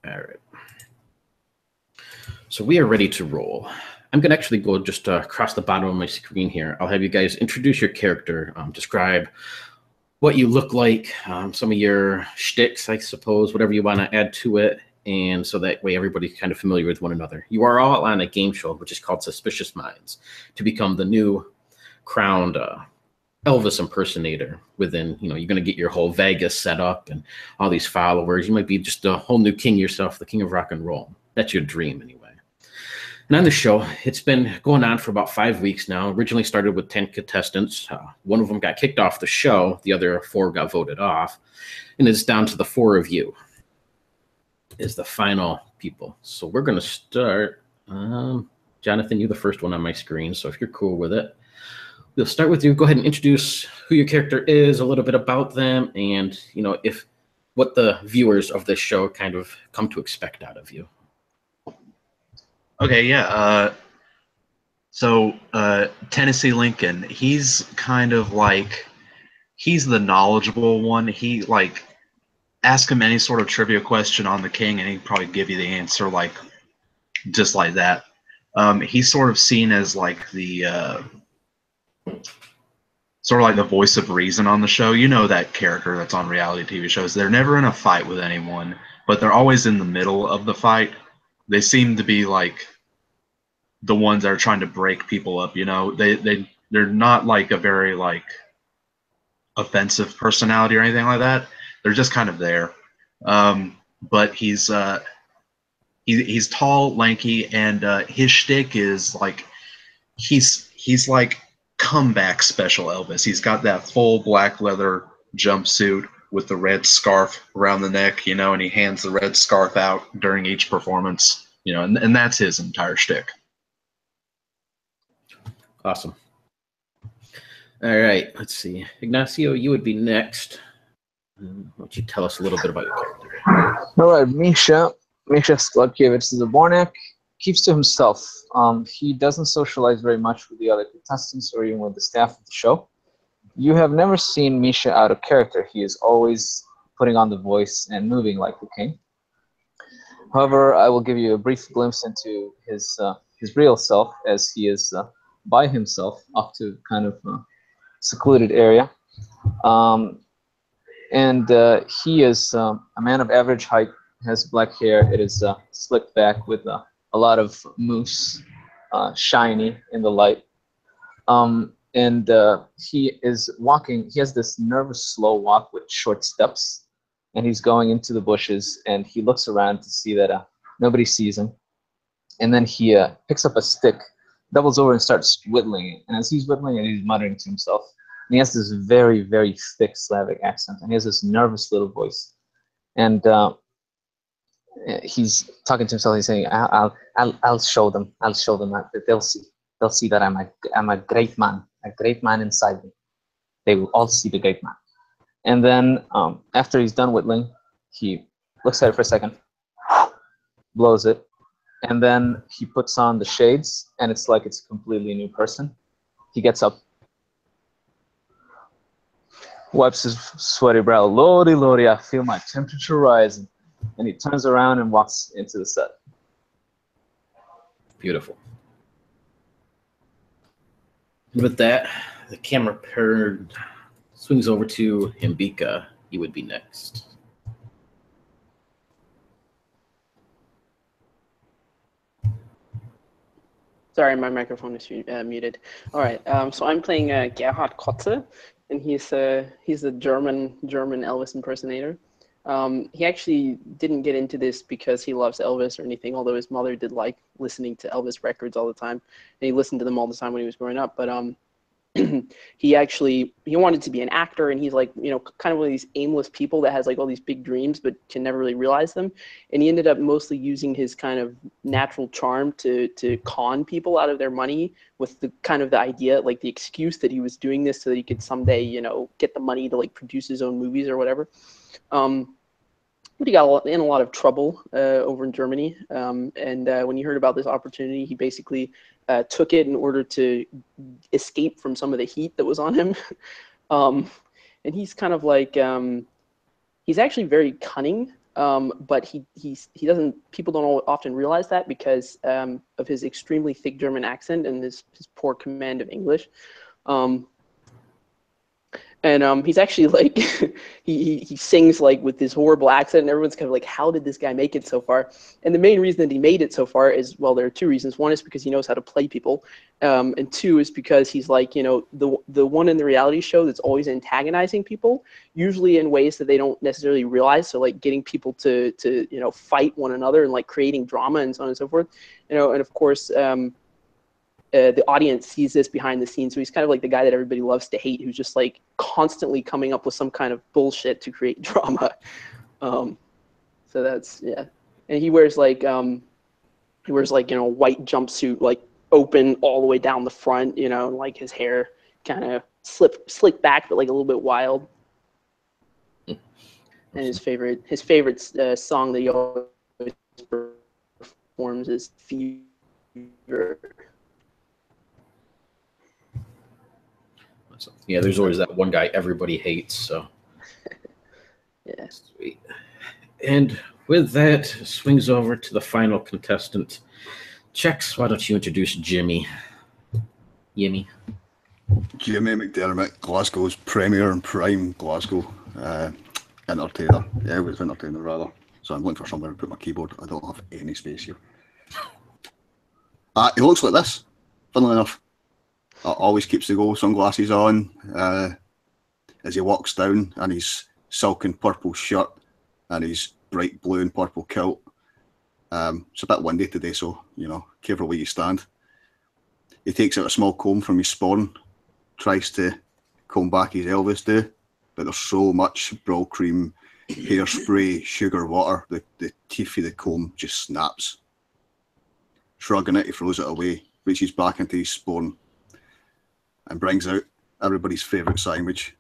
All right. So we are ready to roll. I'm going to actually go just across the bottom of my screen here. I'll have you guys introduce your character, describe what you look like, some of your shticks, I suppose, whatever you want to add to it. And so that way everybody's kind of familiar with one another. You are all on a game show, which is called Suspicious Minds, to become the new crowned Elvis impersonator within, you're going to get your whole Vegas set up and all these followers. You might be just a whole new king yourself, the king of rock and roll. That's your dream anyway. And on the show, it's been going on for about 5 weeks now. Originally started with 10 contestants. One of them got kicked off the show. The other 4 got voted off. And it's down to the 4 of you is the final people. So we're going to start. Jonathan, you're the first one on my screen. So if you're cool with it, we'll start with you. Go ahead and introduce who your character is, a little bit about them, and, if what the viewers of this show kind of come to expect out of you. Okay, yeah. So Tennessee Lincoln, he's kind of like, he's the knowledgeable one. He, like, ask him any sort of trivia question on the king, and he'd probably give you the answer, like, just like that. He's sort of seen as, like, the voice of reason on the show. You know that character that's on reality TV shows. They're never in a fight with anyone, but they're always in the middle of the fight. They seem to be like the ones that are trying to break people up. They're not like a very like offensive personality or anything like that. They're just kind of there. But he's tall, lanky, and his shtick is like he's like comeback special Elvis. He's got that full black leather jumpsuit with the red scarf around the neck, and he hands the red scarf out during each performance, and that's his entire shtick. Awesome. All right, let's see. Ignacio, you would be next. Why don't you tell us a little bit about your character? All right, Misha Sladkiewicz is a Bornak, keeps to himself. He doesn't socialize very much with the other contestants or even with the staff of the show. You have never seen Misha out of character. He is always putting on the voice and moving like the king. However, I will give you a brief glimpse into his real self, as he is by himself off to kind of a secluded area. He is a man of average height, has black hair. It is slicked back with a lot of mousse, shiny in the light. He is walking. He has this nervous, slow walk with short steps, and he's going into the bushes. And he looks around to see that nobody sees him. And then he picks up a stick, doubles over, and starts whittling it. And as he's whittling it, he's muttering to himself. And he has this very, very thick Slavic accent, and he has this nervous little voice. And he's talking to himself. He's saying, "I'll show them. I'll show them. They'll see. They'll see that I'm a great man inside me. They will all see the great man." And then after he's done whittling, he looks at it for a second, blows it, and then he puts on the shades, and it's like it's a completely new person. He gets up, wipes his sweaty brow. Lordy, Lordy, I feel my temperature rising. And he turns around and walks into the set. Beautiful. With that, the camera swings over to Hambika. You would be next. Sorry, my microphone is muted. All right, so I'm playing Gerhard Kotze, and he's a German Elvis impersonator. He actually didn't get into this because he loves Elvis or anything, although his mother did like listening to Elvis records all the time, and he listened to them all the time when he was growing up. But he wanted to be an actor, and he's like, kind of one of these aimless people that has like all these big dreams but can never really realize them. And he ended up mostly using his kind of natural charm to con people out of their money with the kind of the idea, like the excuse that he was doing this so that he could someday, get the money to like produce his own movies or whatever. But he got in a lot of trouble over in Germany. And when he heard about this opportunity, he basically took it in order to escape from some of the heat that was on him. And he's kind of like, he's actually very cunning. but he doesn't. People don't often realize that because of his extremely thick German accent and his poor command of English. And he's actually like, he sings like with this horrible accent, and everyone's kind of like, how did this guy make it so far? And the main reason that he made it so far is, well, there are two reasons. One is because he knows how to play people, and two is because he's like, you know, the one in the reality show that's always antagonizing people, usually in ways that they don't necessarily realize. So like getting people to you know, fight one another and like creating drama and so on and so forth. You know, and of course. The audience sees this behind the scenes, so he's kind of like the guy that everybody loves to hate, who's just like constantly coming up with some kind of bullshit to create drama. So that's, yeah. And he wears like you know, white jumpsuit, like open all the way down the front, you know, and like his hair kind of slicked back, but like a little bit wild. And his favorite song that he always performs is Fever. Yeah, there's always that one guy everybody hates. So, yeah, sweet. And with that, swings over to the final contestant. Chex, why don't you introduce Jimmy? Jimmy McDermott, Glasgow's premier and prime Glasgow entertainer. Yeah, it was entertainer rather. So I'm looking for somewhere to put my keyboard. I don't have any space here. He looks like this, funnily enough. Always keeps the gold sunglasses on as he walks down, and his silken purple shirt and his bright blue and purple kilt. It's a bit windy today, so, you know, careful where you stand. He takes out a small comb from his spawn, tries to comb back his Elvis do, but there's so much Brill cream, hairspray, sugar water, the teeth of the comb just snaps. Shrugging it, he throws it away, reaches back into his spawn, and brings out everybody's favourite sandwich,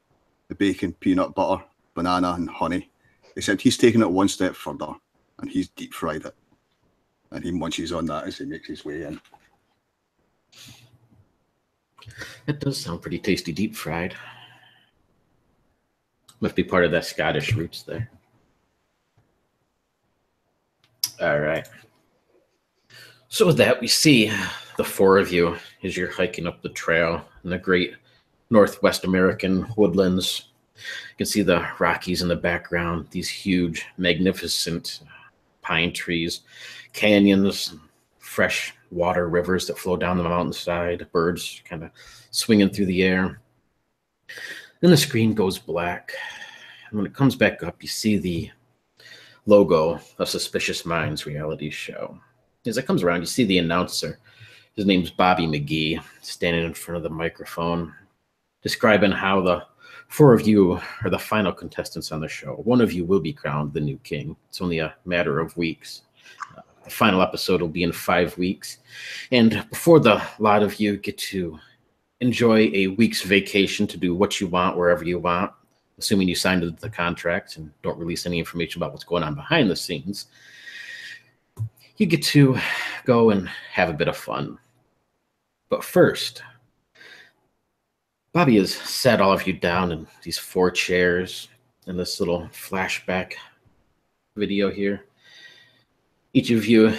the bacon, peanut butter, banana and honey, except he's taken it one step further, and he's deep fried it. And he munches on that as he makes his way in. It does sound pretty tasty, deep fried. Must be part of that Scottish roots there. All right. So with that, we see the four of you as you're hiking up the trail in the great Northwest American woodlands. You can see the Rockies in the background, these huge, magnificent pine trees, canyons, fresh water rivers that flow down the mountainside, birds kind of swinging through the air. Then the screen goes black. And when it comes back up, you see the logo of Suspicious Minds reality show. As it comes around, you see the announcer. His name's Bobby McGee, standing in front of the microphone, describing how the four of you are the final contestants on the show. One of you will be crowned the new king. It's only a matter of weeks. The final episode will be in 5 weeks. And before the lot of you get to enjoy a week's vacation to do what you want, wherever you want, assuming you signed the contract and don't release any information about what's going on behind the scenes, you get to go and have a bit of fun. But first, Bobby has sat all of you down in these 4 chairs in this little flashback video here. Each of you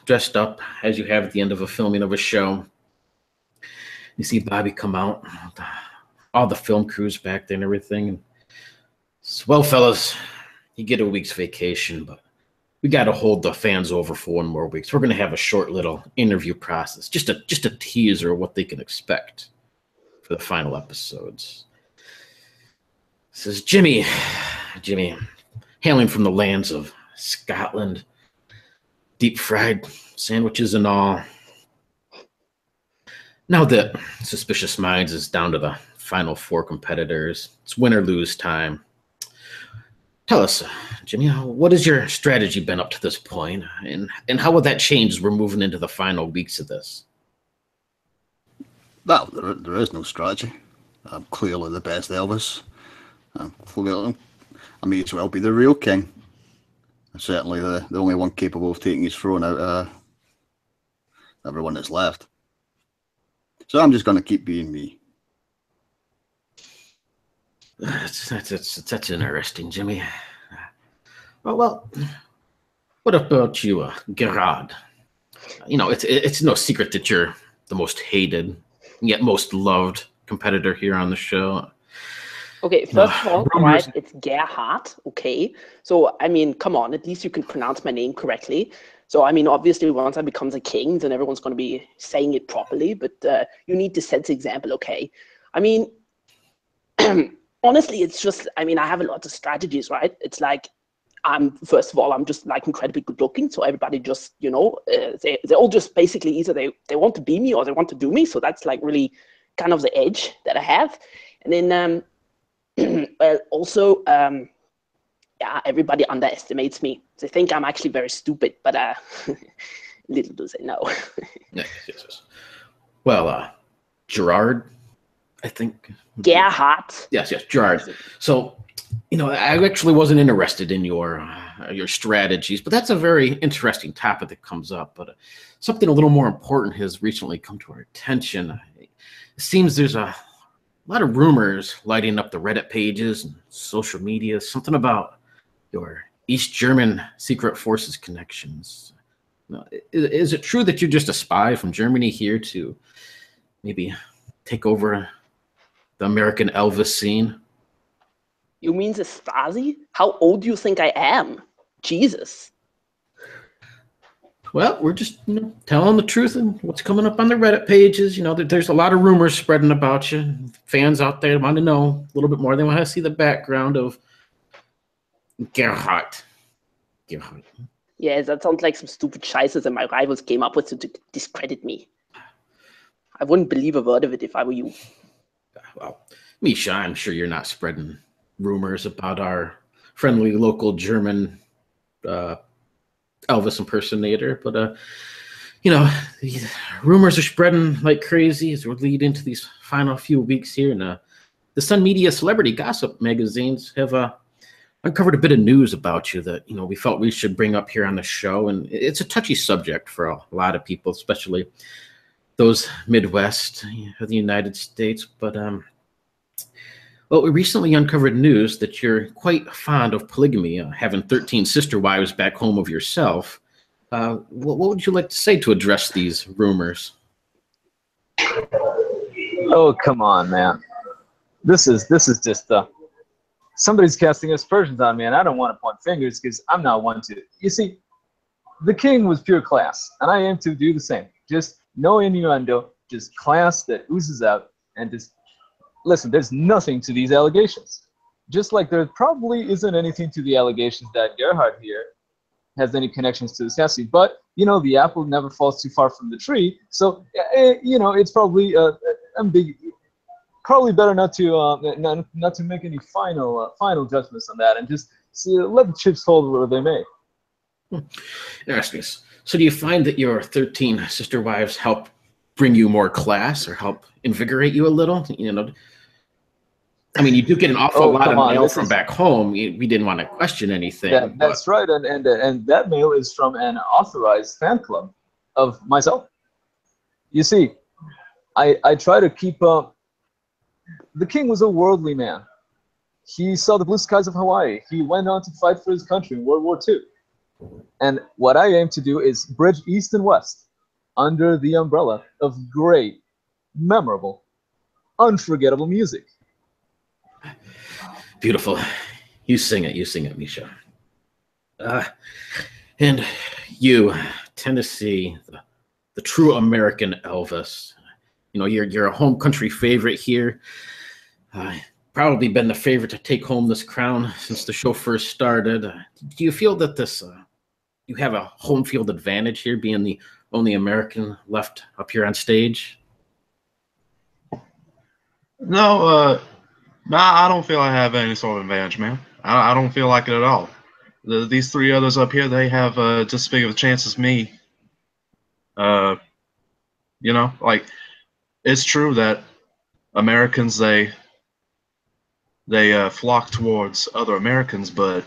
dressed up as you have at the end of a filming of a show. You see Bobby come out, all the film crews back there and everything. So, well, fellas, you get a week's vacation, but we got to hold the fans over for 1 more week. So we're going to have a short little interview process, just a teaser of what they can expect for the final episodes. This is Jimmy, hailing from the lands of Scotland, deep fried sandwiches and all. Now that Suspicious Minds is down to the final 4 competitors, it's win or lose time. Tell us, Jimmy, what has your strategy been up to this point, and how will that change as we're moving into the final weeks of this? Well, there is no strategy. I'm clearly the best Elvis. I may as well be the real king. I'm certainly the only one capable of taking his throne out of everyone that's left. So I'm just going to keep being me. That's interesting, Jimmy. Well, what about you, Gerard? You know, it's no secret that you're the most hated, yet most loved competitor here on the show. Okay, first of all, rumors- right, it's Gerhard, okay? So, I mean, come on, at least you can pronounce my name correctly. So, I mean, obviously, once I become the king, then everyone's going to be saying it properly, but you need to set the example, okay? I mean, honestly, it's just, I mean, I have a lot of strategies, right? It's like, first of all, I'm just like incredibly good looking. So everybody just, you know, they all just basically either they want to be me or they want to do me. So that's like really kind of the edge that I have. And then, well, also, yeah, everybody underestimates me. They think I'm actually very stupid, but little do they know. Yes. Well, Gerard, I think. Gerhard. Yes, Gerard. So, you know, I actually wasn't interested in your strategies, but that's a very interesting topic that comes up. But something a little more important has recently come to our attention. It seems there's a lot of rumors lighting up the Reddit pages and social media, something about your East German secret forces connections. Now, is it true that you're just a spy from Germany here to maybe take over the American Elvis scene? You mean the Stasi? How old do you think I am? Jesus. Well, we're just telling the truth and what's coming up on the Reddit pages. You know, there's a lot of rumors spreading about you. Fans out there want to know a little bit more. They want to see the background of Gerhard. Yeah, that sounds like some stupid scheiße that my rivals came up with to discredit me. I wouldn't believe a word of it if I were you. Well, Misha, I'm sure you're not spreading rumors about our friendly local German Elvis impersonator, but you know, these rumors are spreading like crazy as we lead into these final few weeks here, and the Sun Media celebrity gossip magazines have uncovered a bit of news about you that we felt we should bring up here on the show, and it's a touchy subject for a lot of people, especially those Midwest of the United States, but well, we recently uncovered news that you're quite fond of polygamy, having 13 sister wives back home of yourself. What would you like to say to address these rumors? Oh, come on, man. This is just somebody's casting aspersions on me, and I don't want to point fingers because I'm not one to. You see, the king was pure class, and I aim to do the same. Just no innuendo, just class that oozes out, and just listen, there's nothing to these allegations. Just like there probably isn't anything to the allegations that Gerhard here has any connections to the Stasi. But, the apple never falls too far from the tree. So, it's probably probably better not to make any final judgments on that and just let the chips fall where they may. Interesting. So do you find that your 13 sister wives help bring you more class or help invigorate you a little? I mean, you do get an awful lot of mail from back home. We didn't want to question anything. That's right, and that mail is from an authorized fan club of myself. You see, I try to keep up. The king was a worldly man. He saw the blue skies of Hawaii. He went on to fight for his country in World War II. And what I aim to do is bridge East and West under the umbrella of great, memorable, unforgettable music. Beautiful. You sing it, Misha. And you, Tennessee, the true American Elvis. You're a home country favorite here. Probably been the favorite to take home this crown since the show first started. Do you feel that you have a home field advantage here, being the only American left up here on stage? No, I don't feel I have any sort of advantage, man. I don't feel like it at all. These three others up here, they have just as big of a chance as me. It's true that Americans, they flock towards other Americans, but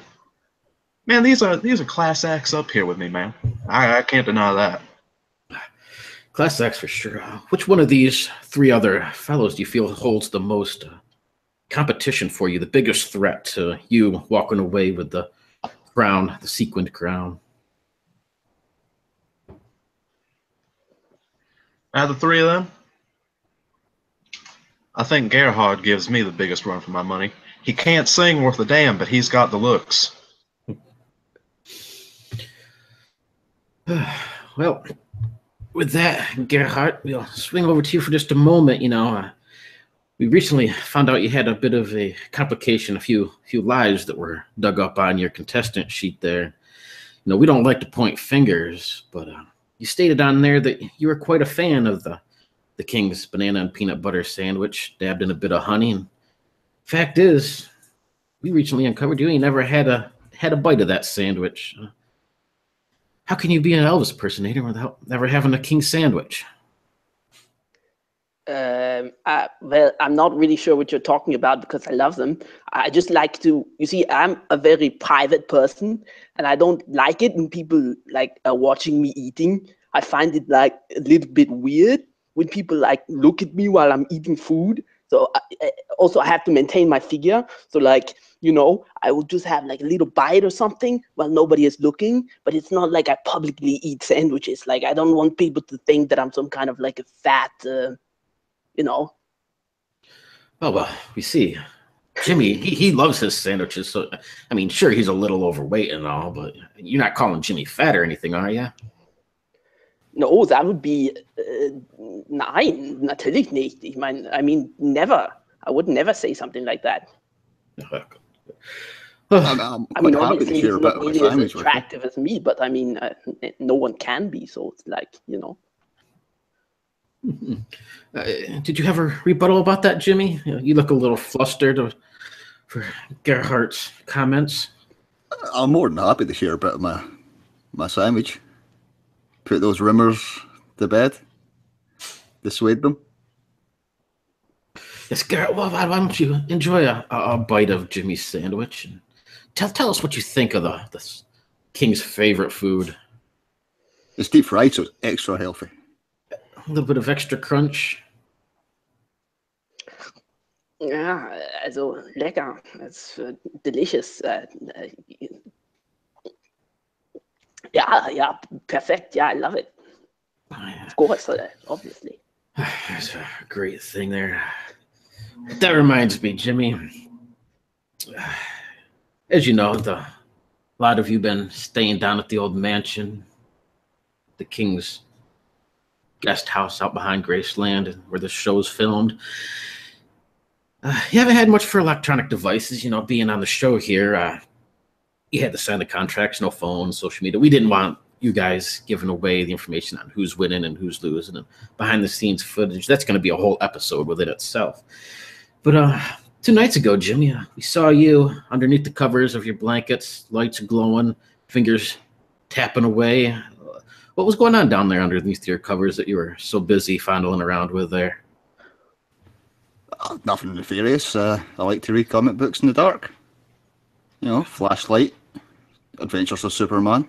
man, these are class acts up here with me, man. I can't deny that. Class acts for sure. Which one of these three other fellows do you feel holds the most competition for you, the biggest threat to you walking away with the crown, the sequined crown. Out of the three of them, I think Gerhard gives me the biggest run for my money. He can't sing worth a damn, but he's got the looks. Well, with that, Gerhard, we'll swing over to you for just a moment. We recently found out you had a bit of a complication, a few lies that were dug up on your contestant sheet there. We don't like to point fingers, but you stated on there that you were quite a fan of the King's banana and peanut butter sandwich, dabbed in a bit of honey. And fact is, we recently uncovered you ain't never had a bite of that sandwich. How can you be an Elvis impersonator without never having a King sandwich? Well, I'm not really sure what you're talking about because I love them. I just like to, you see, I'm a very private person and I don't like it when people are watching me eating. I find it a little bit weird when people look at me while I'm eating food. So I have to maintain my figure. So I will just have a little bite or something while nobody is looking, but it's not like I publicly eat sandwiches. I don't want people to think that I'm some kind of a fat, Oh, well, we see. Jimmy, he loves his sandwiches. So, I mean, sure, he's a little overweight and all, but you're not calling Jimmy fat or anything, are you? No, that would be, nein, natürlich nicht. I mean, never. I would never say something like that. I'm quite happy to hear he's a bit not of really a as sandwich with you. attractive as me, but I mean, no one can be, so it's Did you have a rebuttal about that, Jimmy? You look a little flustered for Gerhardt's comments. I'm more than happy to hear a bit of my sandwich. Put those rumors to bed. Dissuade them. Yes, Gerhard, well, why don't you enjoy a bite of Jimmy's sandwich and tell us what you think of the King's favorite food. It's deep fried, so it's extra healthy. A little bit of extra crunch. Ja, also lecker. It's delicious. Yeah, perfect. Yeah, I love it. Of course, obviously. That's a great thing there. That reminds me, Jimmy. As you know, a lot of you been staying down at the old mansion, the King's guest house out behind Graceland, where the show's filmed. You haven't had much for electronic devices, being on the show here. You had to sign the contracts, no phones, social media. We didn't want you guys giving away the information on who's winning and who's losing and behind the scenes footage. That's going to be a whole episode within itself. But 2 nights ago, Jimmy, we saw you underneath the covers of your blankets, lights glowing, fingers tapping away. What was going on down there underneath your covers that you were so busy fondling around with there? Nothing nefarious. I like to read comic books in the dark. Flashlight, Adventures of Superman.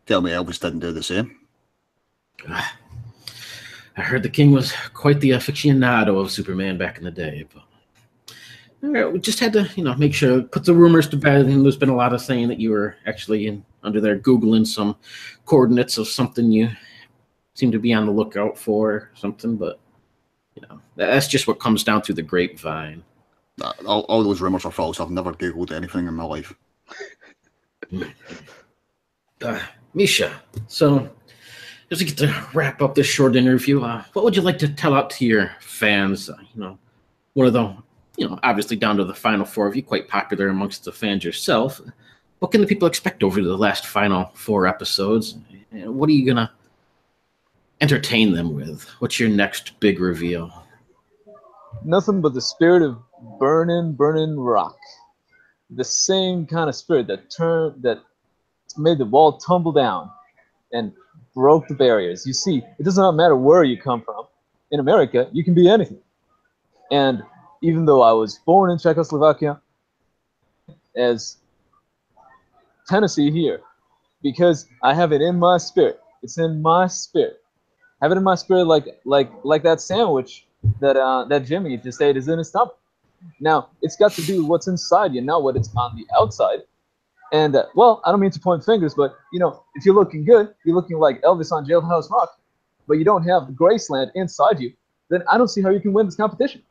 Tell me Elvis didn't do the same. I heard the King was quite the aficionado of Superman back in the day, but we just had to, make sure, put the rumors to bed. And there's been a lot of saying that you were actually under there Googling some coordinates of something you seem to be on the lookout for, or something. But that's just what comes down through the grapevine. All those rumors are false. I've never Googled anything in my life. Misha, so as we get to wrap up this short interview, what would you like to tell out to your fans? One of the, obviously down to the final 4 of you, quite popular amongst the fans yourself. What can the people expect over the last final 4 episodes? And what are you going to entertain them with? What's your next big reveal? Nothing but the spirit of burning rock. The same kind of spirit that made the wall tumble down and broke the barriers. You see, it does not matter where you come from. In America, you can be anything. And even though I was born in Czechoslovakia, as Tennessee here, because I have it in my spirit. It's in my spirit. I have it in my spirit like that sandwich that Jimmy just ate is in his stomach. Now, it's got to do with what's inside you, not what it's on the outside. And, well, I don't mean to point fingers, but, you know, if you're looking good, you're looking like Elvis on Jailhouse Rock, but you don't have Graceland inside you, then I don't see how you can win this competition.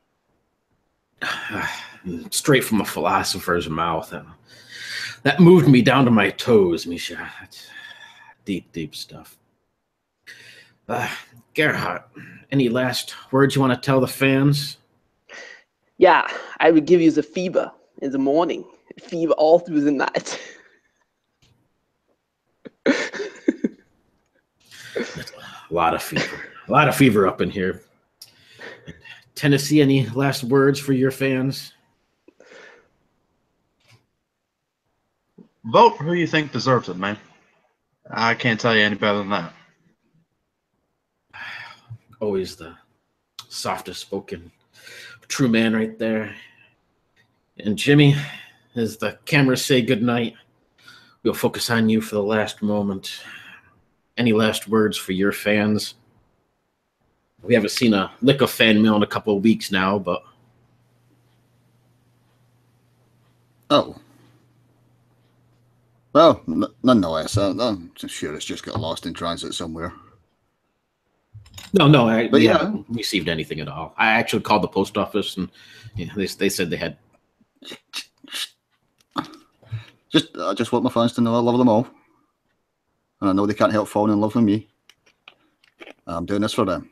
Straight from a philosopher's mouth. That moved me down to my toes, Misha. That's deep, deep stuff. Gerhard, any last words you want to tell the fans? Yeah, I would give you the fever in the morning, fever all through the night. A lot of fever up in here. Tennessee, any last words for your fans? Vote for who you think deserves it, man. I can't tell you any better than that. Always the softest spoken true man right there. And Jimmy, as the cameras say goodnight, we'll focus on you for the last moment. Any last words for your fans? We haven't seen a lick of fan mail in a couple of weeks now, but... Oh. Well, nonetheless, I'm sure it's just got lost in transit somewhere. No, we haven't received anything at all. I actually called the post office, and they said they had... I just want my fans to know I love them all. And I know they can't help falling in love with me. I'm doing this for them.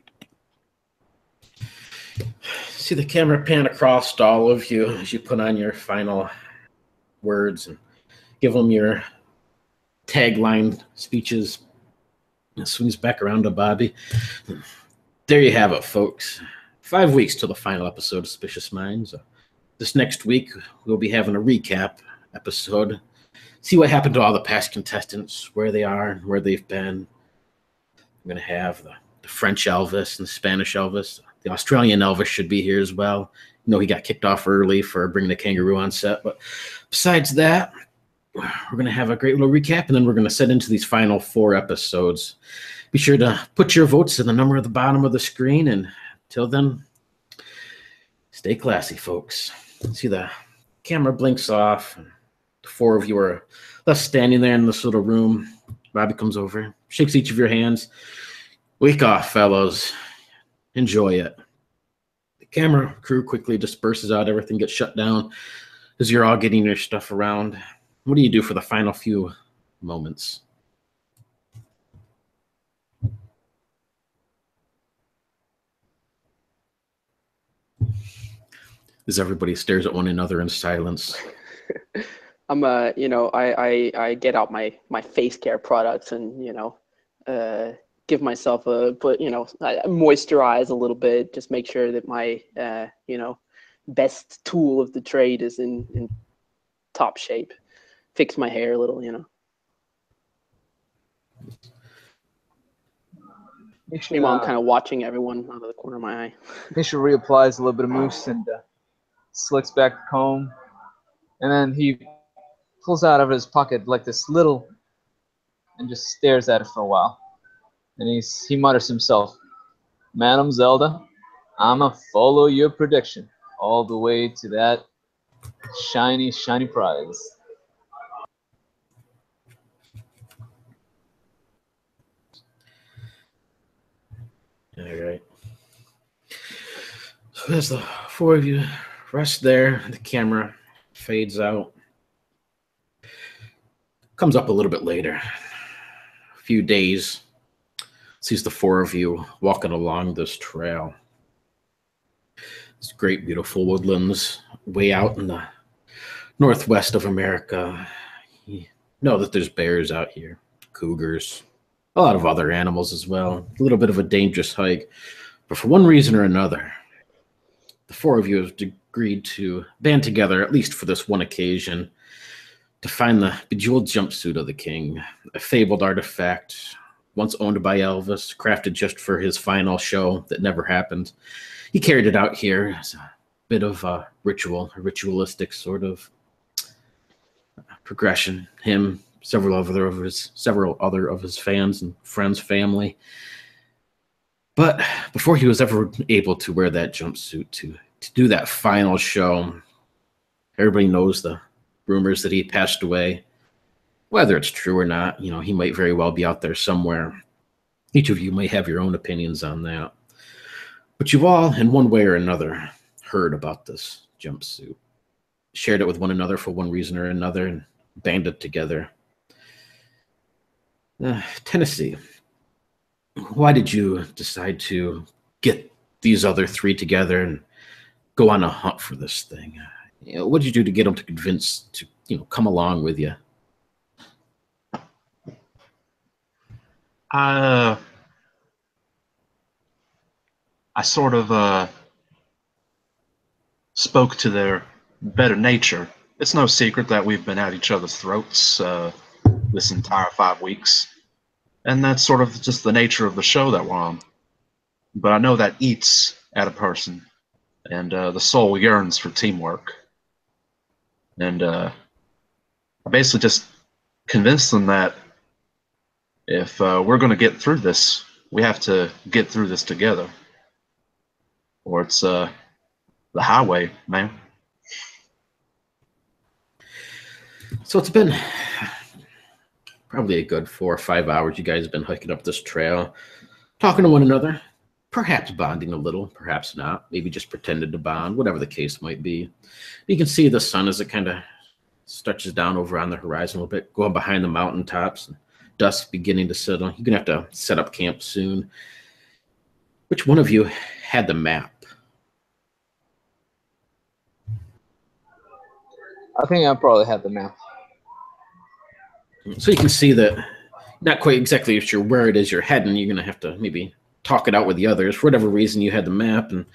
See the camera pan across to all of you as you put on your final words and give them your tagline speeches. It swings back around to Bobby. There you have it, folks. 5 weeks till the final episode of Suspicious Minds. This next week, we'll be having a recap episode. See what happened to all the past contestants, where they are, and where they've been. I'm going to have the French Elvis and the Spanish Elvis. The Australian Elvis should be here as well. You know, he got kicked off early for bringing the kangaroo on set. But besides that, we're going to have a great little recap, and then we're going to set into these final 4 episodes. Be sure to put your votes in the number at the bottom of the screen, and till then, stay classy, folks. See the camera blinks off. The 4 of you are left standing there in this little room. Bobby comes over, shakes each of your hands. Week off, fellows. Enjoy it. The camera crew quickly disperses out. Everything gets shut down as you're all getting your stuff around. What do you do for the final few moments? As everybody stares at one another in silence. I'm I get out my face care products and give myself moisturize a little bit, just make sure that my best tool of the trade is in top shape. Fix my hair a little, Meanwhile, I'm kind of watching everyone out of the corner of my eye. Misha reapplies a little bit of mousse and slicks back the comb, and then he pulls out of his pocket like this little, and just stares at it for a while. And he mutters to himself, "Madam Zelda, I'ma follow your prediction all the way to that shiny, shiny prize." All right. So as the 4 of you rest there, the camera fades out. Comes up a little bit later. A few days. Sees the 4 of you walking along this trail. These great, beautiful woodlands way out in the northwest of America. You know that there's bears out here, cougars, a lot of other animals as well. A little bit of a dangerous hike. But for one reason or another, the 4 of you have agreed to band together, at least for this one occasion, to find the Bejeweled Jumpsuit of the King, a fabled artifact once owned by Elvis, crafted just for his final show that never happened. He carried it out here as a bit of a ritual, a ritualistic sort of progression. Him, several other of his fans and friends, family. But before he was ever able to wear that jumpsuit to to do that final show. Everybody knows the rumors that he passed away. Whether it's true or not, you know, he might very well be out there somewhere. Each of you may have your own opinions on that. But you've all, in one way or another, heard about this jumpsuit, shared it with one another for one reason or another, and banded together. Tennessee, why did you decide to get these other three together and go on a hunt for this thing? You know, what did you do to get them to convince to, you know, come along with you? I sort of spoke to their better nature. It's no secret that we've been at each other's throats this entire 5 weeks, and that's sort of just the nature of the show that we're on. But I know that eats at a person, and the soul yearns for teamwork. And I basically just convinced them that if we're going to get through this, we have to get through this together, or it's the highway, man. So it's been probably a good 4 or 5 hours you guys have been hiking up this trail, talking to one another, perhaps bonding a little, perhaps not, maybe just pretended to bond, whatever the case might be. You can see the sun as it kind of stretches down over on the horizon a little bit, going behind the mountaintops, and dusk beginning to settle. You're going to have to set up camp soon. Which one of you had the map? I think I probably had the map. So you can see that not quite exactly sure where it is you're heading. You're going to have to maybe talk it out with the others. For whatever reason, you had the map, and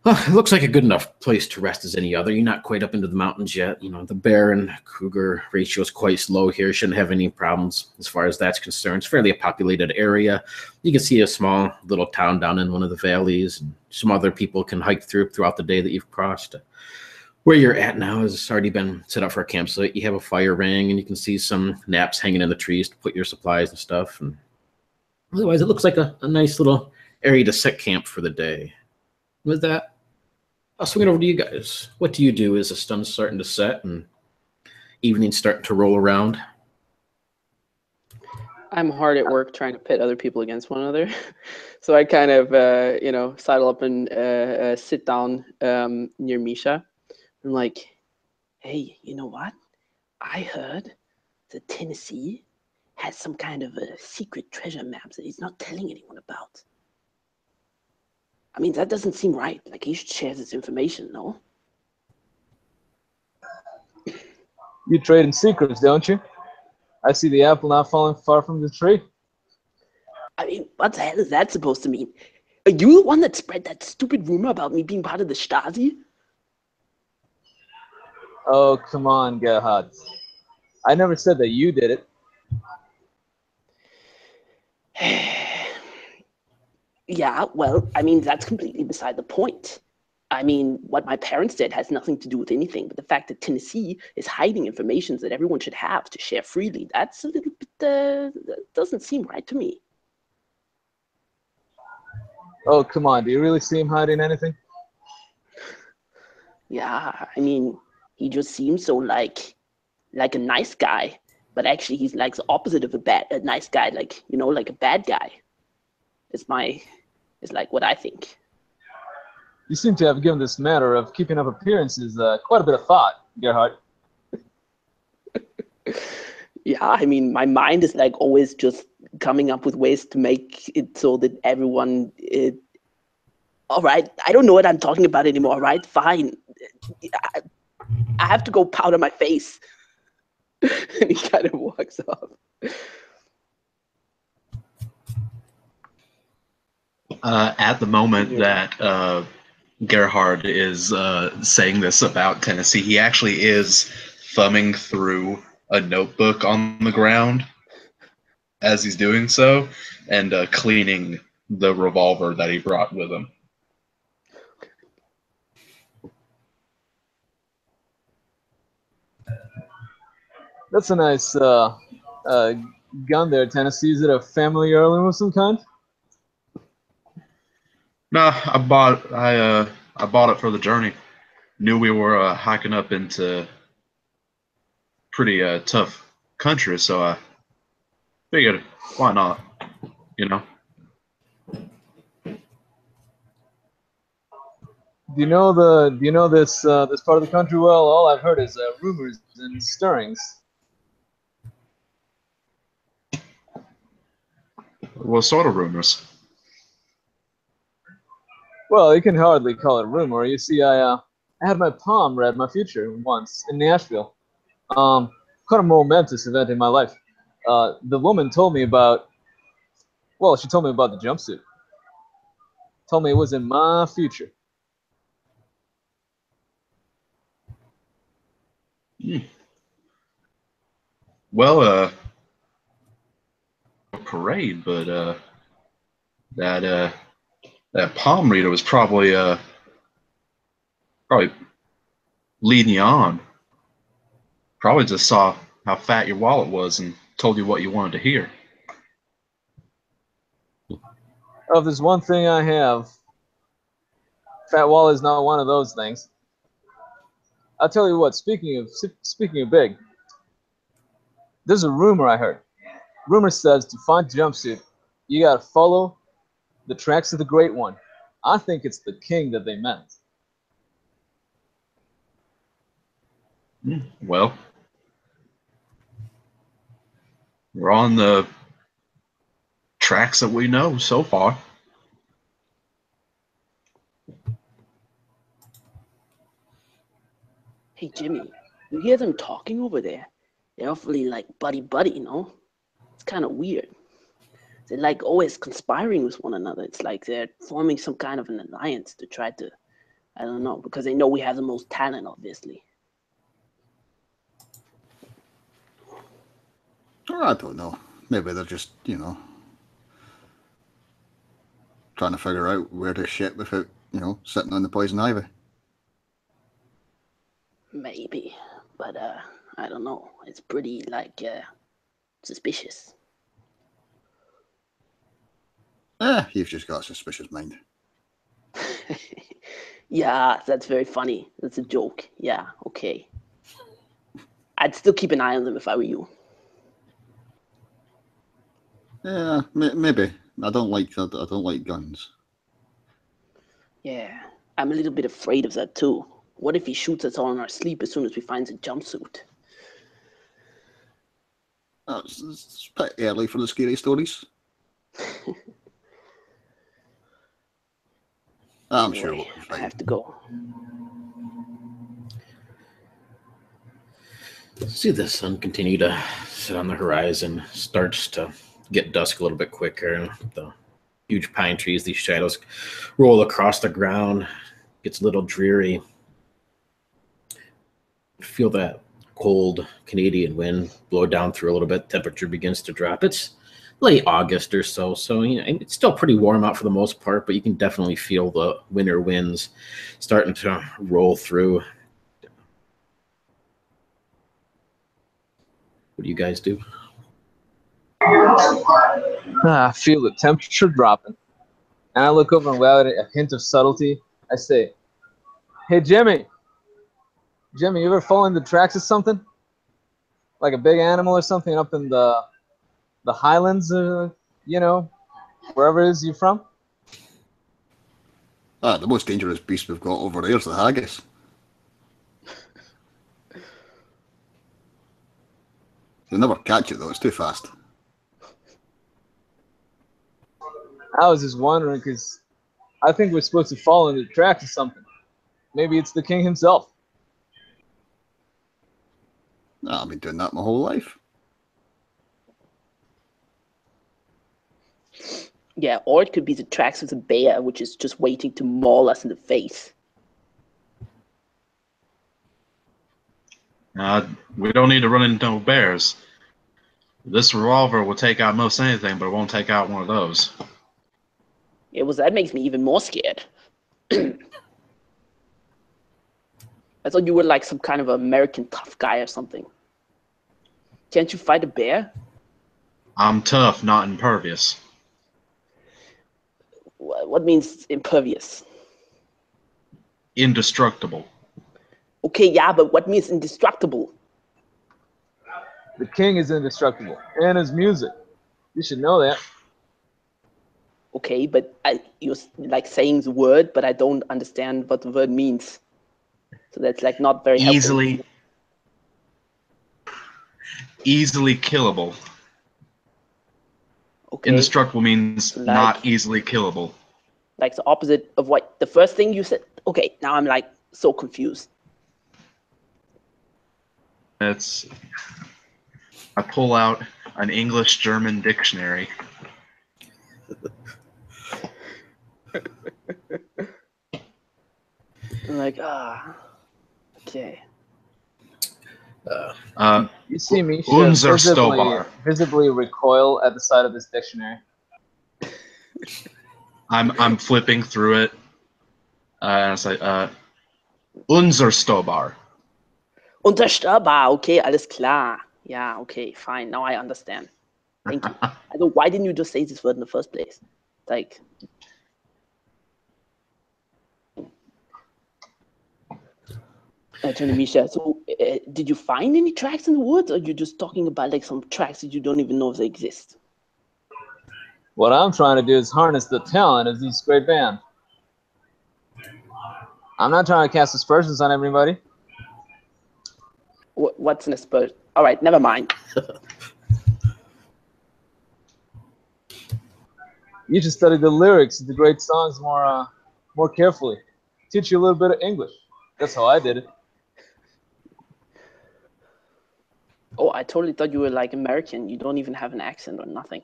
it looks like a good enough place to rest as any other. You're not quite up into the mountains yet. You know, the bear and cougar ratio is quite low here. Shouldn't have any problems as far as that's concerned. It's fairly a populated area. You can see a small little town down in one of the valleys, and some other people can hike throughout the day that you've crossed. Where you're at now has already been set up for a campsite. You have a fire ring, and you can see some naps hanging in the trees to put your supplies and stuff. And otherwise, it looks like a nice little area to set camp for the day. With that, I'll swing it over to you guys. What do you do as the sun's starting to set and evening's starting to roll around? I'm hard at work trying to pit other people against one another. So I kind of, you know, sidle up and sit down near Misha. I'm like, hey, you know what? I heard that Tennessee has some kind of a secret treasure map that he's not telling anyone about. I mean, that doesn't seem right. Like, he should share this information, no? You trade in secrets, don't you? I see the apple not falling far from the tree. I mean, what the hell is that supposed to mean? Are you the one that spread that stupid rumor about me being part of the Stasi? Oh, come on, Gerhard. I never said that you did it. Yeah, well, I mean, that's completely beside the point. I mean, what my parents did has nothing to do with anything, but the fact that Tennessee is hiding information that everyone should have to share freely, that's a little bit, that doesn't seem right to me. Oh, come on. Do you really see him hiding anything? Yeah, I mean, he just seems so like a nice guy, but actually he's like the opposite of a nice guy, like, you know, like a bad guy. It's like what I think. You seem to have given this matter of keeping up appearances quite a bit of thought, Gerhard. Yeah, I mean, my mind is like always just coming up with ways to make it so that everyone. All right, I don't know what I'm talking about anymore. All right, fine. I have to go powder my face. And he kind of walks off. At the moment that Gerhard is saying this about Tennessee, he actually is thumbing through a notebook on the ground as he's doing so, and cleaning the revolver that he brought with him. That's a nice gun there, Tennessee. Is it a family heirloom of some kind? No, I I bought it for the journey. Knew we were hiking up into pretty tough country, so I figured, why not? You know. Do you know this this part of the country well? All I've heard is rumors and stirrings. What sort of rumors? Well, you can hardly call it a rumor. You see, I had my palm read my future once in Nashville. Quite a momentous event in my life. The woman told me about. Well, she told me about the jumpsuit. Told me it was in my future. Well, parade, but that palm reader was probably leading you on. Probably just saw how fat your wallet was and told you what you wanted to hear. Oh, if there's one thing I have, fat wallet is not one of those things. I'll tell you what. Speaking of big, there's a rumor I heard. Rumor says to find jumpsuit, you gotta follow the tracks of the Great One. I think it's the king that they meant. Well, we're on the tracks that we know so far. Hey, Jimmy, you hear them talking over there? They're awfully like buddy, you know? It's kind of weird. They're like always conspiring with one another. It's like they're forming some kind of an alliance to try to, I don't know, because they know we have the most talent, obviously. I don't know. Maybe they're just, trying to figure out where to shit without, sitting on the poison ivy. Maybe, but I don't know. It's pretty like suspicious. You've just got a suspicious mind. Yeah, that's very funny. That's a joke. Yeah, okay. I'd still keep an eye on them if I were you. Yeah, maybe. I don't like guns. Yeah, I'm a little bit afraid of that too. What if he shoots us all in our sleep as soon as we find the jumpsuit? It's a bit early for the scary stories. I'm Anyway, sure we'll be I fine. have to go. See the sun continue to sit on the horizon. Starts to get dusk a little bit quicker. The huge pine trees, these shadows roll across the ground. Gets a little dreary. Feel that cold Canadian wind blow down through a little bit. Temperature begins to drop. It's late August or so, so it's still pretty warm out for the most part, but you can definitely feel the winter winds starting to roll through. What do you guys do? I feel the temperature dropping. And I look over and without a hint of subtlety, I say, hey, Jimmy, you ever fall in the tracks of something? Like a big animal or something up in the highlands, wherever it is you're from? The most dangerous beast we've got over there is the haggis. You'll never catch it, though. It's too fast. I was just wondering, because I think we're supposed to fall in the tracks of something. Maybe it's the king himself. I've been doing that my whole life. Yeah, or it could be the tracks of the bear, which is just waiting to maul us in the face. We don't need to run into no bears. This revolver will take out most anything, but it won't take out one of those. That makes me even more scared. I thought you were like some kind of American tough guy or something. Can't you fight a bear? I'm tough, not impervious. What means impervious? Indestructible. Okay, yeah, but what means indestructible? The king is indestructible, and his music. You should know that. Okay, but you're like saying the word, but I don't understand what the word means. So that's like not very helpful. Easily killable. Okay. Indestructible means Like, not easily killable. Like the opposite of what the first thing you said. Okay, now I'm like so confused. It's. I pull out an English-German dictionary. I'm like, okay. You see me Unser Stobar. visibly recoil at the sight of this dictionary. I'm flipping through it. And I say, Unser Stobar. Unzerstörbar, okay, alles klar. Yeah, okay, fine. Now I understand. Thank you. Also, why didn't you just say this word in the first place? Like, Tony Misha, so did you find any tracks in the woods, or are you just talking about like some tracks that you don't even know if they exist? What I'm trying to do is harness the talent of this great band. I'm not trying to cast aspersions on everybody. What's an aspersion? All right, never mind. You should study the lyrics of the great songs more carefully. Teach you a little bit of English. That's how I did it. Oh, I totally thought you were like American. You don't even have an accent or nothing.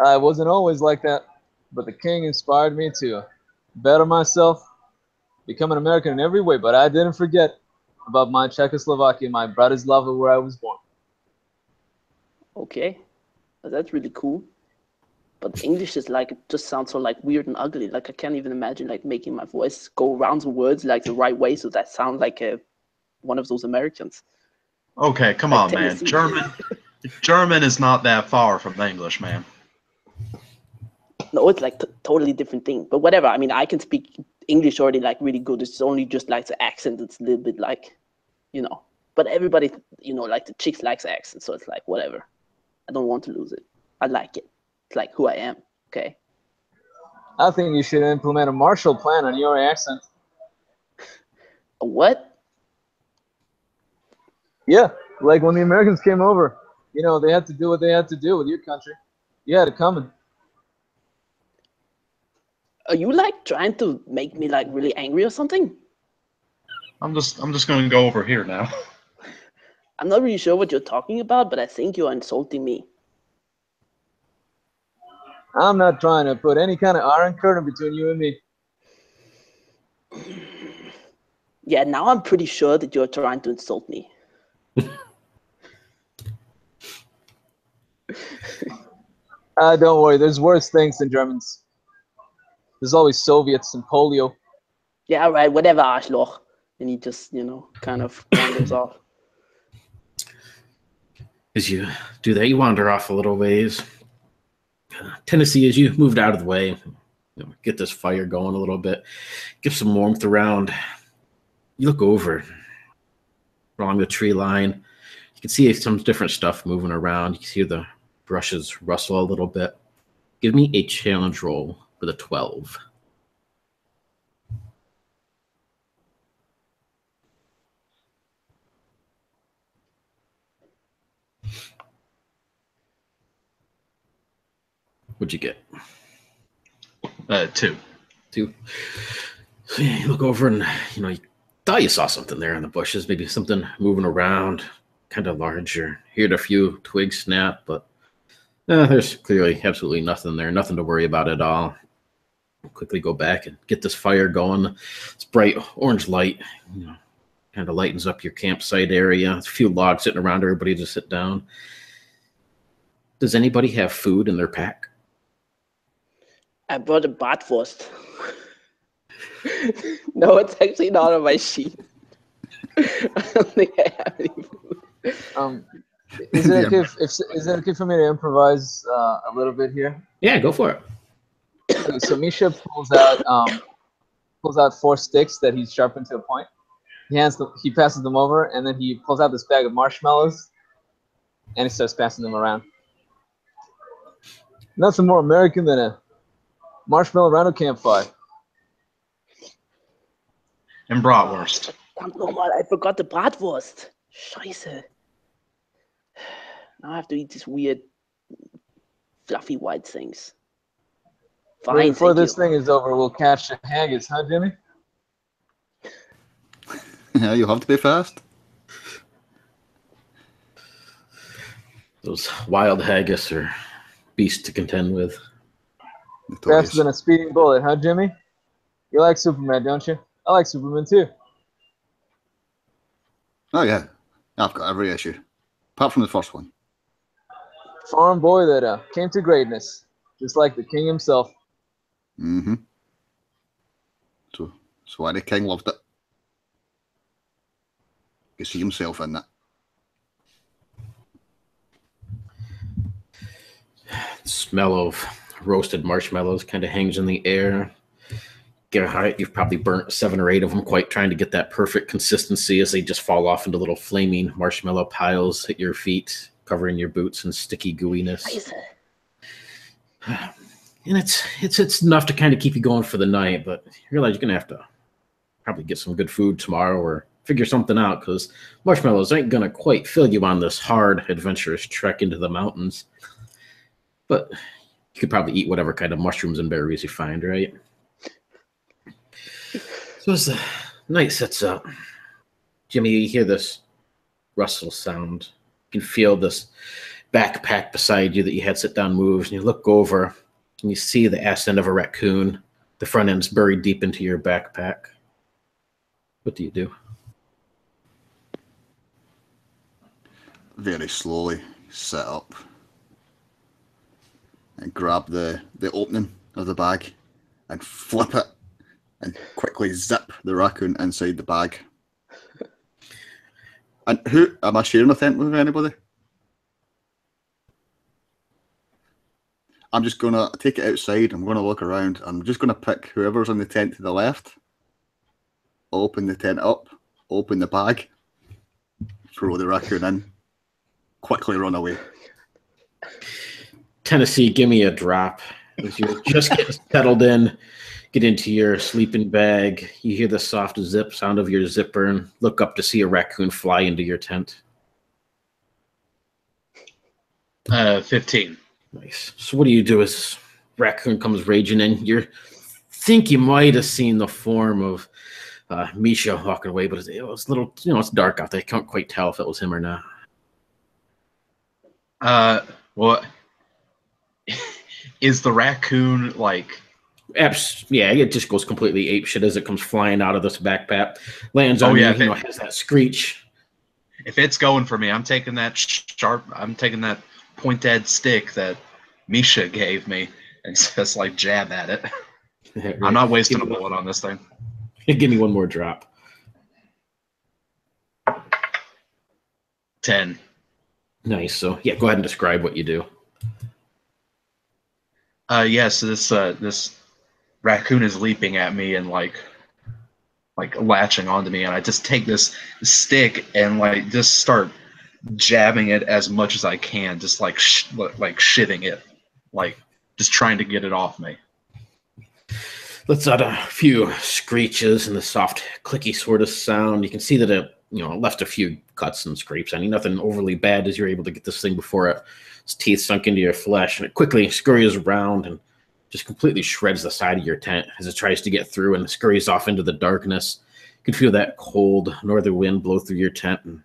I wasn't always like that, but the king inspired me to better myself, become an American in every way, but I didn't forget about my Czechoslovakia, my Bratislava, where I was born. Okay, well, that's really cool. But English is like, it just sounds so like weird and ugly. Like I can't even imagine like making my voice go around the words like the right way so that sounds like one of those Americans. Okay, come Like on, man. Tennessee. German is not that far from English, man. No, it's like totally different thing. But whatever. I mean, I can speak English already like really good. It's only just like the accent. It's a little bit like, you know. But everybody, you know, like the chicks likes accent, so it's like whatever. I don't want to lose it. I like it. It's like who I am. Okay. I think you should implement a Marshall Plan on your accent. A what? Yeah, like when the Americans came over, you know, they had to do what they had to do with your country. You had it coming. Are you like trying to make me like really angry or something? I'm just gonna go over here now. I'm not really sure what you're talking about, but I think you're insulting me. I'm not trying to put any kind of iron curtain between you and me. Yeah, now I'm pretty sure that you're trying to insult me. Don't worry, there's worse things than Germans. There's always Soviets and polio. Yeah, right, whatever, Arschloch. And he just, you know, kind of wanders off. As you do that, you wander off a little ways. Tennessee, as you moved out of the way, you know, get this fire going a little bit, give some warmth around. You look over along the tree line. You can see some different stuff moving around. You can see the brushes rustle a little bit. Give me a challenge roll with a 12. What'd you get? 2. 2. So you look over and, you know, you thought you saw something there in the bushes, maybe something moving around, kind of larger. Heard a few twigs snap, but there's clearly absolutely nothing there, nothing to worry about at all. Quickly go back and get this fire going. It's bright orange light, you know, kind of lightens up your campsite area. There's a few logs sitting around, everybody to sit down. Does anybody have food in their pack? I brought a bratwurst. No, it's actually not on my sheet. I don't think I have any food. Is it okay is it okay for me to improvise a little bit here? Yeah, go for it. Okay, so Misha pulls out pulls out 4 sticks that he's sharpened to a point. He passes them over, and then he pulls out this bag of marshmallows, and he starts passing them around. Nothing more American than a marshmallow around a campfire. And bratwurst. Verdammt nochmal, I forgot the bratwurst. Scheiße. Now I have to eat these weird, fluffy white things. Fine, Before thank this you. thing is over, we'll catch the haggis, huh, Jimmy? Yeah, you'll have to be fast. Those wild haggis are beasts to contend with. Notorious. Faster than a speeding bullet, huh, Jimmy? You like Superman, don't you? I like Superman, too. Oh yeah, I've got every issue, apart from the first one. Farm boy that came to greatness, just like the king himself. Mm-hmm. So why the king loved it. You see himself in that. Smell of roasted marshmallows kind of hangs in the air. Gerhardt, you've probably burnt 7 or 8 of them, quite trying to get that perfect consistency as they just fall off into little flaming marshmallow piles at your feet, covering your boots in sticky gooiness. And it's enough to kind of keep you going for the night, but you realize you're gonna have to probably get some good food tomorrow or figure something out, because marshmallows ain't gonna quite fill you on this hard, adventurous trek into the mountains. But you could probably eat whatever kind of mushrooms and berries you find, right? So as the night sets up, Jimmy, you hear this rustle sound. You can feel this backpack beside you that you had sit down moves, and you look over and you see the ass end of a raccoon. The front end's buried deep into your backpack. What do you do? Very slowly sit up and grab the opening of the bag and flip it and quickly zip the raccoon inside the bag. And who am I sharing a tent with anybody? I'm just gonna take it outside. I'm gonna look around. I'm just gonna pick whoever's in the tent to the left. Open the tent up. Open the bag. Throw the raccoon in. Quickly run away. Tennessee, give me a drop. As you just get settled in, get into your sleeping bag. You hear the soft zip sound of your zipper and look up to see a raccoon fly into your tent. 15. Nice. So what do you do as raccoon comes raging in? You think you might have seen the form of Misha walking away, but it was a little, it's dark out there. You can't quite tell if it was him or not. Well, is the raccoon like? Yeah, it just goes completely apeshit as it comes flying out of this backpack, lands on you, has that screech. If it's going for me, I'm taking that pointed stick that Misha gave me and just like jab at it. Right. I'm not wasting a bullet on this thing. Give me one more drop. 10. Nice. So yeah, go ahead and describe what you do. So this raccoon is leaping at me and like latching onto me, and I just take this stick and like just start jabbing it as much as I can, just like shitting it, like just trying to get it off me. Lets out a few screeches and the soft clicky sort of sound. You can see that it left a few cuts and scrapes. I mean, nothing overly bad as you're able to get this thing before its teeth sunk into your flesh, and it quickly scurries around and just completely shreds the side of your tent as it tries to get through and scurries off into the darkness. You can feel that cold northern wind blow through your tent and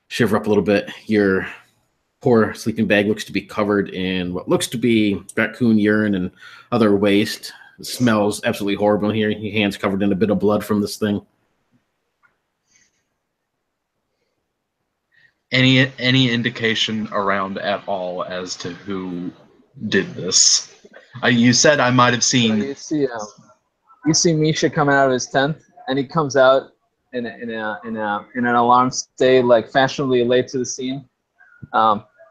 shiver up a little bit. Your poor sleeping bag looks to be covered in what looks to be raccoon urine and other waste. It smells absolutely horrible here. Your hand's covered in a bit of blood from this thing. Any indication around at all as to who did this? You said I might have seen. So you see Misha coming out of his tent, and he comes out in an alarm state, like fashionably late to the scene.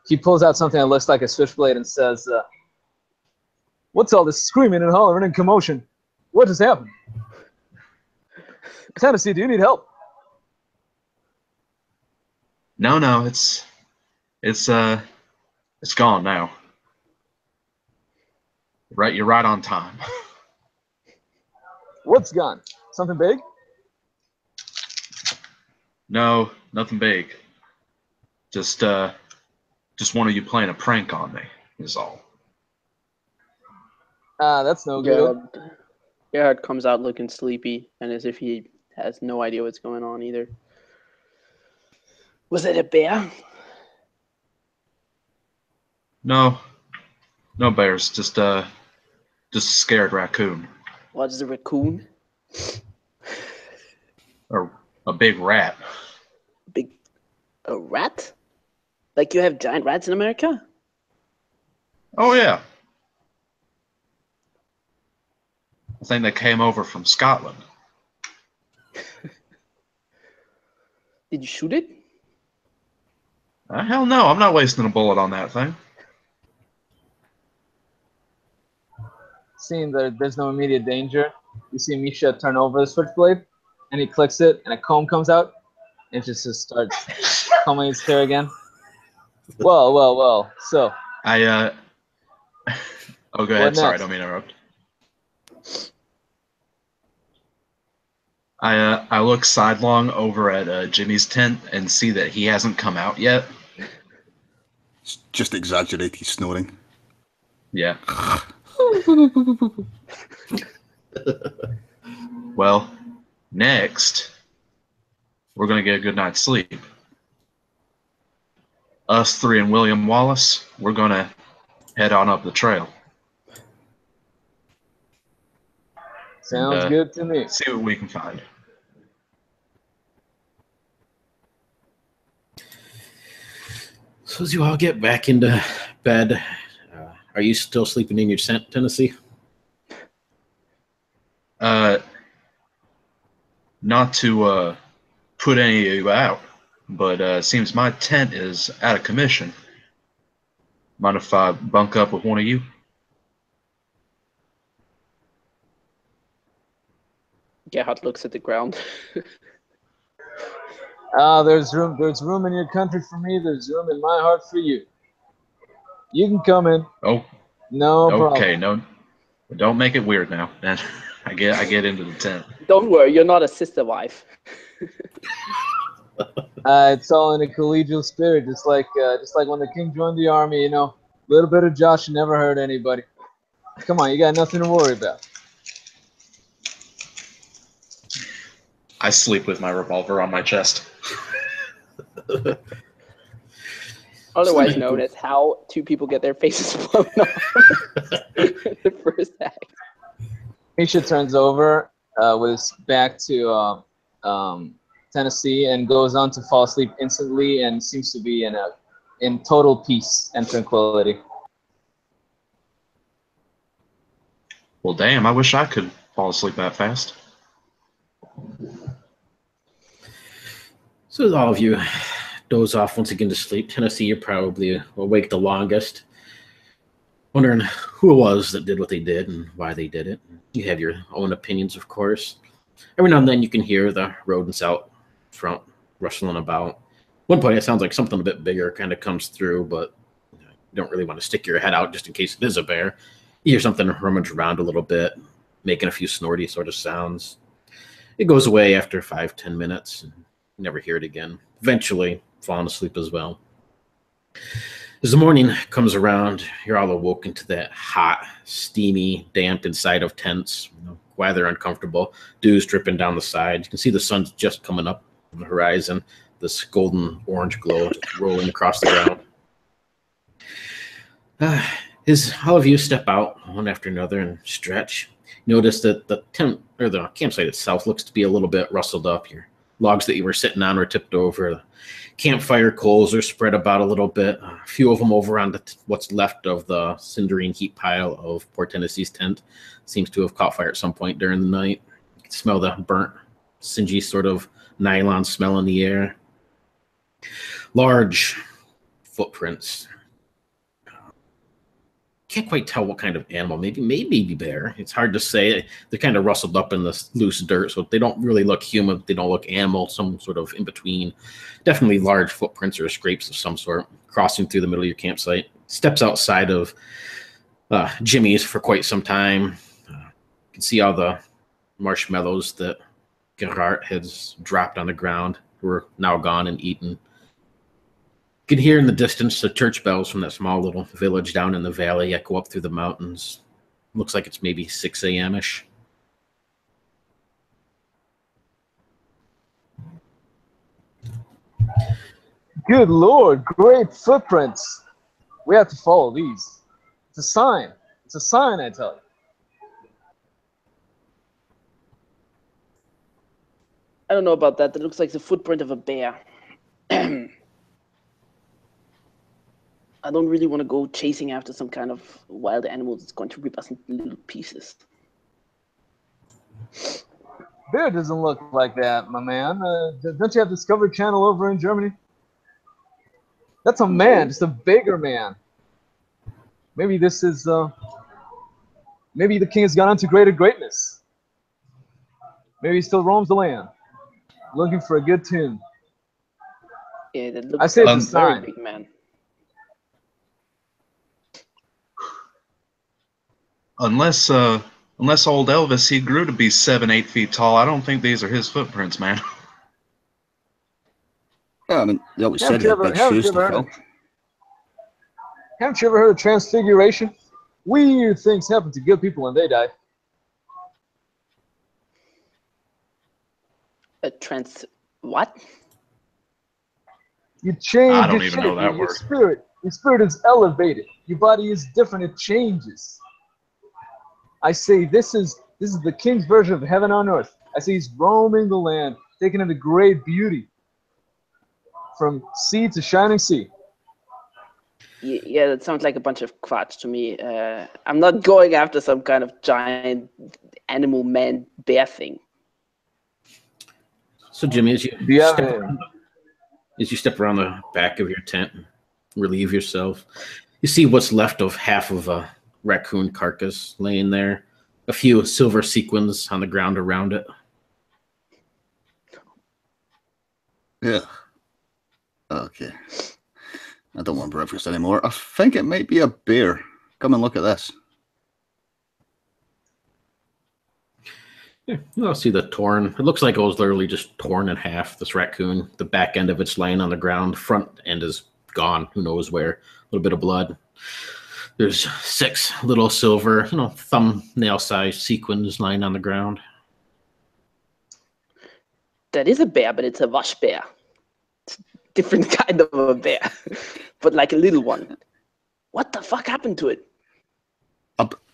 He pulls out something that looks like a switchblade and says, "What's all this screaming and hollering and commotion? What just happened? Tennessee, do you need help? No, it's gone now. Right, you're right on time. What's gone? Something big? No, nothing big. Just one of you playing a prank on me is all. That's no good. Gerhard comes out looking sleepy and as if he has no idea what's going on either. Was it a bear? No bears. Just a scared raccoon What's the raccoon? or a big rat. A rat? Like you have giant rats in America? Oh yeah. I think they came over from Scotland. Did you shoot it? Hell no, I'm not wasting a bullet on that thing. Seeing that there's no immediate danger, you see Misha turn over the switchblade, and he clicks it, and a comb comes out, and just starts combing his hair again. Well. So. Oh, go ahead. What Sorry, I next? don't mean to interrupt. I look sidelong over at Jimmy's tent and see that he hasn't come out yet. It's just exaggerated snoring. Yeah. Well, next, we're going to get a good night's sleep. Us three and William Wallace, we're going to head on up the trail. Sounds good to me. See what we can find. So as you all get back into bed, are you still sleeping in your tent, Tennessee? Not to put any of you out, but seems my tent is out of commission. Mind if I bunk up with one of you? Gerhard looks at the ground. There's room in your country for me. There's room in my heart for you. You can come in. Oh, no problem. Okay, no, don't make it weird now. Then I get into the tent. Don't worry, you're not a sister wife. It's all in a collegial spirit, just like when the king joined the army. You know, a little bit of Josh never hurt anybody. Come on, you got nothing to worry about. I sleep with my revolver on my chest. Otherwise known as how two people get their faces blown off in the first act. Misha turns over with his back to Tennessee and goes on to fall asleep instantly and seems to be in total peace and tranquility. Well, damn, I wish I could fall asleep that fast. So as all of you doze off once again to sleep, Tennessee, you're probably awake the longest, wondering who it was that did what they did and why they did it. You have your own opinions, of course. Every now and then you can hear the rodents out front rustling about. At one point it sounds like something a bit bigger kind of comes through, but you don't really want to stick your head out just in case it is a bear. You hear something rummage around a little bit, making a few snorty sort of sounds. It goes away after 5-10 minutes, and you never hear it again. Eventually, falling asleep as well. As the morning comes around, you're all awoken to that hot, steamy, damp inside of tents. Rather uncomfortable. Dew's dripping down the sides. You can see the sun's just coming up on the horizon. This golden orange glow just rolling across the ground. As all of you step out one after another and stretch, notice that the tent or the campsite itself looks to be a little bit rustled up. Your logs that you were sitting on were tipped over. The campfire coals are spread about a little bit. A few of them over on what's left of the cindering heat pile of poor Tennessee's tent seems to have caught fire at some point during the night. You can smell the burnt, singy sort of nylon smell in the air. Large footprints can't quite tell what kind of animal. Maybe bear. It's hard to say. They're kind of rustled up in this loose dirt, so they don't really look human. They don't look animal. Some sort of in between. Definitely large footprints or scrapes of some sort crossing through the middle of your campsite. Steps outside of Jimmy's for quite some time. You can see all the marshmallows that Gerhardt has dropped on the ground were now gone and eaten. You can hear in the distance the church bells from that small little village down in the valley echo up through the mountains. Looks like it's maybe 6 a.m.-ish. Good Lord, great footprints. We have to follow these. It's a sign. It's a sign, I tell you. I don't know about that. That looks like the footprint of a bear. I don't really want to go chasing after some kind of wild animal that's going to rip us into little pieces. Bear doesn't look like that, my man. Don't you have Discovery Channel over in Germany? That's a man, just a bigger man. Maybe this is, maybe the king has gone on to greater greatness. Maybe he still roams the land, looking for a good tune. Yeah, that looks I say like it's a a very sign. big man. Unless old Elvis, he grew to be 7-8 feet tall. I don't think these are his footprints, man. Yeah, I mean, they always said Haven't he you had ever, big haven't shoes you to ever heard fill. of, haven't you ever heard of transfiguration? Weird things happen to good people when they die. What? You change I don't your even shape, know that your word. spirit. Your spirit is elevated. Your body is different. It changes. I say this is the king's version of heaven on earth. I say he's roaming the land, taking in the great beauty from sea to shining sea. Yeah, that sounds like a bunch of quatsch to me. I'm not going after some kind of giant animal man bear thing. So, Jimmy, as Do you have you step around the back of your tent and relieve yourself, you see what's left of half of a raccoon carcass laying there, a few silver sequins on the ground around it. Yeah. Okay. I don't want breakfast anymore. I think it might be a bear. Come and look at this. Yeah, you'll see the torn. It looks like it was literally just torn in half. This raccoon, the back end of it's laying on the ground. Front end is gone. Who knows where? A little bit of blood. There's 6 little silver, thumbnail-sized sequins lying on the ground. That is a bear, but it's a wash bear. It's a different kind of a bear, but like a little one. What the fuck happened to it?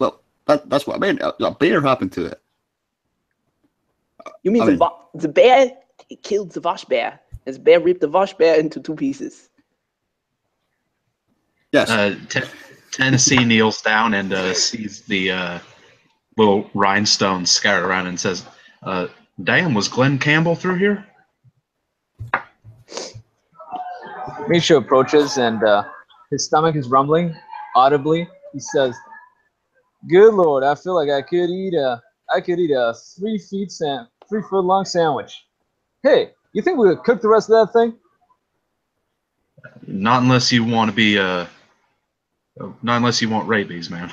Well, that's what I mean. A bear happened to it. You mean the bear killed the wash bear? This bear ripped the wash bear into 2 pieces. Yes. Tennessee kneels down and sees the little rhinestones scattered around and says, damn, was Glenn Campbell through here? Misha approaches and his stomach is rumbling audibly. He says, "Good Lord, I feel like I could eat a 3-foot long sandwich. Hey, you think we could cook the rest of that thing?" Not unless you want to be not unless you want rabies, man.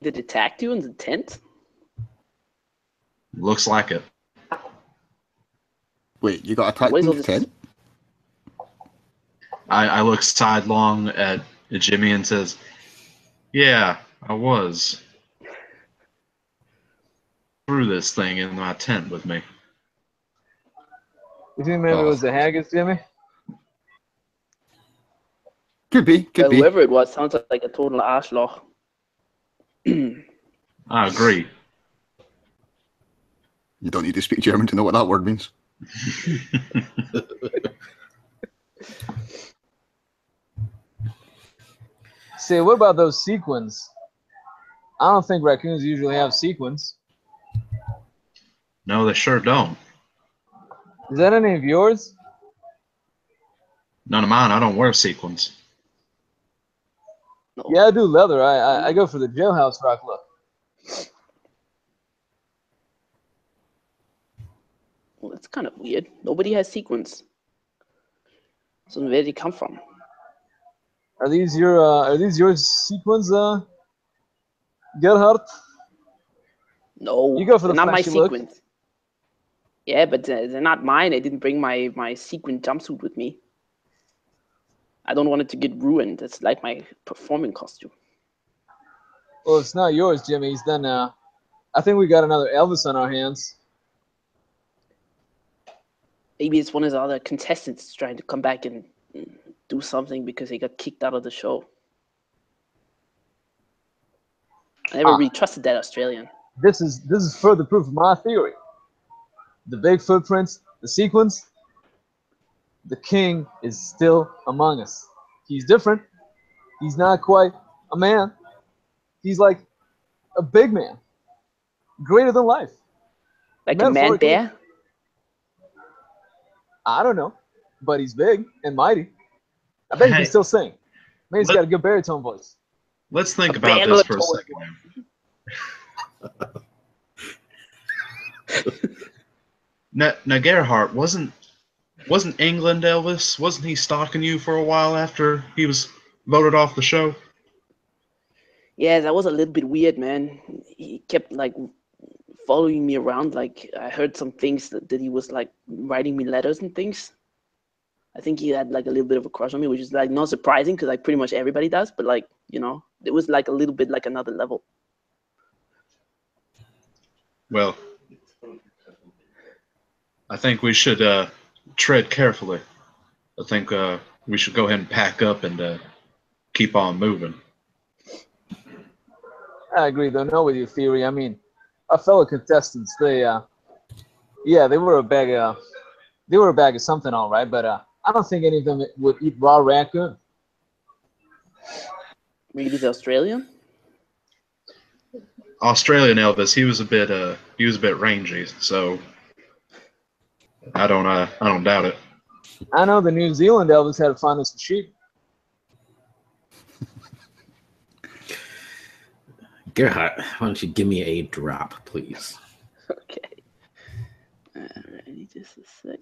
Did it attack you in the tent? Looks like it. Wait, you got attacked What is in all the this? tent? I look sidelong at Jimmy and says, yeah, I was. Threw this thing in my tent with me. You think maybe it was a haggis, Jimmy? Could be. Whoever it was sounds like a total arschloch. I agree. You don't need to speak German to know what that word means. Say, what about those sequins? I don't think raccoons usually have sequins. No, they sure don't. Is that any of yours? None of mine. I don't wear sequins. No. Yeah, I do leather. I go for the jailhouse rock look. Well, that's kind of weird. Nobody has sequins. So where did they come from? Are these your sequins, Gerhardt? No, You go for they're the not my flashy look. sequins. Yeah, but they're not mine. I didn't bring my sequin jumpsuit with me. I don't want it to get ruined. It's like my performing costume. Well, it's not yours, Jimmy's. Then I think we got another Elvis on our hands. Maybe it's one of the other contestants trying to come back and do something because he got kicked out of the show. I never really trusted that Australian. This is further proof of my theory. The big footprints, the sequins. The king is still among us. He's different. He's not quite a man. He's like a big man, greater than life. Like a man bear? I don't know, but he's big and mighty. I bet he can still sing. Maybe he's got a good baritone voice. Let's think about this for a second. Now, Gerhardt, wasn't England Elvis? Wasn't he stalking you for a while after he was voted off the show? Yeah, that was a little bit weird, man. He kept like following me around. Like I heard some things that he was like writing me letters and things. I think he had like a little bit of a crush on me, which is like not surprising because like pretty much everybody does. But like it was like a little bit like another level. Well, I think we should tread carefully. I think we should go ahead and pack up and keep on moving. I agree, though. No, with your theory. I mean, our fellow contestants, they were a bag of something, all right. But I don't think any of them would eat raw raccoon. Maybe the Australian. Australian Elvis, he was a bit rangy, so I don't doubt it. I know the New Zealand Elvis had a fondness for sheep. Gerhardt, why don't you give me a drop, please? Okay. Ready, just a sec.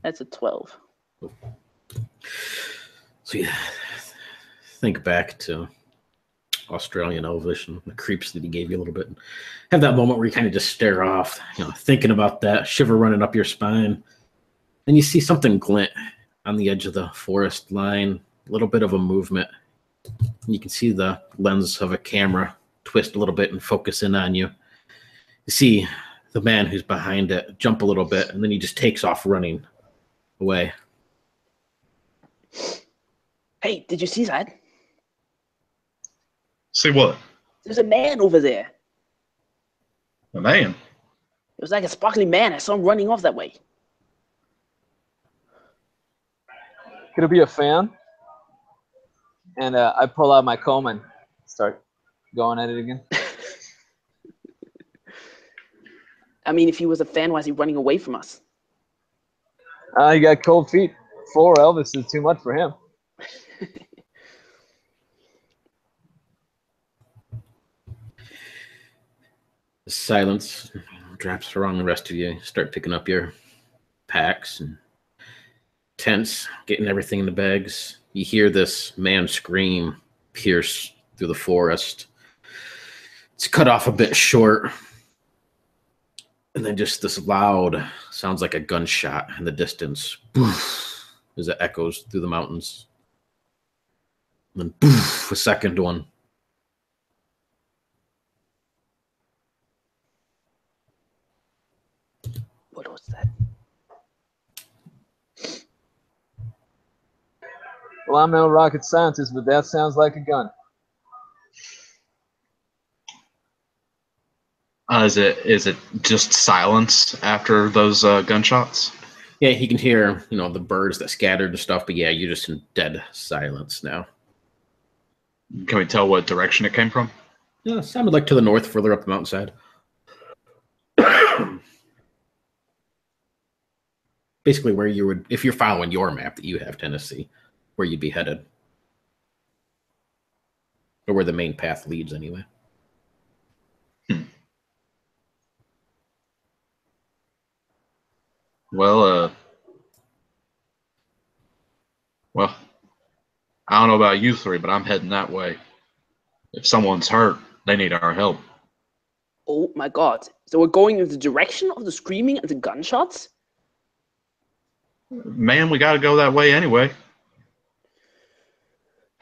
That's a 12. So yeah, think back to Australian Elvis and the creeps that he gave you a little bit. Have that moment where you kind of just stare off, thinking about that, shiver running up your spine. Then you see something glint on the edge of the forest line, a little bit of a movement. And you can see the lens of a camera twist a little bit and focus in on you. You see the man who's behind it jump a little bit, and then he just takes off running away. Hey, did you see that? See what? There's a man over there. A man? It was like a sparkly man. I saw him running off that way. Could it be a fan? And I pull out my comb and start going at it again. I mean, if he was a fan, why is he running away from us? He got cold feet. 4 Elvis is too much for him. The silence drops around the rest of you. You start picking up your packs and tents, getting everything in the bags. You hear this man scream pierce through the forest. It's cut off a bit short. And then just this loud, sounds like a gunshot in the distance. Boof, as it echoes through the mountains. And then boof, a second one. What was that? Well, I'm no rocket scientist, but that sounds like a gun. Is it just silence after those gunshots? Yeah, you can hear, the birds that scattered and stuff, but yeah, you're just in dead silence now. Can we tell what direction it came from? Yeah, it sounded like to the north, further up the mountainside. basically where you would, if you're following your map that you have, Tennessee, where you'd be headed. Or where the main path leads, anyway. Well, I don't know about you three, but I'm heading that way. If someone's hurt, they need our help. Oh my god. So we're going in the direction of the screaming and the gunshots? Man, we gotta go that way anyway.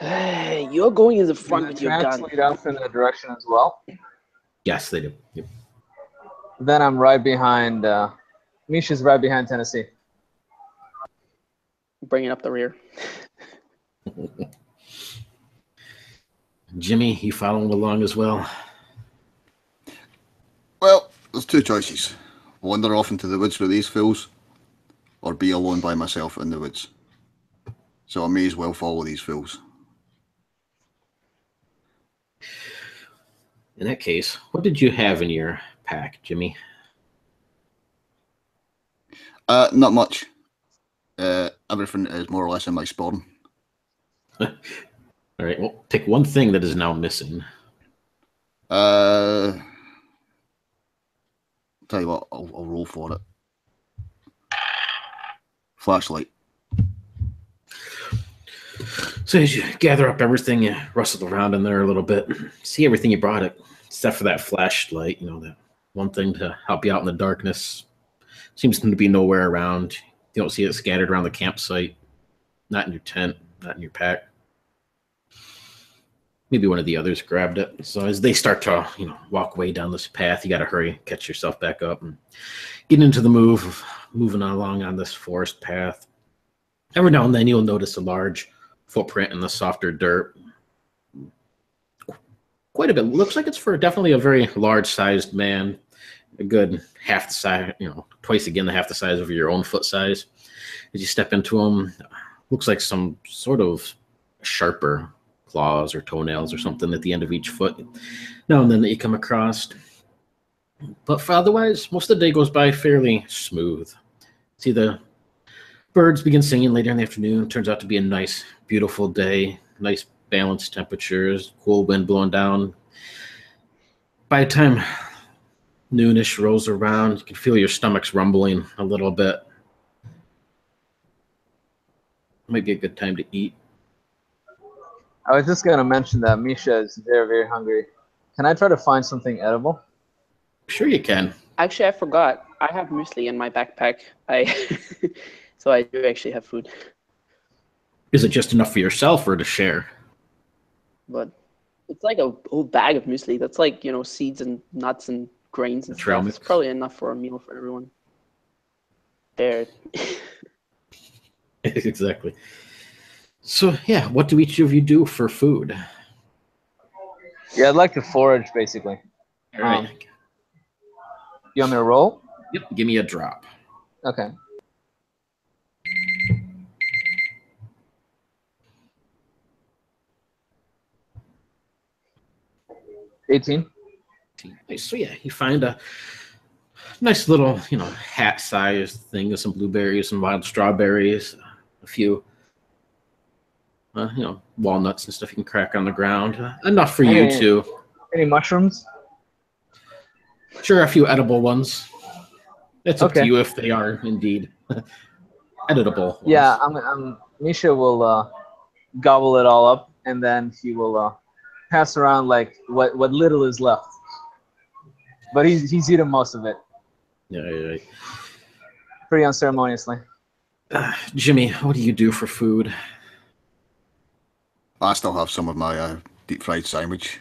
You're going in the front Do with the your tracks gun. lead off in that direction as well? Yes, they do. Yep. Then I'm right behind. Misha's right behind Tennessee. Bringing up the rear. Jimmy, you following along as well? Well, there's two choices. Wander off into the woods with these fools, or be alone by myself in the woods. So I may as well follow these fools. In that case, what did you have in your pack, Jimmy? Not much. Everything is more or less in my spawn. All right, well, pick one thing that is now missing. Tell you what, I'll roll for it. Flashlight. So as you gather up everything, you rustle around in there a little bit, see everything you brought it, except for that flashlight, you know, that one thing to help you out in the darkness. Seems to be nowhere around. You don't see it scattered around the campsite, not in your tent, not in your pack. Maybe one of the others grabbed it. So as they start to, you know, walk away down this path, you got to hurry, catch yourself back up, and get into the move of moving along on this forest path. Every now and then you'll notice a large footprint in the softer dirt. Quite a bit. Looks like it's for definitely a very large-sized man. A good half the size, you know, twice again the half the size of your own foot size. As you step into him, looks like some sort of sharper claws or toenails or something at the end of each foot. Now and then that you come across. But for otherwise, most of the day goes by fairly smooth. See the birds begin singing later in the afternoon. Turns out to be a nice, beautiful day. Nice balanced temperatures, cool wind blowing down. By the time noonish rolls around, you can feel your stomach's rumbling a little bit. Might be a good time to eat. I was just going to mention that Misha is very, very hungry. Can I try to find something edible? Sure you can. Actually, I forgot. I have muesli in my backpack. So I do actually have food. Is it just enough for yourself or to share? But it's like a whole bag of muesli. That's like, you know, seeds and nuts and grains and Trail stuff. mix. It's probably enough for a meal for everyone. There. Exactly. So, yeah, what do each of you do for food? Yeah, I'd like to forage, basically. All right. You want me to roll? Yep, give me a drop. Okay. $18. So, yeah, you find a nice little, you know, hat-sized thing with some blueberries, some wild strawberries, a few, you know, walnuts and stuff you can crack on the ground. Enough for you two. Any mushrooms? Sure, a few edible ones. It's up to Okay. you if they are indeed editable ones. Yeah, Misha will gobble it all up, and then he will pass around like what little is left. But he's eaten most of it. Yeah. Pretty unceremoniously. Jimmy, what do you do for food? I still have some of my deep fried sandwich.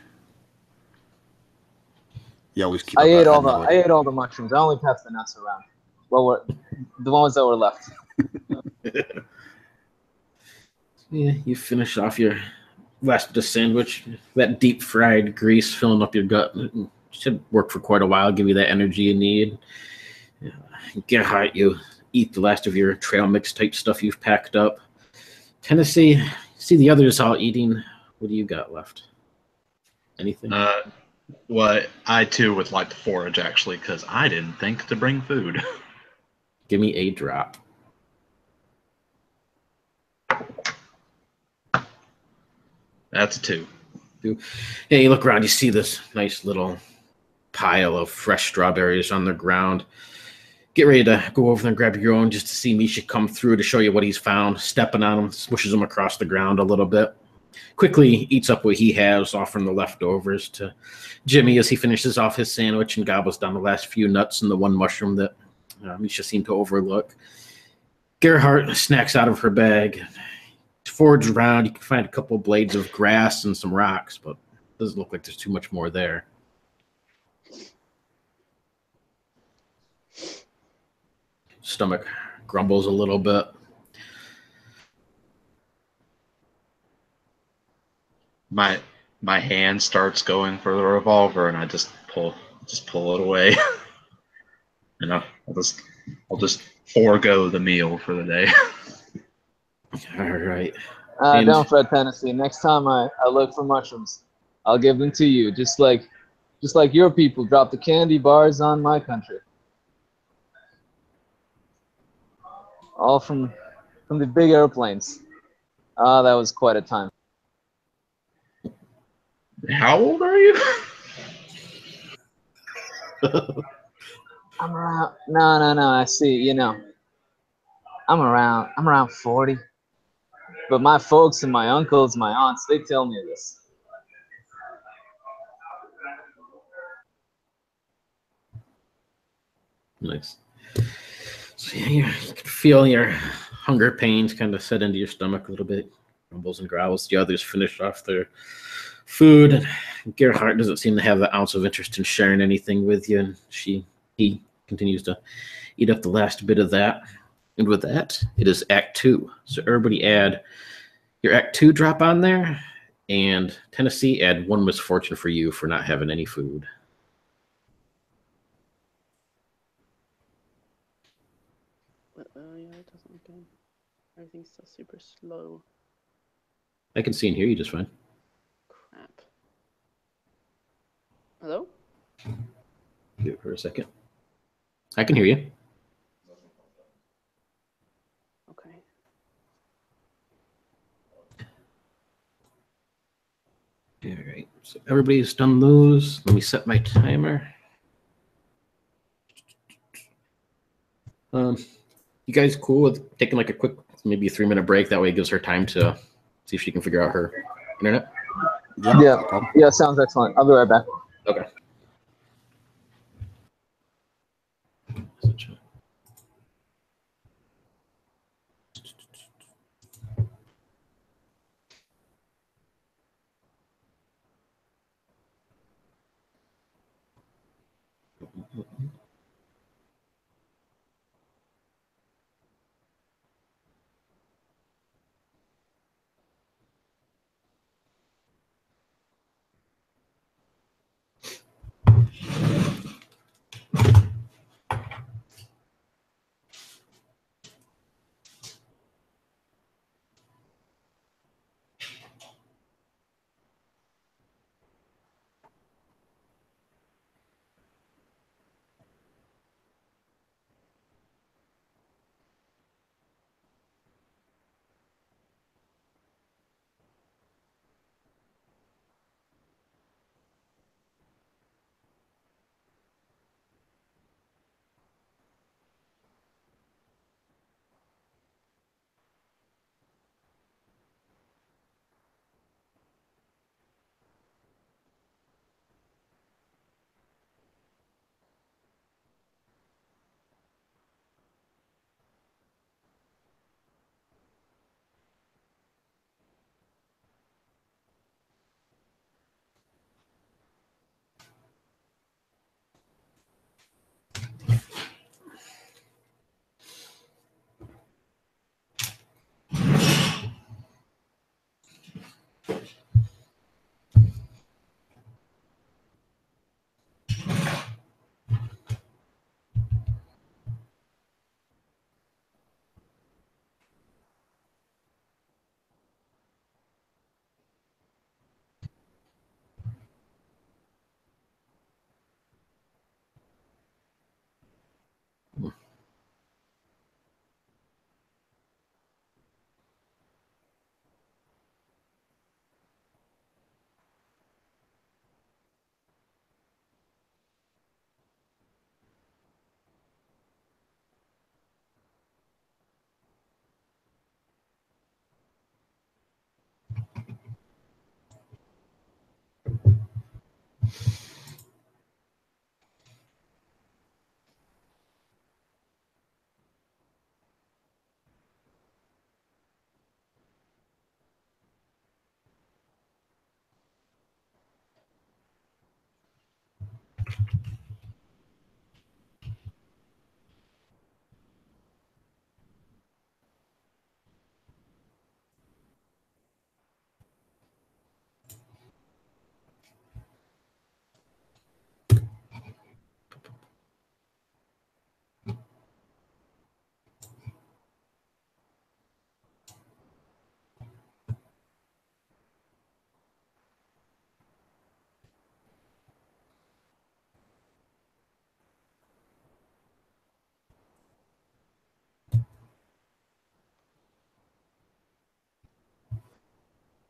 You always keep. I ate all the mushrooms. I only passed the nuts around. Well, the ones that were left. Yeah, you finish off your last bit of sandwich. That deep fried grease filling up your gut should work for quite a while. Give you that energy you need. Get hot. You eat the last of your trail mix type stuff you've packed up. Tennessee, see the others all eating. What do you got left? Anything? Well, I too would like to forage actually, because I didn't think to bring food. Give me a drop. That's a 2. Yeah, you look around, you see this nice little pile of fresh strawberries on the ground. Get ready to go over there and grab your own just to see Misha come through to show you what he's found. Stepping on them, swishes them across the ground a little bit. Quickly eats up what he has, offering the leftovers to Jimmy as he finishes off his sandwich and gobbles down the last few nuts and the one mushroom that Misha seemed to overlook. Gerhardt snacks out of her bag. Forwards around, you can find a couple of blades of grass and some rocks, but it doesn't look like there's too much more there. Stomach grumbles a little bit. My hand starts going for the revolver, and I just pull it away. And I'll just forego the meal for the day. All right. Don't fret, Tennessee. Next time I look for mushrooms, I'll give them to you, just like your people drop the candy bars on my country. All from the big airplanes. That was quite a time. How old are you? I'm around. No. I see. You know, I'm around 40. But my folks and my uncles, my aunts, they tell me this. Nice. So yeah, you can feel your hunger pains kind of set into your stomach a little bit. Grumbles and growls. The others finish off their food, and Gerhardt doesn't seem to have an ounce of interest in sharing anything with you, and he continues to eat up the last bit of that. And with that, it is Act 2. So everybody add your Act 2 drop on there, and Tennessee, add 1 misfortune for you for not having any food. Yeah, it doesn't look good. Everything's still super slow. I can see and hear you just fine. Crap. Hello? Give it for a second. I can hear you. Okay. All right. So everybody's done those. Let me set my timer. You guys cool with taking like a quick, maybe a 3-minute break? That way it gives her time to see if she can figure out her internet. Yeah, Yeah, no problem. yeah, sounds excellent. I'll be right back. Okay.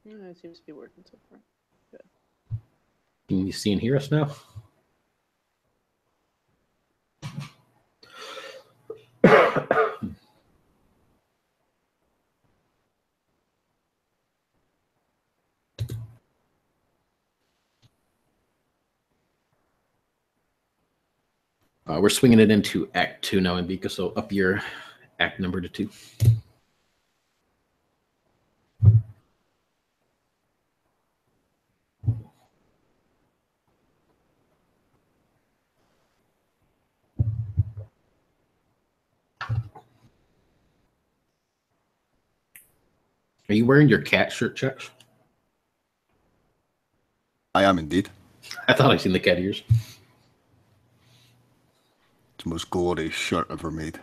Yeah, it seems to be working so far. Can you see and hear us now? We're swinging it into Act 2 now, Mbika, so up your act number to 2. Are you wearing your cat shirt, Chuck? I am indeed. I thought I seen the cat ears. It's the most glorious shirt ever made.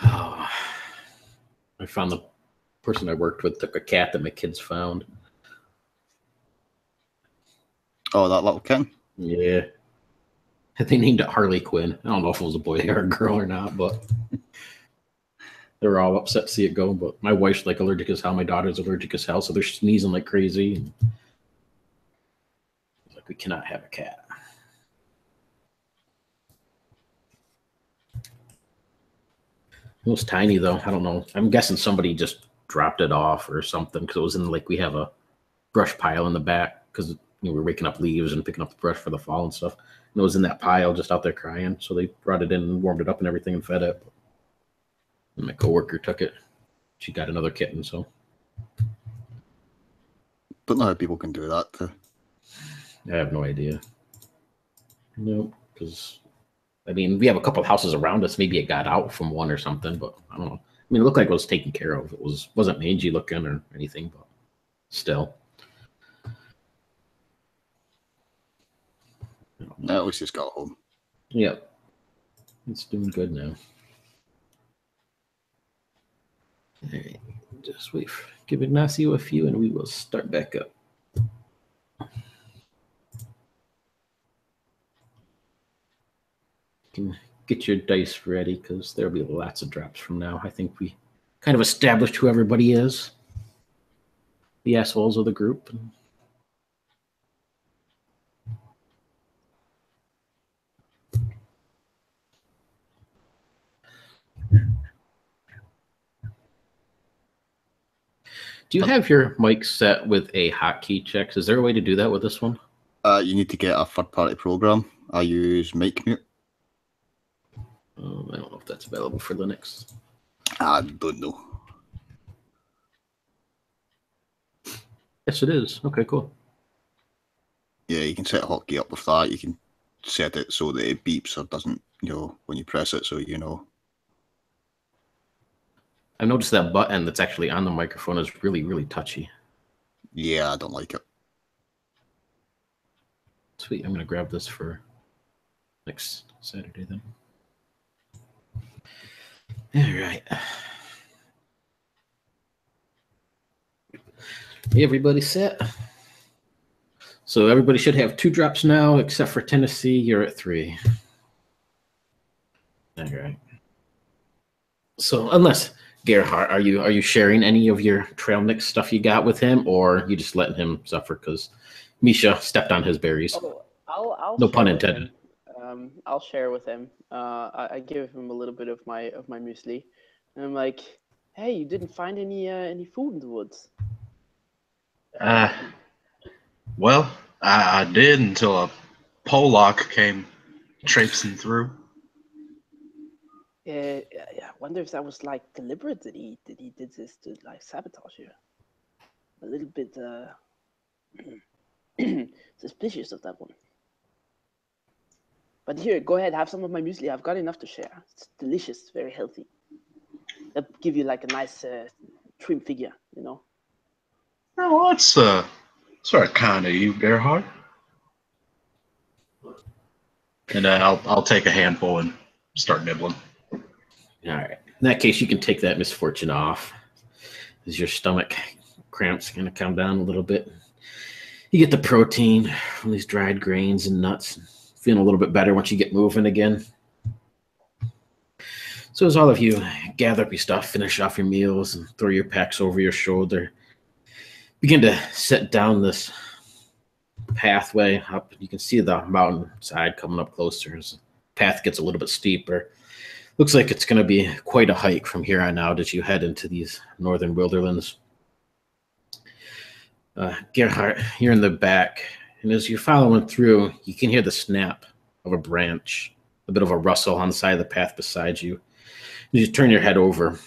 Oh, I found the person I worked with took a cat that my kids found. Oh, that little kitten? Yeah. They named it Harley Quinn. I don't know if it was a boy or a girl or not, but they were all upset to see it go. But my wife's like allergic as hell. My daughter's allergic as hell, so they're sneezing like crazy. And like, we cannot have a cat. It was tiny though. I don't know. I'm guessing somebody just dropped it off or something because it was in like we have a brush pile in the back because we're raking up leaves and picking up the brush for the fall and stuff. And it was in that pile just out there crying. So they brought it in and warmed it up and everything and fed it. And my coworker took it. She got another kitten. So Don't know how people can do that. I have no idea. No, because I mean we have a couple of houses around us. Maybe it got out from one or something, but I don't know. I mean, it looked like it was taken care of. It wasn't mangy looking or anything, but still. At least it's got home. Yep. It's doing good now. All right. Just wait. Give Ignacio a few and we will start back up. You can get your dice ready because there'll be lots of drops from now. I think we kind of established who everybody is. The assholes of the group. Do you have your mic set with a hotkey check? Is there a way to do that with this one? You need to get a third-party program. I use Mic Mute. I don't know if that's available for Linux. I don't know. Yes, it is. Okay, cool. Yeah, you can set a hotkey up with that. You can set it so that it beeps or doesn't, when you press it, so you know. I've noticed that button that's actually on the microphone is really, really touchy. Yeah, I don't like it. Sweet. I'm going to grab this for next Saturday then. All right. Everybody set? So everybody should have 2 drops now, except for Tennessee. You're at 3. All right. So unless Gerhard, are you sharing any of your trail mix stuff you got with him, or you just letting him suffer because Misha stepped on his berries? Oh, I'll No share pun with intended. him. I'll share with him. I give him a little bit of my muesli, and I'm like, "Hey, you didn't find any food in the woods?" Well, I did until a Pollock came traipsing through. Yeah, I wonder if that was like deliberate that he did this to like sabotage you. A little bit suspicious of that one. But here, go ahead, have some of my muesli. I've got enough to share. It's delicious, very healthy. That'll give you like a nice trim figure, Oh, that's sort of kind of you, Gerhard. And I'll take a handful and start nibbling. All right. In that case, you can take that misfortune off. As your stomach cramps going to come down a little bit. You get the protein from these dried grains and nuts. Feeling a little bit better once you get moving again. So as all of you gather up your stuff, finish off your meals, and throw your packs over your shoulder, begin to set down this pathway up. You can see the mountainside coming up closer as the path gets a little bit steeper. Looks like it's going to be quite a hike from here on out as you head into these northern wilderlands. Gerhardt, you're in the back, and as you're following through, you can hear the snap of a branch, a bit of a rustle on the side of the path beside you. As you turn your head over,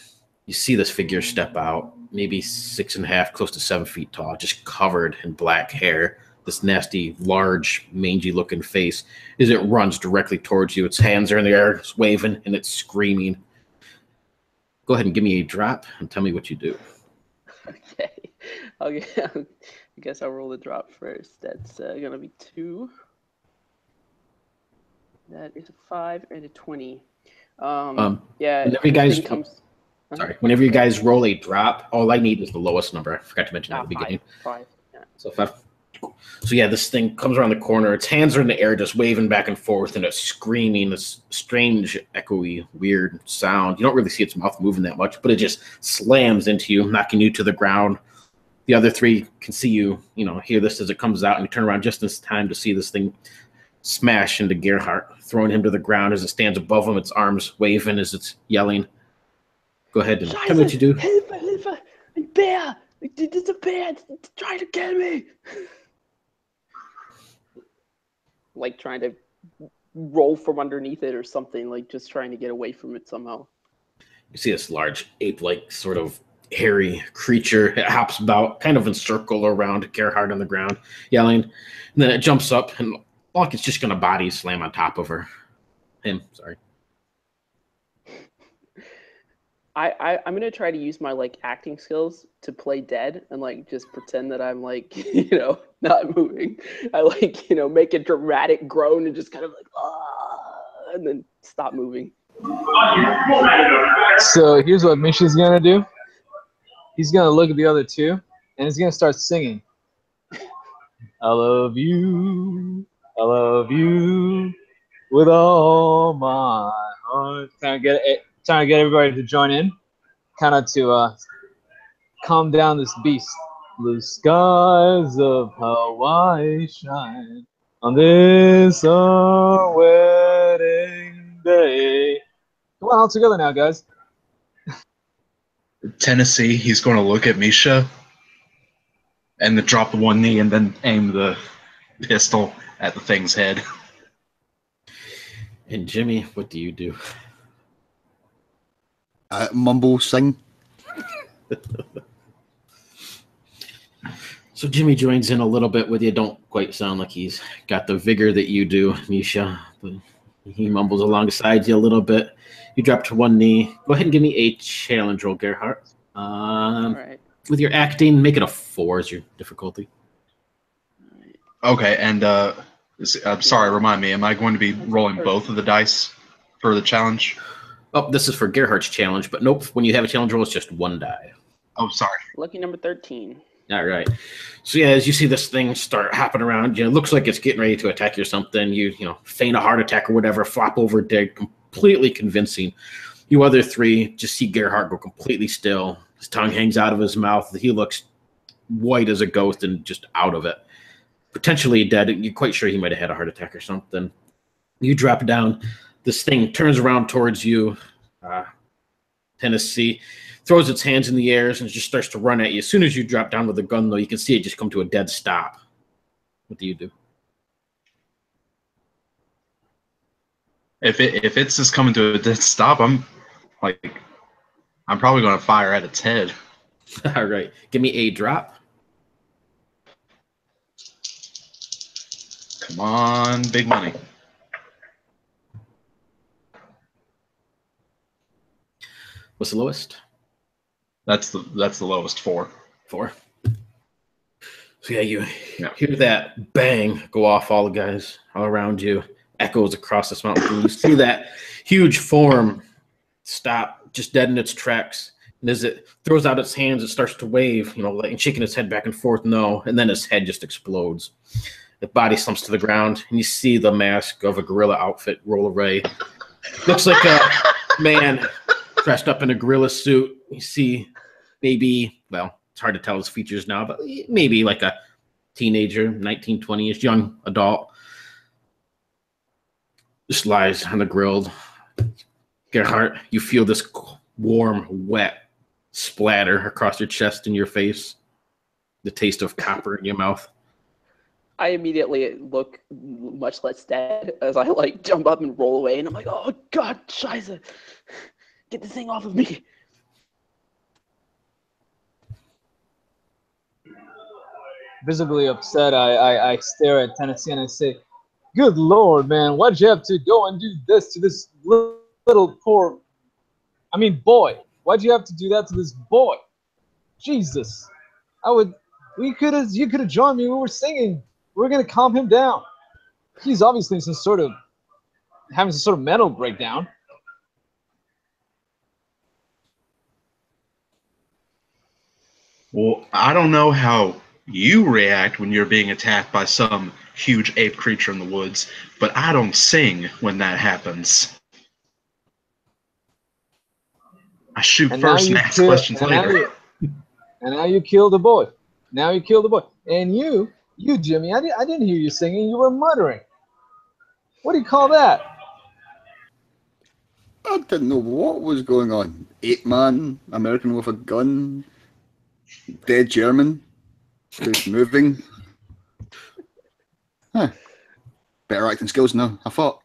you see this figure step out, maybe 6.5, close to 7 feet tall, just covered in black hair, this nasty, large, mangy-looking face, as it runs directly towards you. Its hands are in the air, it's waving, and it's screaming. Go ahead and give me a drop and tell me what you do. Okay. I guess I'll roll the drop first. That's going to be 2. That is a 5 and a 20. Yeah. Whenever you guys whenever you guys roll a drop, all I need is the lowest number. I forgot to mention at the beginning. 5. Yeah. So 5. So yeah, this thing comes around the corner. Its hands are in the air, just waving back and forth, and it's screaming this strange, echoey, weird sound. You don't really see its mouth moving that much, but it just slams into you, knocking you to the ground. The other 3 can see you, hear this as it comes out, and you turn around just in time to see this thing smash into Gerhardt, throwing him to the ground as it stands above him, its arms waving as it's yelling. Go ahead and tell me what you do. Hilfe! A bear! There's a bear! It's trying to kill me! Like trying to roll from underneath it or something, like just trying to get away from it somehow. You see this large ape-like sort of hairy creature. It hops about, kind of in circle around Gerhardt on the ground, yelling. And then it jumps up, and like it's just going to body slam on top of him. Sorry. I'm gonna try to use my acting skills to play dead and just pretend that I'm not moving. I make a dramatic groan and just kind of and then stop moving. So here's what Misha's gonna do. He's gonna look at the other 2 and he's gonna start singing. I love you with all my heart. Trying to get everybody to join in, kind of to calm down this beast. Blue skies of Hawaii shine on this our wedding day. Come on, all together now, guys. Tennessee, he's going to look at Misha and then drop the one knee and then aim the pistol at the thing's head. And Jimmy, what do you do? Mumble sing. So Jimmy joins in a little bit with you. Don't quite sound like he's got the vigor that you do, Misha, but he mumbles alongside you a little bit. You drop to one knee. Go ahead and give me a challenge roll, Gerhardt. All right. With your acting, make it a 4 as your difficulty. Okay, and I'm sorry, remind me, am I going to be rolling both of the dice for the challenge? Oh, this is for Gerhardt's challenge, but nope. When you have a challenge roll, it's just 1 die. Oh, sorry. Lucky number 13. All right. So yeah, as you see this thing start hopping around, it looks like it's getting ready to attack you or something. You feign a heart attack or whatever, flop over dead, completely convincing. You other 3 just see Gerhardt go completely still. His tongue hangs out of his mouth. He looks white as a ghost and just out of it. Potentially dead. You're quite sure he might have had a heart attack or something. You drop down. This thing turns around towards you, Tennessee, throws its hands in the air and just starts to run at you. As soon as you drop down with the gun, though, you can see it just come to a dead stop. What do you do? If it's just coming to a dead stop, I'm probably going to fire at its head. All right. Give me a drop. Come on, big money. What's the lowest? That's the lowest, 4. 4. So yeah, you hear that bang go off, all the guys all around you, echoes across this mountain. You see that huge form stop, just dead in its tracks. And as it throws out its hands, it starts to wave, and shaking its head back and forth, no, and then its head just explodes. The body slumps to the ground, and you see the mask of a gorilla outfit roll away. Looks like man dressed up in a gorilla suit. You see maybe, well, it's hard to tell his features now, but maybe like a teenager, 19, 20-ish, young adult. Just lies on the grill. Gerhardt, you feel this warm, wet splatter across your chest and your face. The taste of copper in your mouth. I immediately look much less dead as I like jump up and roll away, and I'm like, oh god, scheiße. Get this thing off of me. Visibly upset, I stare at Tennessee and I say, good lord, man, why'd you have to go and do this to this little poor, boy? Why'd you have to do that to this boy? Jesus. You could have joined me. We were singing. We were going to calm him down. He's obviously having some sort of mental breakdown. Well, I don't know how you react when you're being attacked by some huge ape creature in the woods, but I don't sing when that happens. I shoot first and ask questions later. And now you killed the boy. And you, Jimmy, I didn't hear you singing. You were muttering. What do you call that? I didn't know what was going on. Ape man, American with a gun, dead German, who's moving. Huh. Better acting skills now, I thought.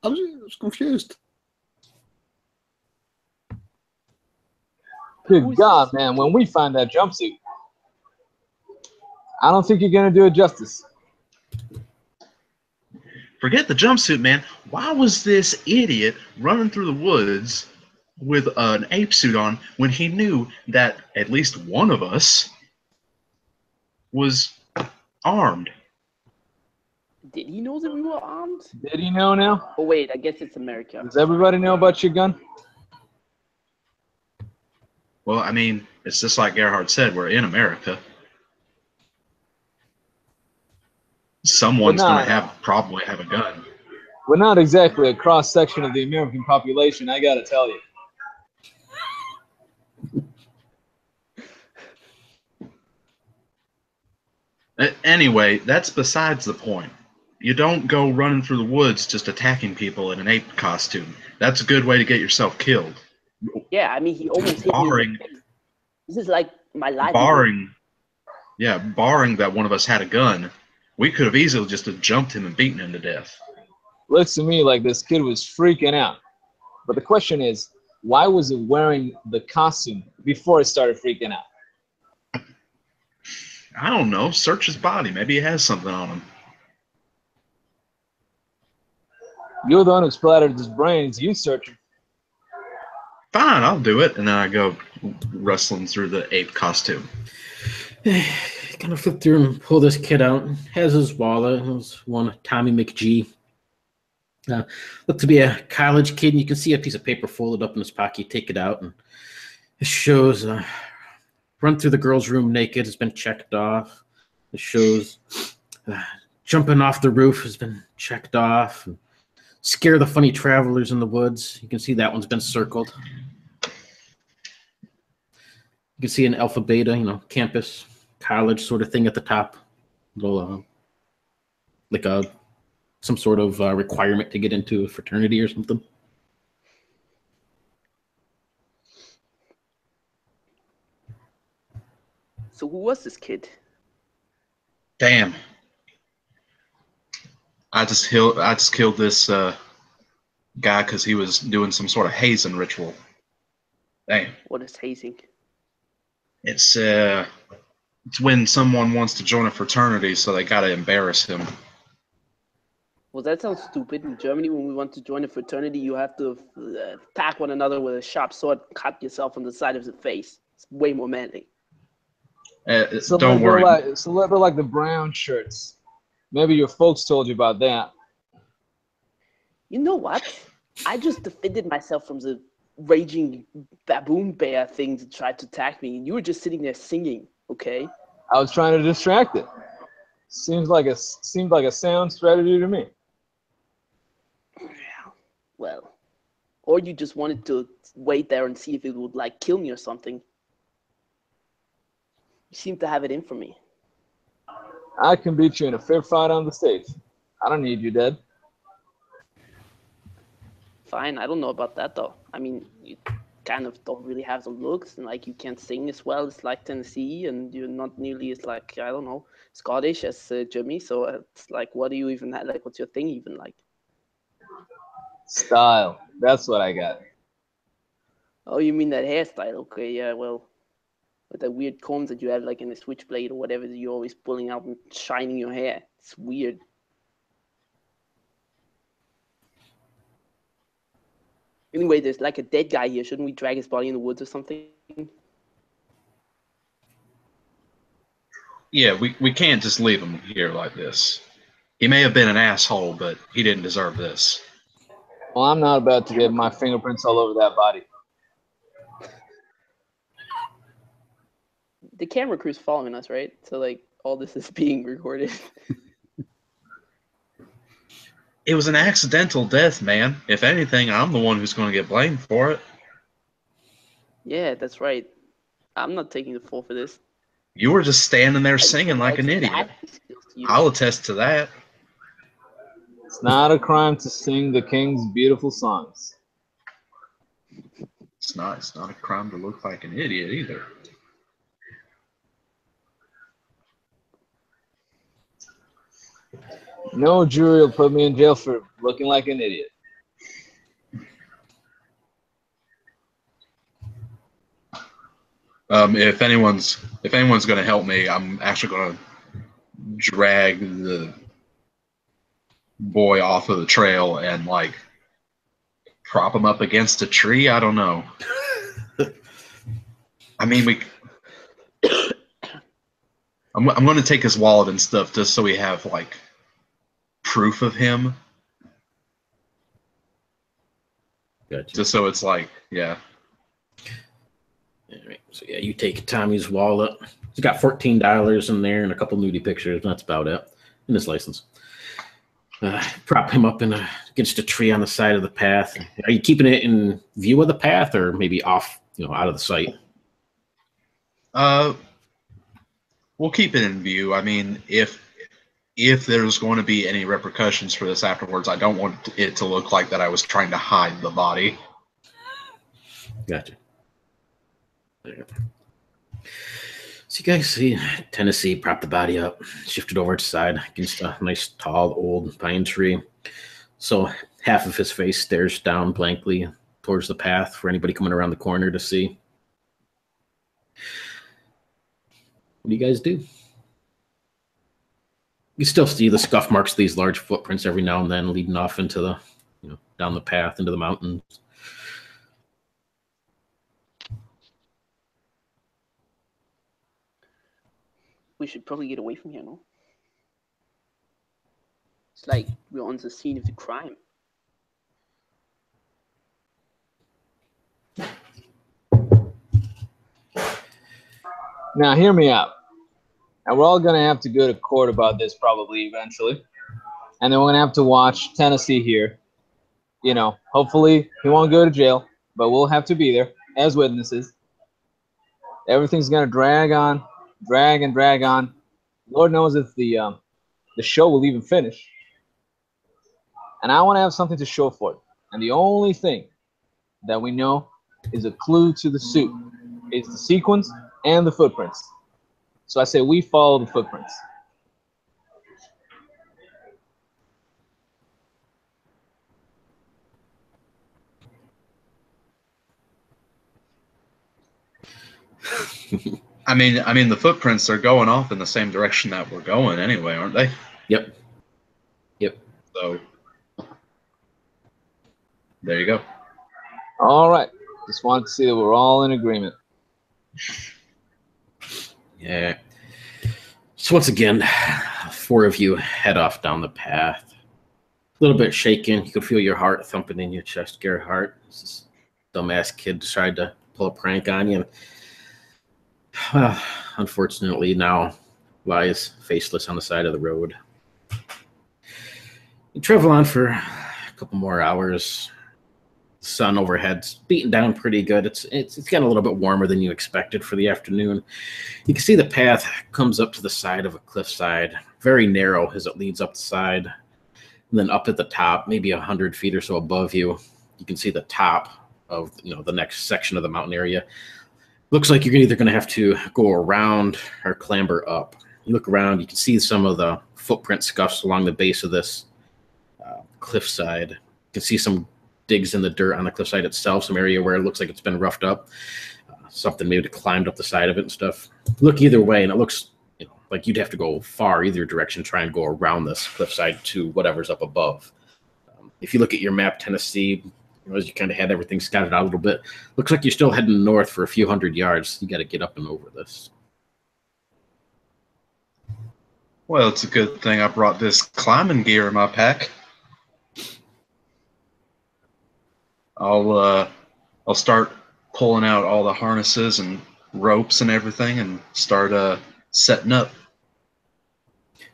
I was confused. Good God, man, when we find that jumpsuit, I don't think you're going to do it justice. Forget the jumpsuit, man. Why was this idiot running through the woods with an ape suit on when he knew that at least one of us was armed? Did he know that we were armed? Did he know now? Oh, wait, I guess it's America. Does everybody know about your gun? Well, I mean, it's just like Gerhardt said, we're in America. Someone's going to probably have a gun. We're not exactly a cross-section of the American population, I gotta tell you. Anyway, that's besides the point. You don't go running through the woods just attacking people in an ape costume. That's a good way to get yourself killed. Yeah, I mean, he almost hit me. This is like my life. Barring that one of us had a gun, we could have easily just jumped him and beaten him to death. Looks to me like this kid was freaking out. But the question is, why was he wearing the costume before he started freaking out? I don't know. Search his body. Maybe he has something on him. You're the one who splattered his brains. You search him. Fine, I'll do it. And then I go rustling through the ape costume. Gonna flip through and pull this kid out. Has his wallet. It was one Tommy McGee. Looked to be a college kid. And you can see a piece of paper folded up in his pocket. Take it out, and it shows run through the girl's room naked has been checked off. It shows jumping off the roof has been checked off. And scare the funny travelers in the woods. You can see that one's been circled. You can see an alpha beta, campus, college sort of thing at the top. Little, like some sort of requirement to get into a fraternity or something. So who was this kid? Damn. I just killed this guy because he was doing some sort of hazing ritual. Damn. What is hazing? It's when someone wants to join a fraternity, so they gotta embarrass him. Well, that sounds stupid. In Germany, when we want to join a fraternity, you have to attack one another with a sharp sword, cut yourself on the side of the face. It's way more manly. Don't worry. It's a little bit like the brown shirts. Maybe your folks told you about that. You know what? I just defended myself from the raging baboon bear thing that tried to attack me, and you were just sitting there singing, okay? I was trying to distract it. Seemed like a sound strategy to me. well, or you just wanted to wait there and see if it would like kill me or something. You seem to have it in for me. I can beat you in a fair fight on the stage. I don't need you dead. Fine, I don't know about that though. I mean, you kind of don't really have the looks, and like you can't sing as well as like Tennessee, and you're not nearly as like, I don't know, Scottish as Jimmy. So it's like, what do you even have? Like, what's your thing even like? Style. That's what I got. Oh, you mean that hairstyle? Okay, yeah, well, with that weird comb that you have like in the switchblade or whatever that you're always pulling out and shining your hair. It's weird. Anyway, there's like a dead guy here. Shouldn't we drag his body in the woods or something? Yeah, we can't just leave him here like this. He may have been an asshole, but he didn't deserve this. Well, I'm not about to get my fingerprints all over that body. The camera crew's following us, right? So like all this is being recorded. It was an accidental death, man. If anything, I'm the one who's going to get blamed for it. Yeah, that's right. I'm not taking the fall for this. You were just standing there singing like an idiot. I'll attest to that. It's not a crime to sing the king's beautiful songs. It's not a crime to look like an idiot either. No jury will put me in jail for looking like an idiot. If anyone's going to help me, I'm actually going to drag the boy off of the trail and like prop him up against a tree. I don't know. I mean, I'm going to take his wallet and stuff just so we have like proof of him. Gotcha. Just so it's like, yeah. All right. So yeah, you take Tommy's wallet. He's got $14 in there and a couple nudie pictures. And that's about it. And his license. Prop him up against a tree on the side of the path. Are you keeping it in view of the path, or maybe off, out of the sight? We'll keep it in view. I mean, if there's going to be any repercussions for this afterwards, I don't want it to look like that I was trying to hide the body. Gotcha. There. So you guys see Tennessee prop the body up, shifted over its side against a nice tall old pine tree. So half of his face stares down blankly towards the path for anybody coming around the corner to see. What do you guys do? You still see the scuff marks of these large footprints every now and then leading off into the, down the path into the mountains. We should probably get away from here, no? It's like we're on the scene of the crime. Now, hear me out. And we're all going to have to go to court about this probably eventually. And then we're going to have to watch Tennessee here. Hopefully he won't go to jail, but we'll have to be there as witnesses. Everything's going to drag on. Drag and drag on. Lord knows if the show will even finish. And I want to have something to show for it. And the only thing that we know is a clue to the suit. It's the sequence and the footprints. So I say we follow the footprints. I mean, the footprints are going off in the same direction that we're going anyway, aren't they? Yep. So there you go. All right. Just wanted to see that we're all in agreement. Yeah. So once again, 4 of you head off down the path. A little bit shaken. You could feel your heart thumping in your chest, Gerhardt. This dumbass kid decided to pull a prank on you. Unfortunately, now lies faceless on the side of the road. You travel on for a couple more hours. sun overhead's beating down pretty good. It's getting a little bit warmer than you expected for the afternoon. You can see the path comes up to the side of a cliffside, very narrow as it leads up the side. And then up at the top, maybe 100 feet or so above you, you can see the top of the next section of the mountain area. Looks like you're either going to have to go around or clamber up. You look around, you can see some of the footprint scuffs along the base of this cliffside. You can see some digs in the dirt on the cliffside itself, some area where it looks like it's been roughed up. Something maybe climbed up the side of it and stuff. Look either way, and it looks like you'd have to go far either direction, try and go around this cliffside to whatever's up above. If you look at your map, Tennessee, as you kind of had everything scattered out a little bit, looks like you're still heading north for a few hundred yards. You got to get up and over this. Well, it's a good thing I brought this climbing gear in my pack. I'll start pulling out all the harnesses and ropes and everything and start setting up.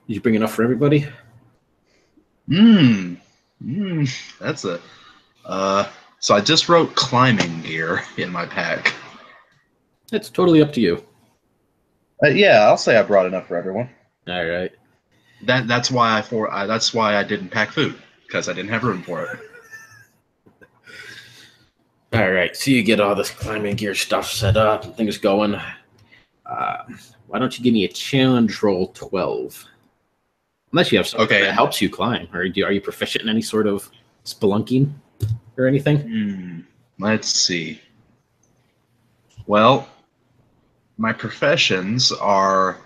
Did you bring enough for everybody? That's a so I just wrote climbing gear in my pack. It's totally up to you. Yeah, I'll say I brought enough for everyone. All right. That's why I didn't pack food, because I didn't have room for it. All right, so you get all this climbing gear stuff set up and things going. Why don't you give me a challenge roll 12? Unless you have something that helps you climb. Or are you proficient in any sort of spelunking or anything? Let's see. Well, my professions are...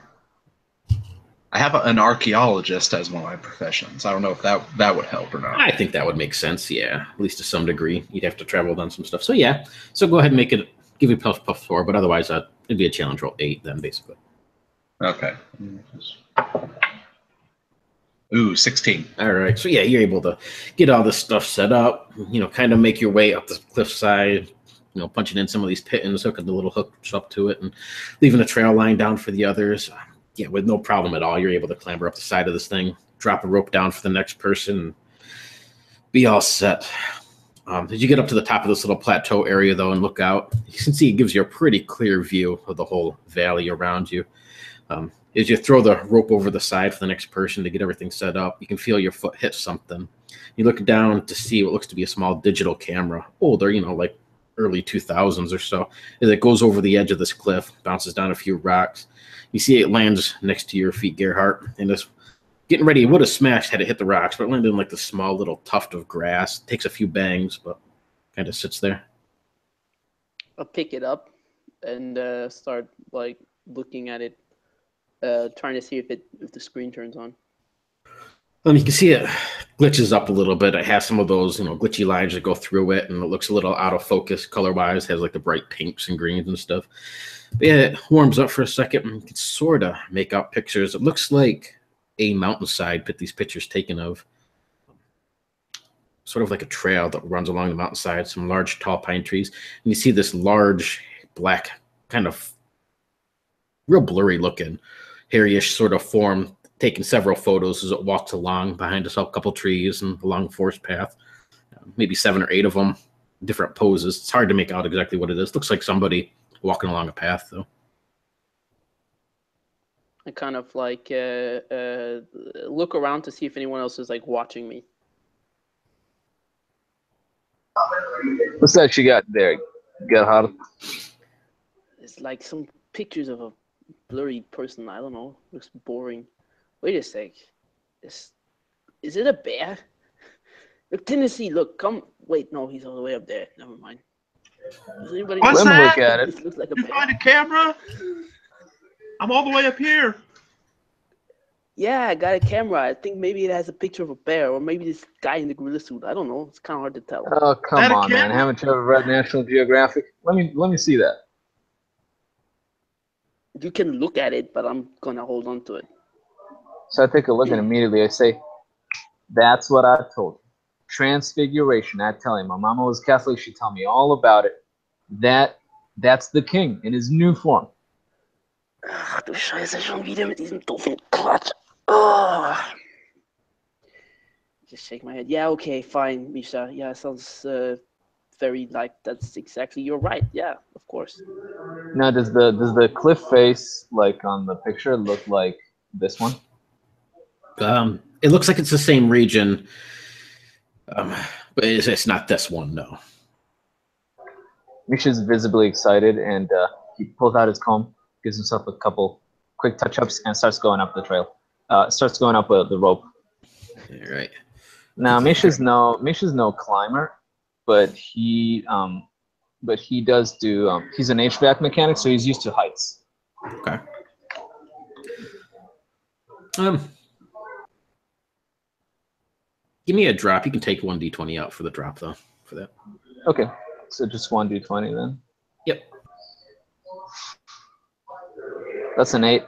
I have an archaeologist as one of my professions. I don't know if that would help or not. I think that would make sense, yeah. At least to some degree. You'd have to travel on some stuff. So yeah. So go ahead and make it, give you plus 4, but otherwise it'd be a challenge roll 8 then, basically. Okay. Ooh, 16. All right. So yeah, you're able to get all this stuff set up, kind of make your way up the cliffside, punching in some of these pittons, hooking the little hooks up to it, and leaving a trail line down for the others. Yeah, with no problem at all, you're able to clamber up the side of this thing, drop a rope down for the next person, and be all set. As you get up to the top of this little plateau area, though, and look out, you can see it gives you a pretty clear view of the whole valley around you. As you throw the rope over the side for the next person to get everything set up, you can feel your foot hit something. You look down to see what looks to be a small digital camera, older, like early 2000s or so. As it goes over the edge of this cliff, bounces down a few rocks. You see it lands next to your feet, Gerhardt, and it's getting ready. It would have smashed had it hit the rocks, but it landed in like the small little tuft of grass. Takes a few bangs, but kind of sits there. I'll pick it up and start looking at it, trying to see if the screen turns on. You can see it glitches up a little bit. It has some of those, glitchy lines that go through it, and it looks a little out of focus color-wise. It has like the bright pinks and greens and stuff. But yeah, it warms up for a second, and you can sort of make out pictures. It looks like a mountainside, but these pictures taken of sort of like a trail that runs along the mountainside, some large tall pine trees. And you see this large black kind of real blurry looking hairy-ish sort of form, taking several photos as it walks along behind us, a couple trees and along forest path, maybe 7 or 8 of them, different poses. It's hard to make out exactly what it is. Looks like somebody walking along a path, though. I kind of look around to see if anyone else is watching me. What's that you got there, Gerhard? It's like some pictures of a blurry person. I don't know. Looks boring. Wait a sec. Is it a bear? Look, Tennessee. Look, come. Wait, no, he's all the way up there. Never mind. Does anybody What's that? Look at it. This looks like a You bear. find a camera? I'm all the way up here. Yeah, I got a camera. I think maybe it has a picture of a bear, or maybe this guy in the gorilla suit. I don't know. It's kind of hard to tell. Oh, come That a on, man. camera? Haven't you ever read National Geographic? Let me see that. You can look at it, but I'm gonna hold on to it. So I take a look and immediately I say, that's what I told you. Transfiguration. I tell you, my mama was Catholic. She told me all about it. That's the king in his new form. Ach du Scheiße, schon wieder mit diesem doofen Quatsch. Oh. Just shake my head. Yeah, okay, fine, Misha. Yeah, sounds very like that's exactly you're right. Yeah, of course. Now, does the cliff face like on the picture look like this one? It looks like it's the same region, but it's not this one, no. Misha's visibly excited, and he pulls out his comb, gives himself a couple quick touch-ups, and starts going up the trail. Starts going up the rope. All right. Now, Misha's no climber, but he does do. He's an HVAC mechanic, so he's used to heights. Okay. Give me a drop. You can take 1d20 out for the drop, though, for that. Okay, so just 1d20 then. Yep. That's an 8.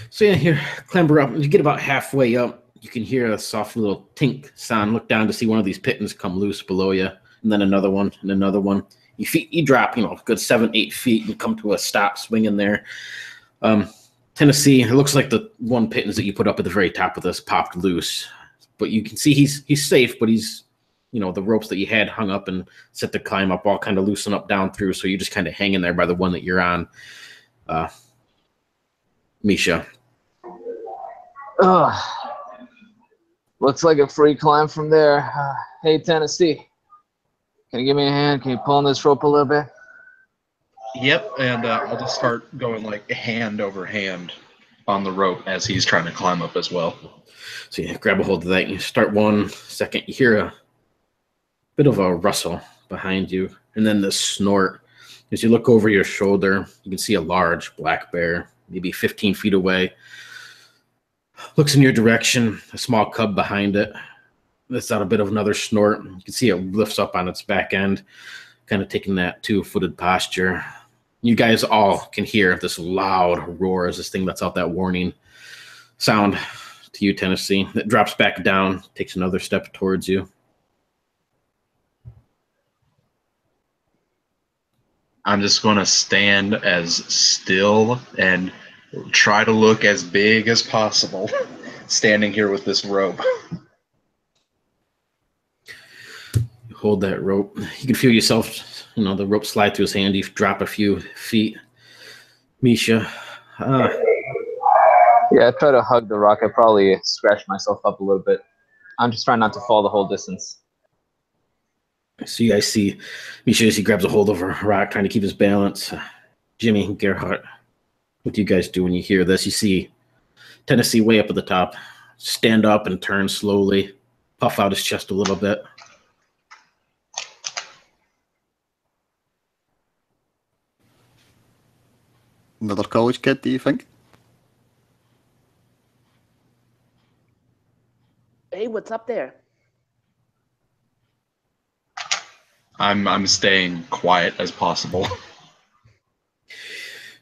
So yeah, here, clamber up. You get about halfway up, you can hear a soft little tink sound. Look down to see one of these pittons come loose below you, and then another one, and another one. You drop, a good 7-8 feet, and come to a stop, swinging there. Tennessee, it looks like the one pittance that you put up at the very top of this popped loose, but you can see he's safe, but he's, the ropes that you had hung up and set to climb up all kind of loosen up down through, so you're just kind of hanging there by the one that you're on. Misha. Looks like a free climb from there. Hey, Tennessee, can you give me a hand? Can you pull on this rope a little bit? Yep, and I'll just start going like hand over hand on the rope as he's trying to climb up as well. So you grab a hold of that. You start 1 second. You hear a bit of a rustle behind you, and then the snort. As you look over your shoulder, you can see a large black bear, maybe 15 feet away. Looks in your direction, a small cub behind it. Lets out a bit of another snort. You can see it lifts up on its back end, kind of taking that 2-footed posture. You guys all can hear this loud roar as this thing lets out that warning sound to you, Tennessee. It drops back down, takes another step towards you. I'm just going to stand as still and try to look as big as possible standing here with this rope. You hold that rope. You can feel yourself, the rope slide through his hand. You drop a few feet. Misha. Yeah, I try to hug the rock. I probably scratched myself up a little bit. I'm just trying not to fall the whole distance. So you guys see Misha as he grabs a hold of a rock, trying to keep his balance. Jimmy, Gerhardt, what do you guys do when you hear this? You see Tennessee way up at the top, stand up and turn slowly, puff out his chest a little bit. Another college kid, do you think? Hey, what's up there? I'm staying quiet as possible.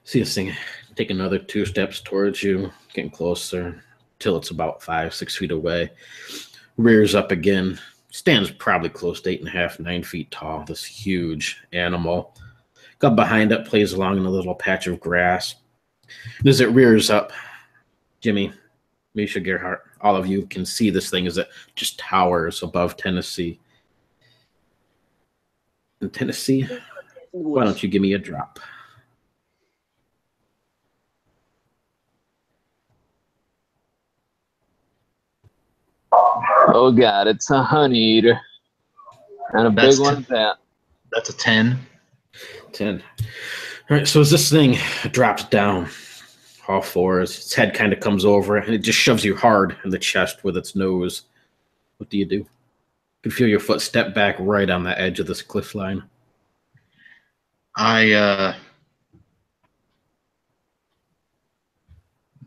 See this thing take another 2 steps towards you, getting closer till it's about 5-6 feet away. Rears up again, stands probably close to 8.5, 9 feet tall. This huge animal. Got behind it, plays along in a little patch of grass. And as it rears up, Jimmy, Misha, Gerhardt, all of you can see this thing as it just towers above Tennessee. And Tennessee, why don't you give me a drop? Oh God, it's a honey eater. And a big one at that. That's a 10. 10. All right, so as this thing drops down, all fours, its head kind of comes over, and it just shoves you hard in the chest with its nose. What do? You can feel your foot step back right on the edge of this cliff line.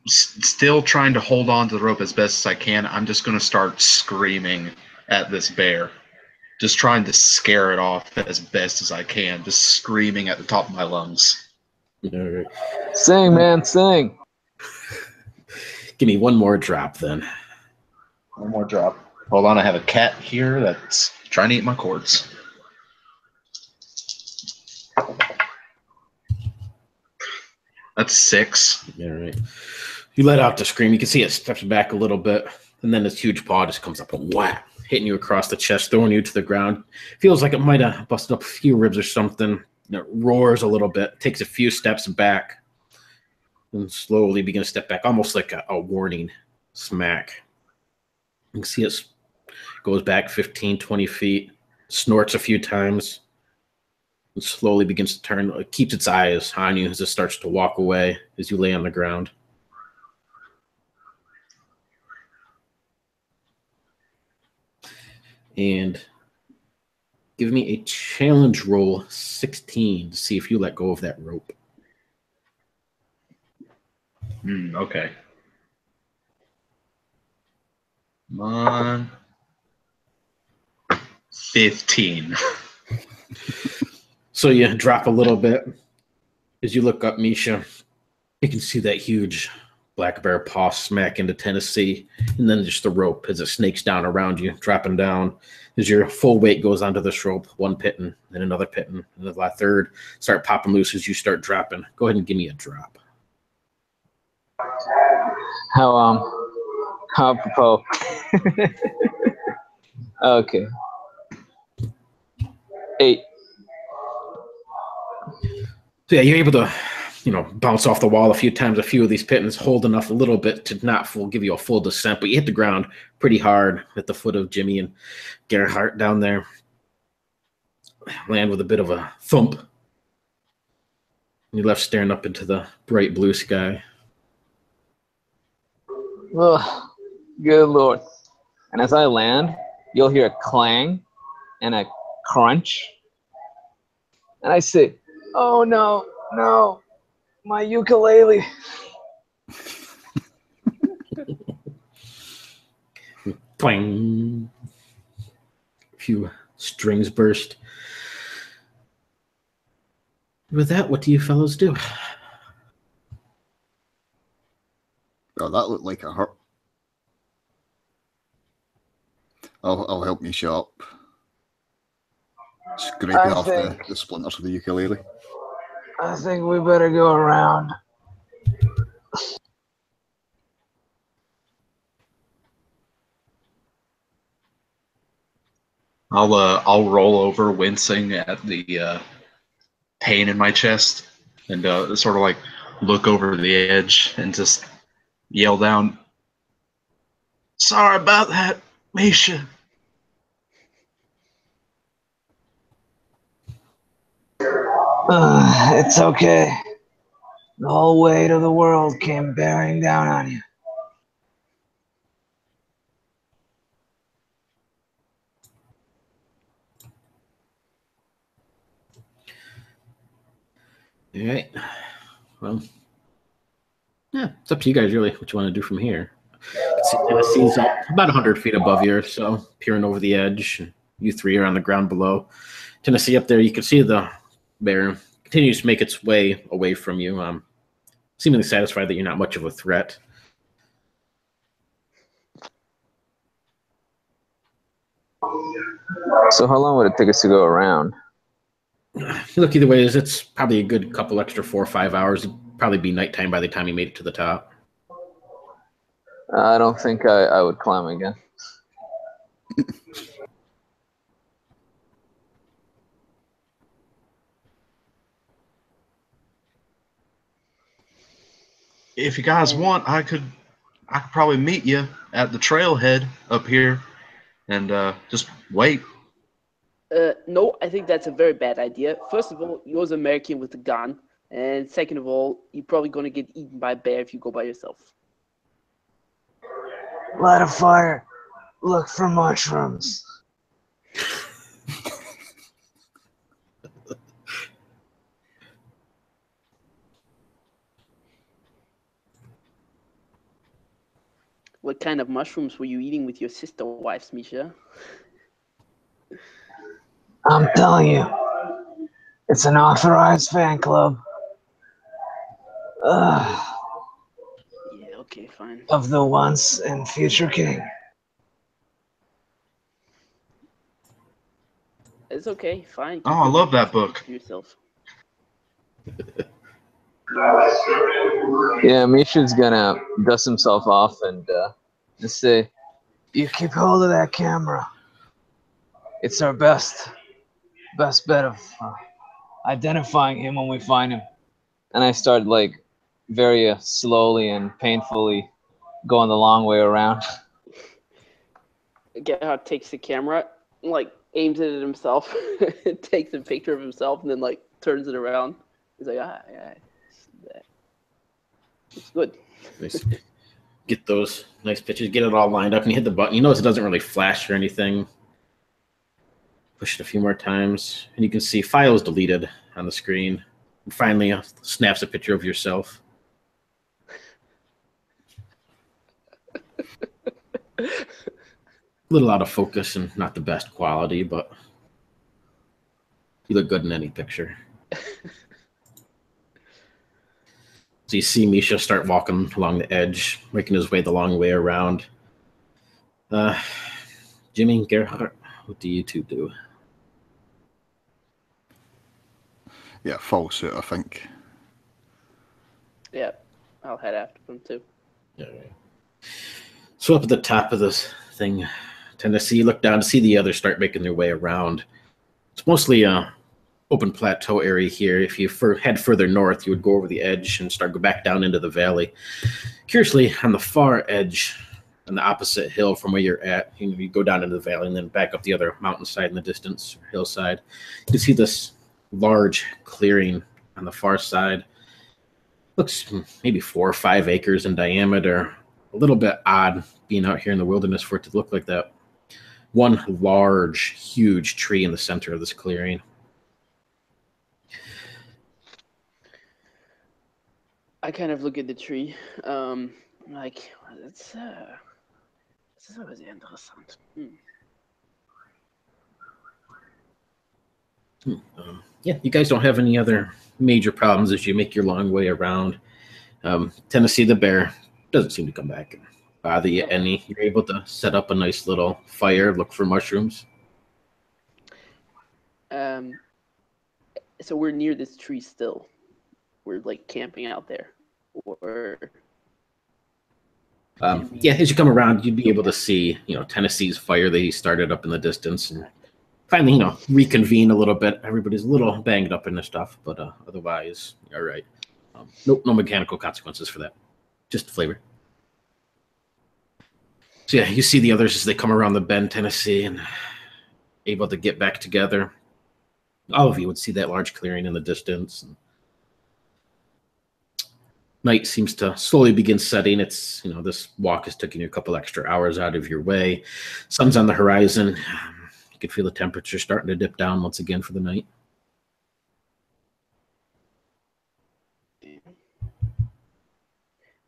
Still trying to hold on to the rope as best as I can. I'm just going to start screaming at this bear. Just trying to scare it off as best as I can. Just screaming at the top of my lungs. All right. Sing, man, sing. Give me one more drop then. One more drop. Hold on, I have a cat here that's trying to eat my cords. That's 6. All right. You let out the scream. You can see it steps back a little bit, and then this huge paw just comes up and whack, hitting you across the chest, throwing you to the ground. Feels like it might have busted up a few ribs or something. It roars a little bit, takes a few steps back, and slowly begins to step back, almost like a warning smack. You can see it goes back 15, 20 feet, snorts a few times, and slowly begins to turn. It keeps its eyes on you as it starts to walk away as you lay on the ground. And give me a challenge roll 16 to see if you let go of that rope. Okay. Come on. 15. So you drop a little bit. As you look up, Misha, you can see that huge black bear paw smack into Tennessee, and then just the rope as it snakes down around you, dropping down. As your full weight goes onto this rope, one pitton, then another pitton, and the third start popping loose as you start dropping. Go ahead and give me a drop. How apropos. Okay. 8. So yeah, you're able to, bounce off the wall a few times. A few of these pittons hold enough a little bit to not give you a full descent, but you hit the ground pretty hard at the foot of Jimmy and Gerhardt down there. Land with a bit of a thump. You're left staring up into the bright blue sky. Oh, good Lord. And as I land, you'll hear a clang and a crunch. And I say, oh no, no, my ukulele. Twang. A few strings burst. With that, what do you fellows do? Oh, that looked like a hurt. I'll help you shut up. Scraping off the splinters of the ukulele. I think we better go around. I'll roll over, wincing at the pain in my chest, and sort of like look over the edge and just yell down, "Sorry about that, Misha." It's okay. The whole weight of the world came bearing down on you. All right. Well, yeah, it's up to you guys, really, what you want to do from here. Tennessee's up about 100 feet above you, so peering over the edge. You three are on the ground below. Tennessee up there, you can see the bear continues to make its way away from you, seemingly satisfied that you're not much of a threat. So how long would it take us to go around? Look, either way, it's probably a good couple extra 4 or 5 hours. It'd probably be nighttime by the time you made it to the top. I don't think I would climb again. If you guys want, I could probably meet you at the trailhead up here and just wait. No, I think that's a very bad idea. First of all, you're an American with a gun. And second of all, you're probably going to get eaten by a bear if you go by yourself. Light a fire. Look for mushrooms. What kind of mushrooms were you eating with your sister wives, Misha? I'm telling you, it's an authorized fan club. Yeah, okay, fine. Of the once and future king. It's okay, fine. Oh, I love that book. Yourself. Yeah, Misha's gonna dust himself off and just say, "You keep hold of that camera. It's our best bet of identifying him when we find him. And I started like very slowly and painfully going the long way around. Gerhard takes the camera, like aims it at himself, takes a picture of himself, and then like turns it around. He's like, yeah, it's good. Nice. Get those nice pictures, get it all lined up, and you hit the button. You notice it doesn't really flash or anything. Push it a few more times, and you can see files deleted on the screen. And finally, snaps a picture of yourself. A little out of focus and not the best quality, but you look good in any picture. So you see Misha start walking along the edge, making his way the long way around. Jimmy and Gerhard, what do you two do? Yeah, full suit, I think. Yeah, I'll head after them too. All right. So up at the top of this thing, Tennessee, you look down to see the others start making their way around. It's mostly a open plateau area here. If you head further north, you would go over the edge and go back down into the valley. Curiously, on the far edge, on the opposite hill from where you're at, you go down into the valley and then back up the other mountainside in the distance, or hillside. You can see this large clearing on the far side. Looks maybe 4 or 5 acres in diameter. A little bit odd being out here in the wilderness for it to look like that. One large, huge tree in the center of this clearing. I kind of look at the tree, like, this is always interessant. Yeah, you guys don't have any other major problems as you make your long way around. Tennessee the bear doesn't seem to come back and bother you any. You're able to set up a nice little fire, look for mushrooms. So we're near this tree still. We're like camping out there. Or yeah, as you come around, you'd be able to see, Tennessee's fire that he started up in the distance, and finally, reconvene a little bit. Everybody's a little banged up in their stuff, but otherwise, all right. No mechanical consequences for that. Just flavor. So yeah, you see the others as they come around the bend, Tennessee, and able to get back together. All of you would see that large clearing in the distance. And night seems to slowly begin setting. It's, this walk has taken you a couple extra hours out of your way. Sun's on the horizon. You can feel the temperature starting to dip down once again for the night.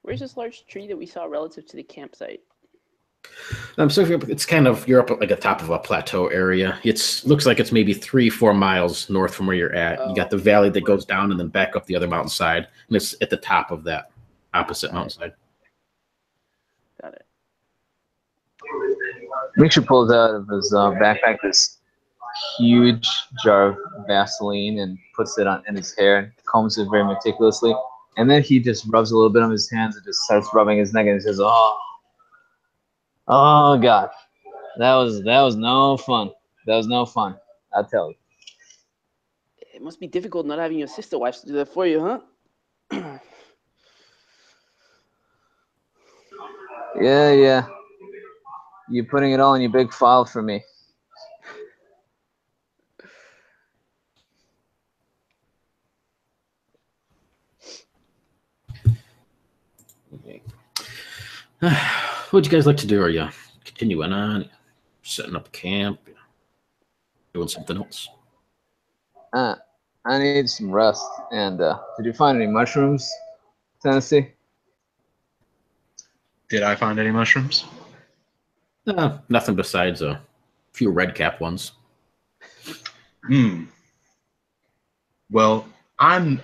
Where's this large tree that we saw relative to the campsite? So it's you're up at like the top of a plateau area. Looks like it's maybe 3-4 miles north from where you're at. You got the valley that goes down and then back up the other mountainside, and it's at the top of that opposite mountainside. Got it. Misha pulls out of his backpack this huge jar of Vaseline and puts it in his hair and combs it very meticulously. And then he just rubs a little bit on his hands and just starts rubbing his neck and he says, Oh God, that was no fun. That was no fun. I tell you. It must be difficult not having your sister wives to do that for you, huh? Yeah. You're putting it all in your big file for me. Okay. What'd you guys like to do? Are you continuing on, setting up camp, doing something else? I need some rest. And did you find any mushrooms, Tennessee? Did I find any mushrooms? Nothing besides a few red cap ones. Well, I'm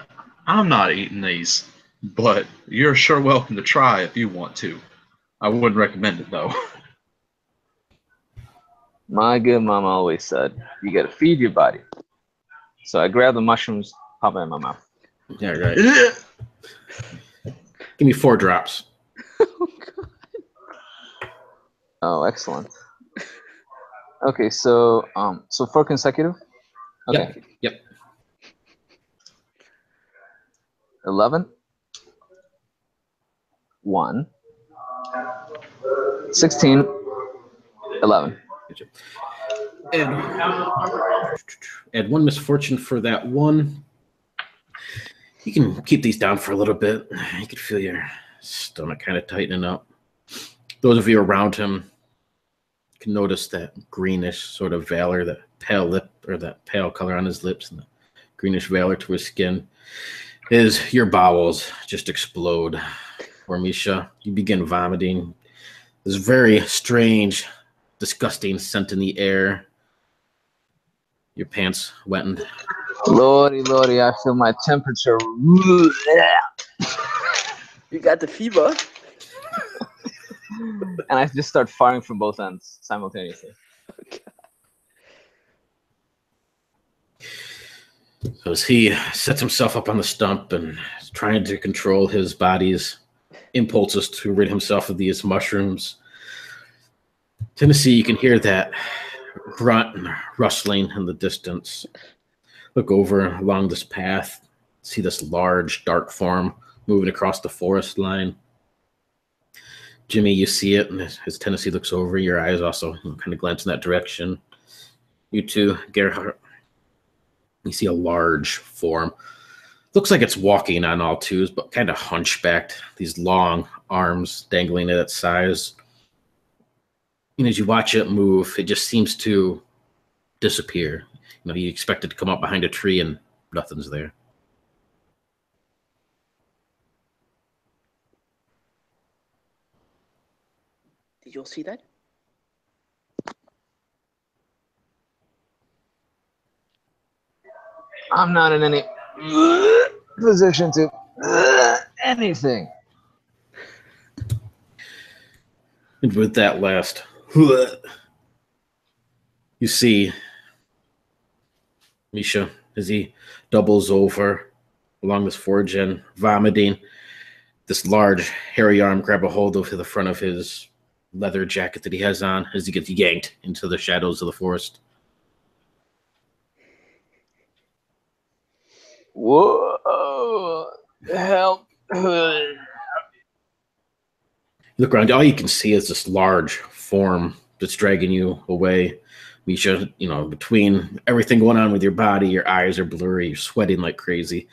not eating these, but you're sure welcome to try if you want to. I wouldn't recommend it though. My good mom always said, you gotta feed your body. So I grabbed the mushrooms, pop it in my mouth. Yeah, right. Give me 4 drops. Oh, excellent. Okay, so 4 consecutive. Okay. Yep. 11, 1, 16, 11. Add 1 misfortune for that 1. You can keep these down for a little bit. You can feel your stomach kind of tightening up. Those of you around him can notice that greenish sort of valor, that pale lip, or that pale color on his lips, and the greenish valor to his skin. Is your bowels just explode. Or Misha, you begin vomiting. This very strange, disgusting scent in the air. Your pants wetted. Lordy, I feel my temperature. You got the fever. And I just start firing from both ends simultaneously. Okay. So as he sets himself up on the stump and is trying to control his body's impulses to rid himself of these mushrooms, Tennessee, you can hear that grunt and rustling in the distance. Look over along this path, see this large, dark form moving across the forest line. Jimmy, you see it, and as Tennessee looks over, your eyes also kind of glance in that direction. You too, Gerhardt. You see a large form. Looks like it's walking on all twos, but kind of hunchbacked. These long arms dangling at its sides. And as you watch it move, it just seems to disappear. You expect it to come up behind a tree, and nothing's there. Did you all see that? I'm not in any position to anything. And with that last, you see Misha as he doubles over along this forge and vomiting. This large, hairy arm grab a hold of the front of his leather jacket that he has on as he gets yanked into the shadows of the forest. Whoa! Help! You look around, all you can see is this large form that's dragging you away. Misha, between everything going on with your body, your eyes are blurry, you're sweating like crazy.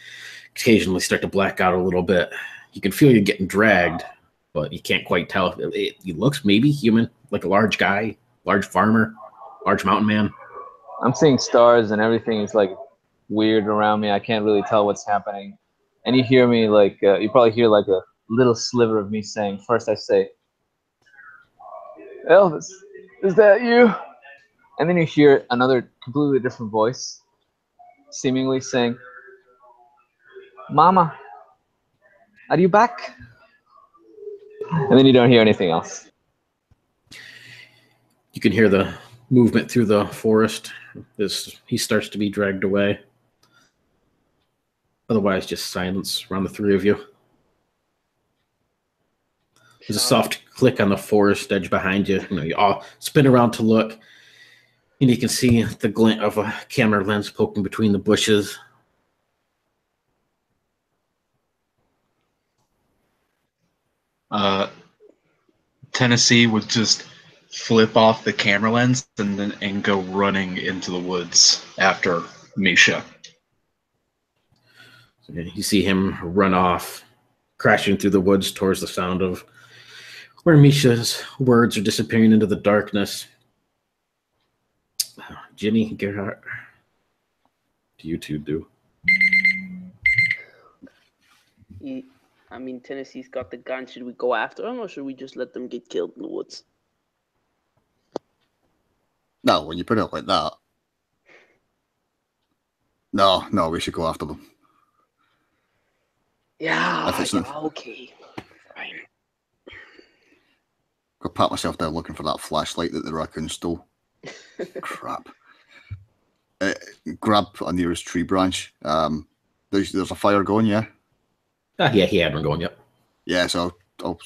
Occasionally start to black out a little bit. You can feel you're getting dragged, but you can't quite tell. He looks maybe human, like a large guy, large farmer, large mountain man. I'm seeing stars and everything is like weird around me. I can't really tell what's happening. And you hear me you probably hear like a little sliver of me saying, first I say, Elvis, is that you? And then you hear another completely different voice, seemingly saying, Mama, are you back? And then you don't hear anything else. You can hear the movement through the forest as he starts to be dragged away. Otherwise, just silence around the three of you. There's a soft click on the forest edge behind you. You all spin around to look, and you can see the glint of a camera lens poking between the bushes. Tennessee would just flip off the camera lens and go running into the woods after Misha. You see him run off, crashing through the woods towards the sound of where Misha's words are disappearing into the darkness. Jimmy, Gerhardt, what do you two do? Tennessee's got the gun. Should we go after him, or should we just let them get killed in the woods? No, when you put it like that. No, we should go after them. Yeah, okay. Fine. Go pat myself down looking for that flashlight that the raccoon stole. Crap. Grab a nearest tree branch. There's a fire going, yeah? Yeah, he had one going, yep. Yeah, so I'll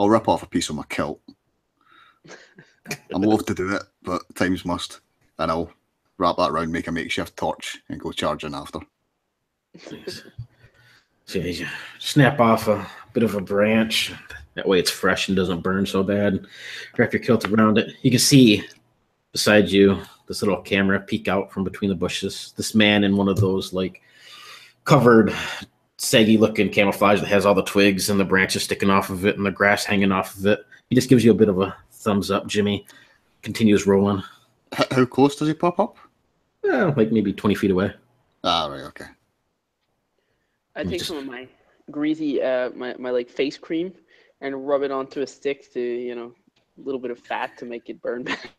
rip off a piece of my kilt. I'm loath to do it, but times must. And I'll wrap that around, make a makeshift torch, and go charging after. Nice. So you snap off a bit of a branch. That way it's fresh and doesn't burn so bad. Wrap your kilt around it. You can see beside you this little camera peek out from between the bushes. This man in one of those like covered, saggy looking camouflage that has all the twigs and the branches sticking off of it and the grass hanging off of it. He just gives you a bit of a thumbs up, Jimmy. Continues rolling. How close does he pop up? Like maybe 20 feet away. Ah, right, okay. I take some of my greasy, my like face cream and rub it onto a stick to, you know, a little bit of fat to make it burn back.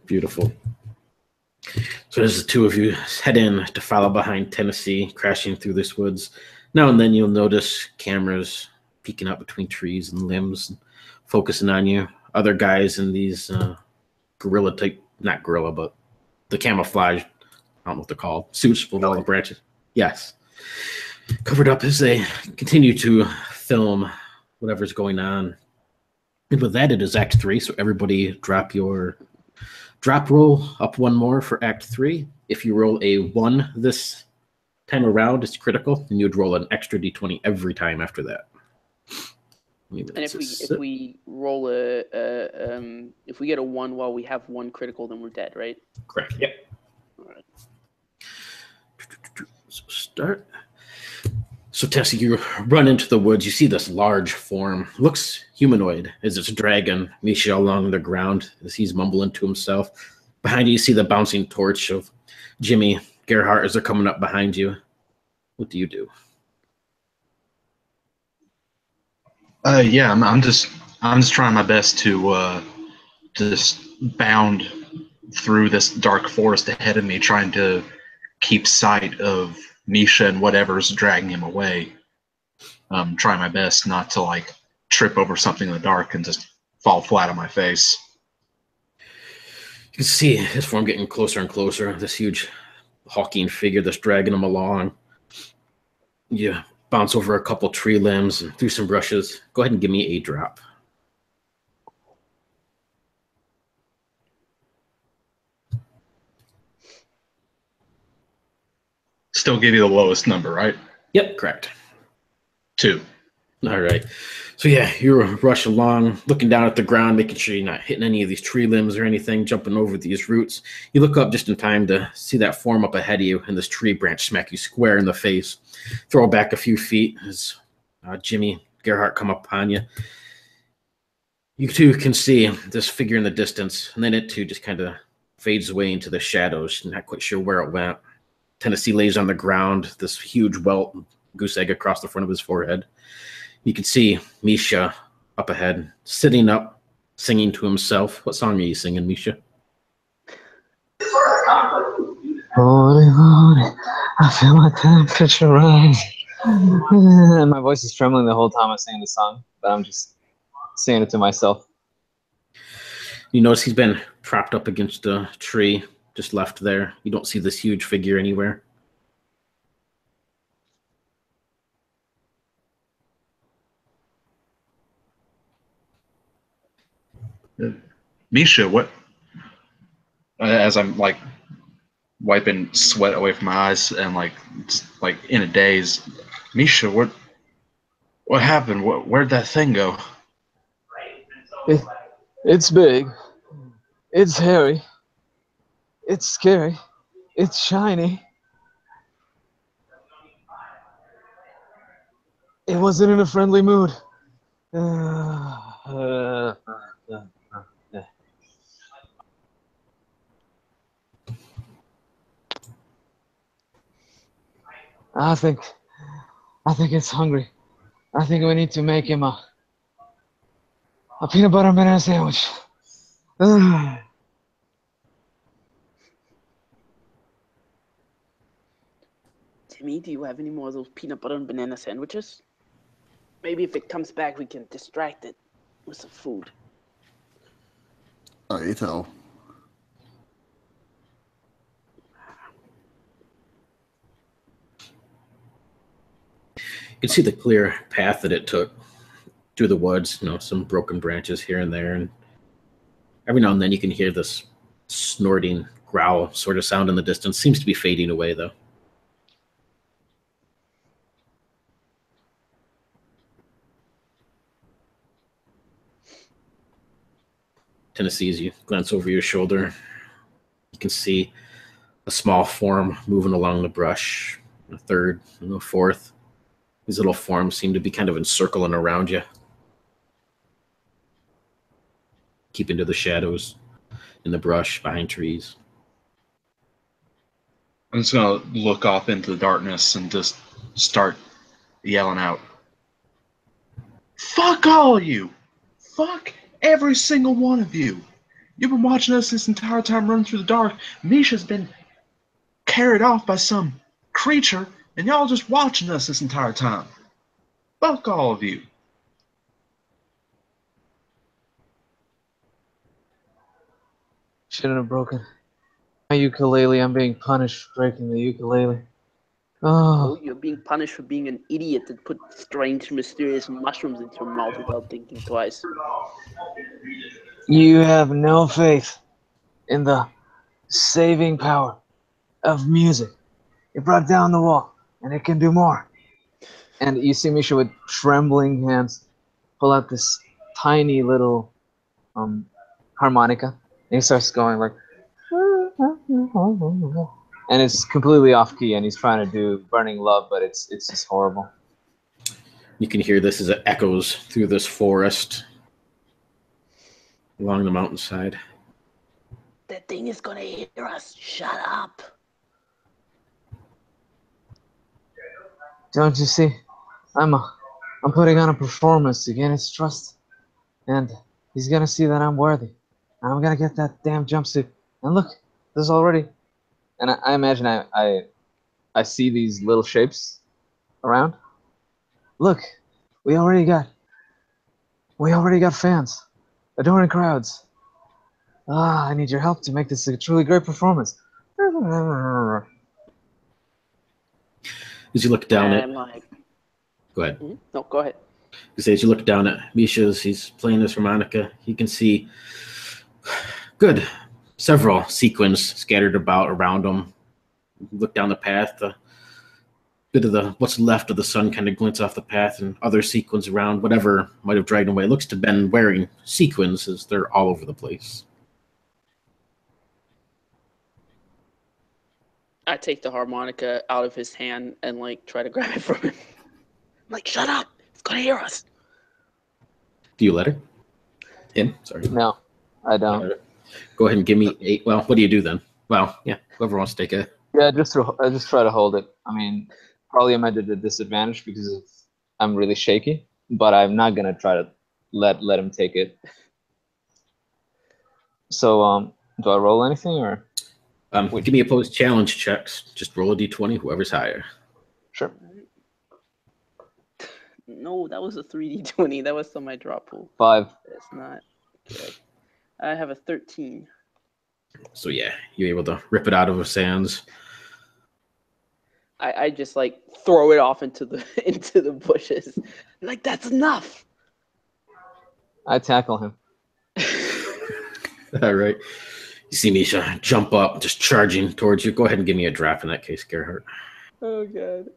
Beautiful. So as the two of you head in to follow behind Tennessee, crashing through this woods, now and then you'll notice cameras peeking out between trees and limbs, focusing on you. Other guys in these gorilla type, not gorilla, but the camouflage, I don't know what they're called, suits with all the branches. Yes. Covered up as they continue to film whatever's going on. And with that, it is Act 3, so everybody drop your drop roll up one more for Act 3. If you roll a 1 this time around, it's critical, and you'd roll an extra d20 every time after that. And if we roll if we get a 1 while we have 1 critical, then we're dead, right? Correct. Yep. All right. So start. So Tessie, you run into the woods. You see this large form. Looks humanoid as it's dragging Misha along the ground as he's mumbling to himself. Behind you, you see the bouncing torch of Jimmy Gerhardt as they're coming up behind you. What do you do? Yeah, I'm just trying my best to just bound through this dark forest ahead of me, trying to keep sight of Misha and whatever's dragging him away. Trying my best not to like trip over something in the dark and just fall flat on my face. You can see his form getting closer and closer. This huge hulking figure that's dragging him along. You bounce over a couple tree limbs and through some brushes. Go ahead and give me a drop. Still give you the lowest number, right? Yep, correct. 2. All right. So yeah, you rush along, looking down at the ground, making sure you're not hitting any of these tree limbs or anything, jumping over these roots. You look up just in time to see that form up ahead of you, and this tree branch smack you square in the face. Throw back a few feet as Jimmy Gerhardt come upon you. You too can see this figure in the distance, and then it too just kind of fades away into the shadows. You're not quite sure where it went. Tennessee lays on the ground, this huge welt goose egg across the front of his forehead. You can see Misha up ahead, sitting up, singing to himself. What song are you singing, Misha? Holy, holy, I feel my temperature rise. My voice is trembling the whole time I'm singing the song, but I'm just singing it to myself. You notice he's been propped up against a tree, just left there. You don't see this huge figure anywhere. Misha, what? As I'm like wiping sweat away from my eyes and like just, like in a daze, Misha, what happened? Where'd that thing go? It's big. It's hairy. It's scary. It's shiny. It wasn't in a friendly mood. I think it's hungry. I think we need to make him a peanut butter and banana sandwich. Timmy, do you have any more of those peanut butter and banana sandwiches? Maybe if it comes back, we can distract it with some food. I ate it all. You can see the clear path that it took. through the woods, some broken branches here and there, and every now and then you can hear this snorting growl sort of sound in the distance. Seems to be fading away, though. Tennessee, as you glance over your shoulder, you can see a small form moving along the brush, a third, a fourth. These little forms seem to be kind of encircling around you, keep into the shadows in the brush behind trees. I'm just going to look off into the darkness and just start yelling out, "Fuck all of you! Fuck every single one of you! You've been watching us this entire time running through the dark. Misha's been carried off by some creature, and y'all just watching us this entire time. Fuck all of you." Shouldn't have broken my ukulele. I'm being punished for breaking the ukulele. Oh, you're being punished for being an idiot that put strange, mysterious mushrooms into your mouth without thinking twice. You have no faith in the saving power of music. It brought down the wall, and it can do more. And you see Misha with trembling hands pull out this tiny little harmonica, and he starts going like, and it's completely off key, and he's trying to do Burning Love, but it's just horrible. You can hear this as it echoes through this forest along the mountainside. That thing is gonna hear us. Shut up. Don't you see? I'm putting on a performance to gain his trust, and he's gonna see that I'm worthy, and I'm gonna get that damn jumpsuit. And look, there's already, and I imagine I see these little shapes around. Look, we already got fans, adoring crowds. I need your help to make this a truly great performance. As you look down And go ahead. No, go ahead. As you look down at Misha's, he's playing this harmonica. You can see several sequins scattered about around him. Look down the path. A bit of what's left of the sun kind of glints off the path, and other sequins around. Whatever might have dragged him away. It looks to have been wearing sequins, as they're all over the place. I take the harmonica out of his hand and try to grab it from him. I'm shut up! It's gonna hear us. Do you let her? Him? Sorry. No, I don't. Go ahead and give me 8. Well, what do you do then? Well, yeah, whoever wants to take a. Yeah, I just try to hold it. I mean, probably I'm at a disadvantage because I'm really shaky, but I'm not gonna try to let him take it. So, do I roll anything or? Give me opposed challenge checks. Just roll a d20, whoever's higher. Sure. No, that was a 3d20. That was on my drop pool. 5. That's not good. I have a 13. So yeah, you're able to rip it out of his hands. I just throw it off into the bushes. That's enough. I tackle him. All right. You see Misha jump up, just charging towards you. Go ahead and give me a draft in that case, Gerhardt. Oh god.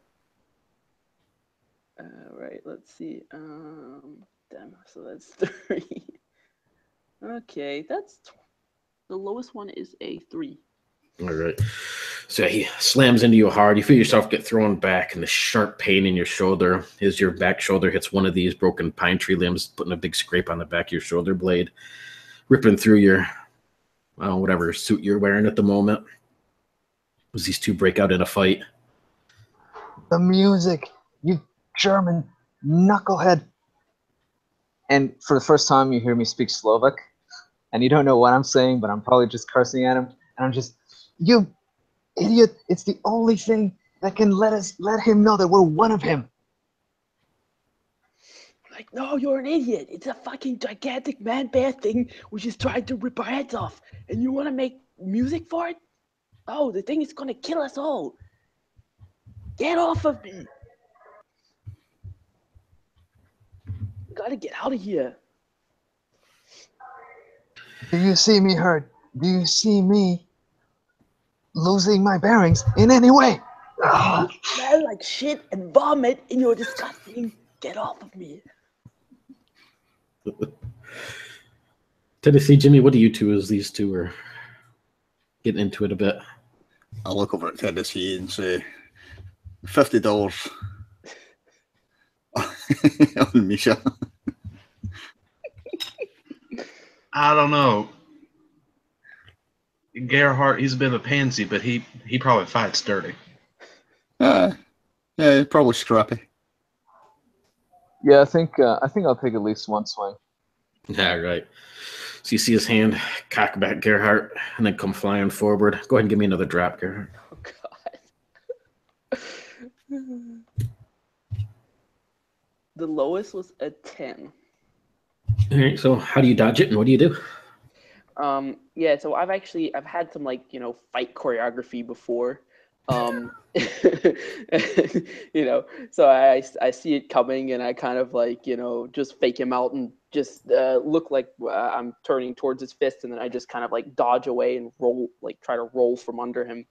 All right, let's see. Damn. So that's 3. Okay, the lowest one is a 3. All right. So he slams into you hard. You feel yourself get thrown back, and the sharp pain in your shoulder as your back shoulder hits one of these broken pine tree limbs, putting a big scrape on the back of your shoulder blade, ripping through your whatever suit you're wearing at the moment. As these two break out in a fight. The music, you German knucklehead. And for the first time, you hear me speak Slovak, and you don't know what I'm saying, but I'm probably just cursing at him. And I'm just, you idiot! It's the only thing that can let him know that we're one of him. No, you're an idiot. It's a fucking gigantic man-bear thing which is trying to rip our heads off. And you want to make music for it? Oh, the thing is going to kill us all. Get off of me. gotta get out of here. Do you see me hurt? Do you see me losing my bearings in any way? You smell like shit and vomit, and you're disgusting. Get off of me. Tennessee, Jimmy, what do you two as these two are getting into it a bit? I look over at Tennessee and say, $50 on Misha. I don't know. Gerhardt, he's a bit of a pansy, but he probably fights dirty. Yeah, probably scrappy. Yeah, I think I'll take at least one swing. Yeah, right. So you see his hand cock back, Gerhardt, and then come flying forward. Go ahead and give me another drop, Gerhardt. Oh God. The lowest was a 10. All right. So how do you dodge it, and what do you do? Yeah, so I've had some fight choreography before. So I see it coming and I kind of just fake him out and just look like I'm turning towards his fist, and then I just kind of dodge away and try to roll from under him.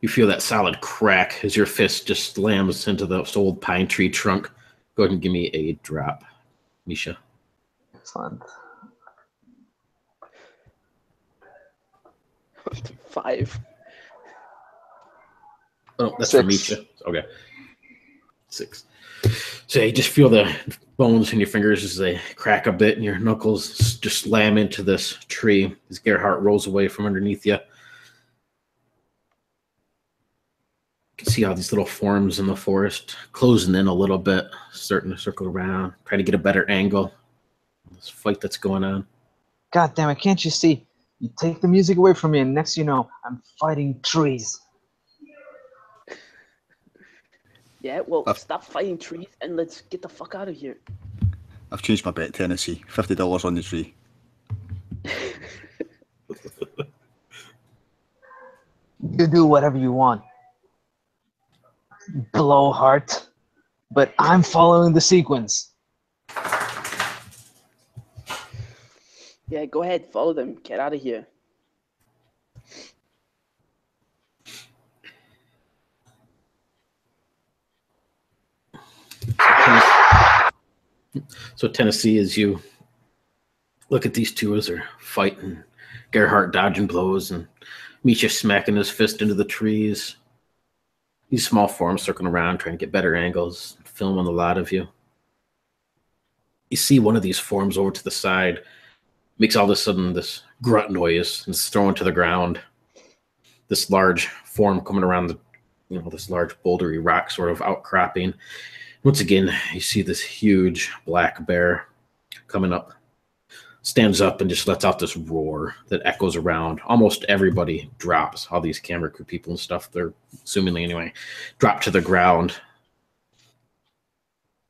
You feel that solid crack as your fist just slams into the old pine tree trunk. Go ahead and give me a drop, Misha. Excellent. 5. Oh, that's 6. for Misha. Okay. 6. So you just feel the bones in your fingers as they crack a bit, and your knuckles just slam into this tree as Gerhardt rolls away from underneath you. You can see all these little forms in the forest closing in a little bit, starting to circle around, trying to get a better angle on this fight that's going on. God damn it, can't you see? You take the music away from me, and next you know, I'm fighting trees. Yeah, well, stop fighting trees and let's get the fuck out of here. I've changed my bet, Tennessee. $50 on the tree. You do whatever you want, blowhard, but I'm following the sequence. Yeah, go ahead, follow them. Get out of here. So Tennessee, as you look at these two as they're fighting, Gerhardt dodging blows and Misha smacking his fist into the trees. These small forms circling around, trying to get better angles, filming a lot of you. You see one of these forms over to the side, makes all of a sudden this grunt noise and is thrown to the ground. This large form coming around this large bouldery rock sort of outcropping. Once again, you see this huge black bear coming up, stands up and just lets out this roar that echoes around. Almost everybody drops. All these camera crew people and stuff, they're assumingly anyway, drop to the ground.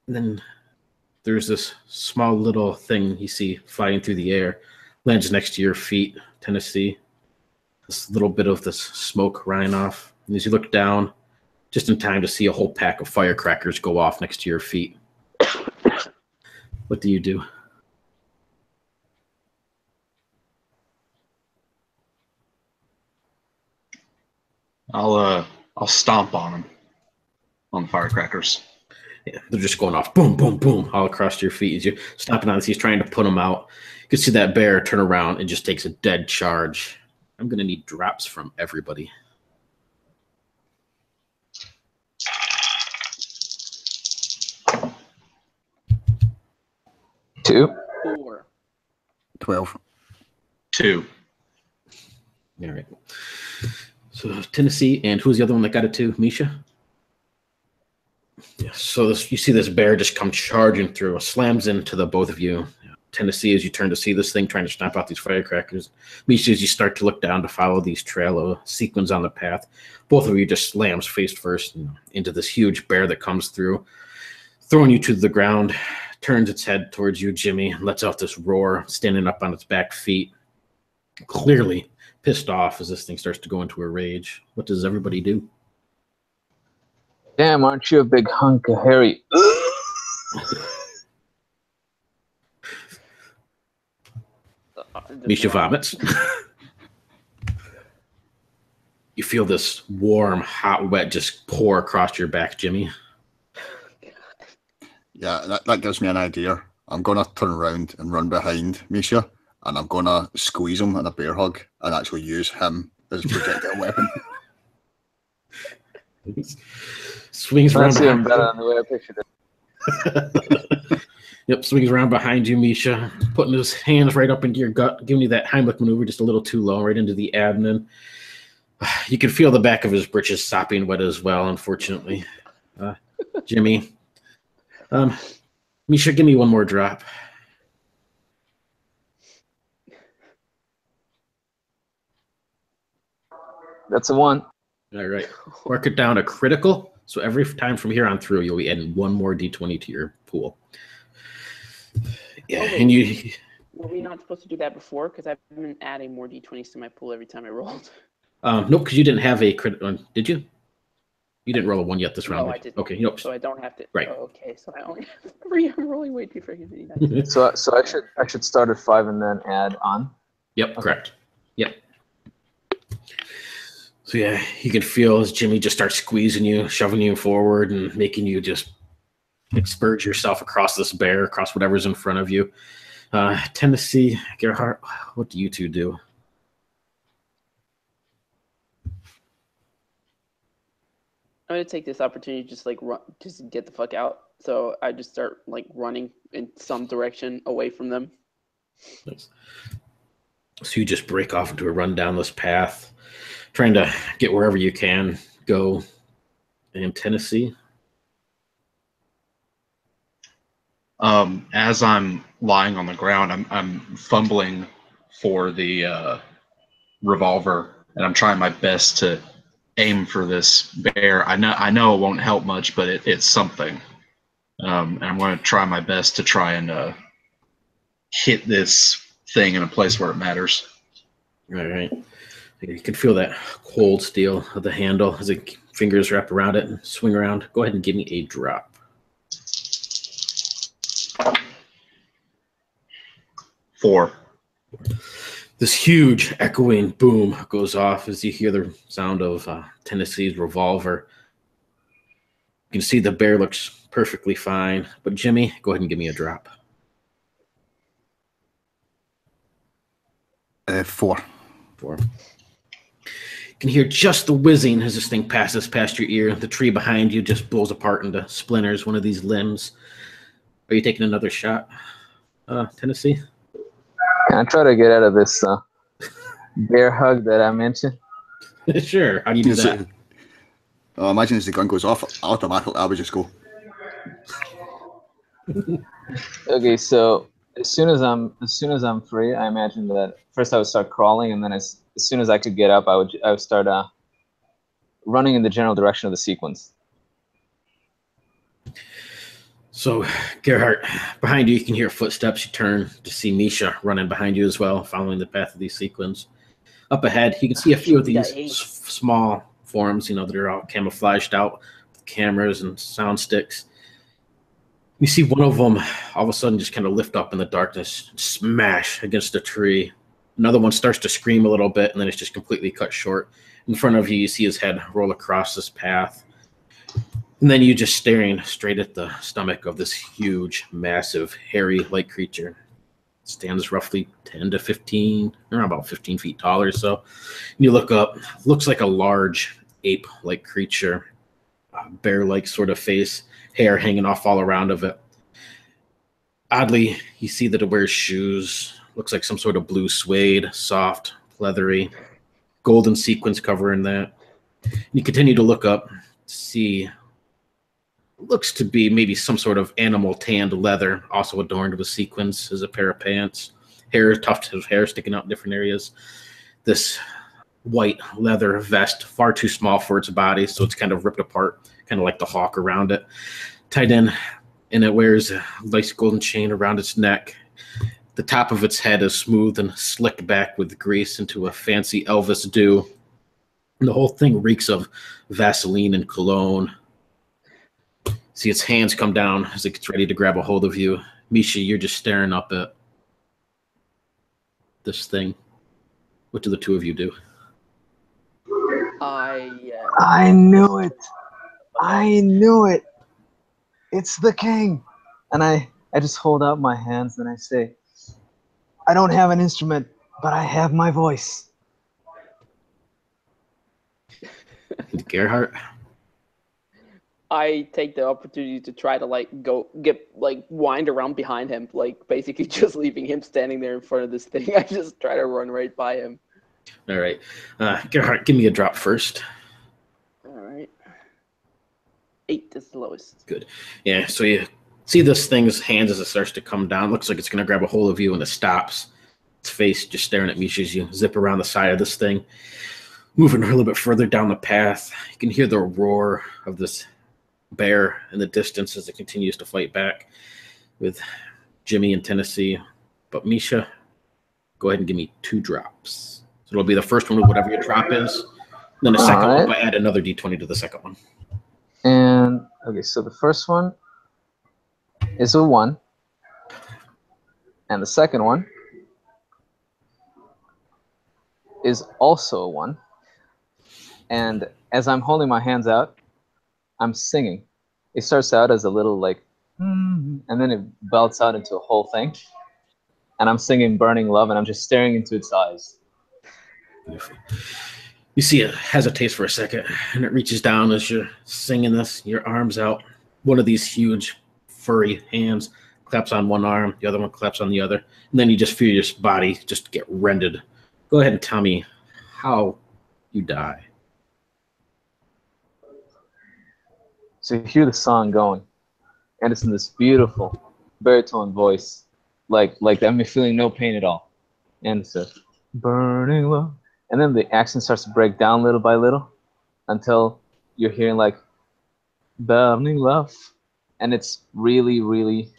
And then there's this small little thing you see flying through the air, lands next to your feet, Tennessee. This little bit of this smoke rying off. And as you look down, just in time to see a whole pack of firecrackers go off next to your feet. What do you do? I'll stomp on him, on the firecrackers. Yeah, they're just going off, boom, boom, boom, all across your feet as you're stomping on this. He's trying to put them out. You can see that bear turn around and just takes a dead charge. I'm going to need drops from everybody. Two. 4. 12. 2. All right. So Tennessee, and who's the other one that got it too? Misha? Yeah, so you see this bear just come charging through, slams into the both of you. Tennessee, as you turn to see this thing trying to stomp out these firecrackers. Misha, as you start to look down to follow these trail of sequins on the path, both of you just slams face first into this huge bear that comes through, throwing you to the ground, turns its head towards you, Jimmy, and lets out this roar, standing up on its back feet, clearly pissed off as this thing starts to go into a rage. What does everybody do? Damn, aren't you a big hunk of hairy? Misha vomits. You feel this warm, hot, wet just pour across your back, Jimmy. Yeah, that gives me an idea. I'm going to turn around and run behind Misha, and I'm going to squeeze him in a bear hug and actually use him as a projectile weapon. Swings around. That's even better than the way I pictured it. Yep, swings around behind you, Misha, putting his hands right up into your gut, giving you that Heimlich maneuver just a little too low, right into the abdomen. You can feel the back of his britches sopping wet as well, unfortunately. Jimmy. Misha, give me one more drop. That's a 1. All right. Mark it down a critical. So every time from here on through, you'll be adding one more D20 to your pool. Yeah, and you... Were we not supposed to do that before? Because I've been adding more D20s to my pool every time I rolled. Nope, because you didn't have a critical. Did you? You didn't roll a 1 yet this round. No, I didn't. Okay, nope. So I don't have to. Right. Oh, okay, so I only I'm rolling way too freaking many dice. So I should start at 5 and then add on. Yep, Okay. correct. Yep. So yeah, you can feel as Jimmy just starts squeezing you, shoving you forward, and making you just expurge yourself across this bear, across whatever's in front of you. Tennessee, Gerhardt, what do you two do? I'm gonna take this opportunity to just like run, just get the fuck out. So I just start like running in some direction away from them. Nice. So you just break off into a run down this path, trying to get wherever you can go. In Tennessee. As I'm lying on the ground, I'm fumbling for the revolver, and I'm trying my best to aim for this bear. I know it won't help much, but it's something. And I'm going to try my best to try and hit this thing in a place where it matters. All right. You can feel that cold steel of the handle as the fingers wrap around it and swing around. Go ahead and give me a drop. 4. This huge echoing boom goes off as you hear the sound of Tennessee's revolver. You can see the bear looks perfectly fine. But Jimmy, go ahead and give me a drop. 4. 4. You can hear just the whizzing as this thing passes past your ear. The tree behind you just blows apart into splinters, one of these limbs. Are you taking another shot, Tennessee? Can I try to get out of this bear hug that I mentioned? Sure. How do you do that? Imagine as the gun goes off, automatically I would just go. Okay, so as soon as I'm free, I imagine that first I would start crawling, and then as soon as I could get up, I would start running in the general direction of the sequence. So, Gerhardt, behind you can hear footsteps. You turn to see Misha running behind you as well, following the path of these sequins. Up ahead, you can see a few of these small forms, that are all camouflaged out with cameras and sound sticks. You see one of them all of a sudden just kind of lift up in the darkness, smash against a tree. Another one starts to scream a little bit, and then it's just completely cut short. In front of you, you see his head roll across this path. And then you just staring straight at the stomach of this huge, massive, hairy-like creature. It stands roughly 10 to 15, or about 15 feet tall or so. And you look up, looks like a large ape-like creature, bear-like sort of face, hair hanging off all around of it. Oddly, you see that it wears shoes. Looks like some sort of blue suede, soft, leathery, golden sequins covering that. And you continue to look up to see... looks to be maybe some sort of animal tanned leather, also adorned with sequins as a pair of pants. Tufts of hair sticking out in different areas. This white leather vest, far too small for its body, so it's kind of ripped apart, kind of like the hawk around it. Tied in, and it wears a nice golden chain around its neck. The top of its head is smooth and slicked back with grease into a fancy Elvis do. And the whole thing reeks of Vaseline and cologne. See its hands come down as it gets ready to grab a hold of you. Misha, you're just staring up at this thing. What do the two of you do? I knew it. I knew it. It's the king. And I just hold out my hands and I say, I don't have an instrument, but I have my voice. Gerhardt? I take the opportunity to try to wind around behind him, like basically just leaving him standing there in front of this thing. I just try to run right by him. All right. Gerhardt, give me a drop first. All right. 8 is the lowest. Good. Yeah, so you see this thing's hands as it starts to come down. Looks like it's going to grab a hold of you, and it stops. Its face just staring at Misha as you zip around the side of this thing. Moving a little bit further down the path, you can hear the roar of this bear in the distance as it continues to fight back with Jimmy and Tennessee. But Misha, go ahead and give me 2 drops. So it'll be the first one with whatever your drop is. Then the second one, but add another d20 to the second one. And, okay, so the first one is a 1. And the second one is also a 1. And as I'm holding my hands out, I'm singing. It starts out as a little like, and then it belts out into a whole thing. And I'm singing Burning Love, and I'm just staring into its eyes. Beautiful. You see it hesitates for a second, and it reaches down as you're singing this, your arms out. One of these huge, furry hands claps on one arm, the other one claps on the other, and then you just feel your body just get rended. Go ahead and tell me how you die. So you hear the song going, and it's in this beautiful baritone voice, like I'm feeling no pain at all. And it's a burning love. And then the accent starts to break down little by little until you're hearing like burning love. And it's really, really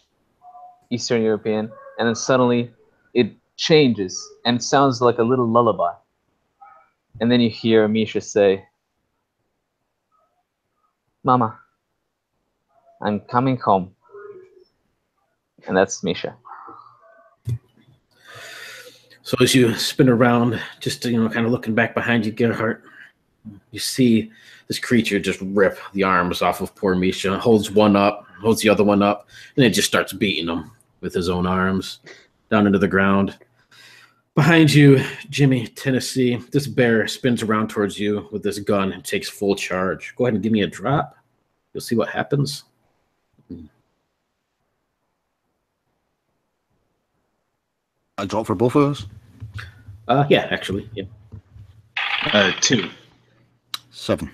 Eastern European. And then suddenly it changes and it sounds like a little lullaby. And then you hear Misha say, Mama, I'm coming home. And that's Misha. So as you spin around, just kind of looking back behind you, Gerhardt, you see this creature just rip the arms off of poor Misha, holds one up, holds the other one up, and it just starts beating him with his own arms down into the ground. Behind you, Jimmy, Tennessee, this bear spins around towards you with this gun and takes full charge. Go ahead and give me a drop. You'll see what happens. A drop for both of us? Yeah, actually, yeah. 2. 7.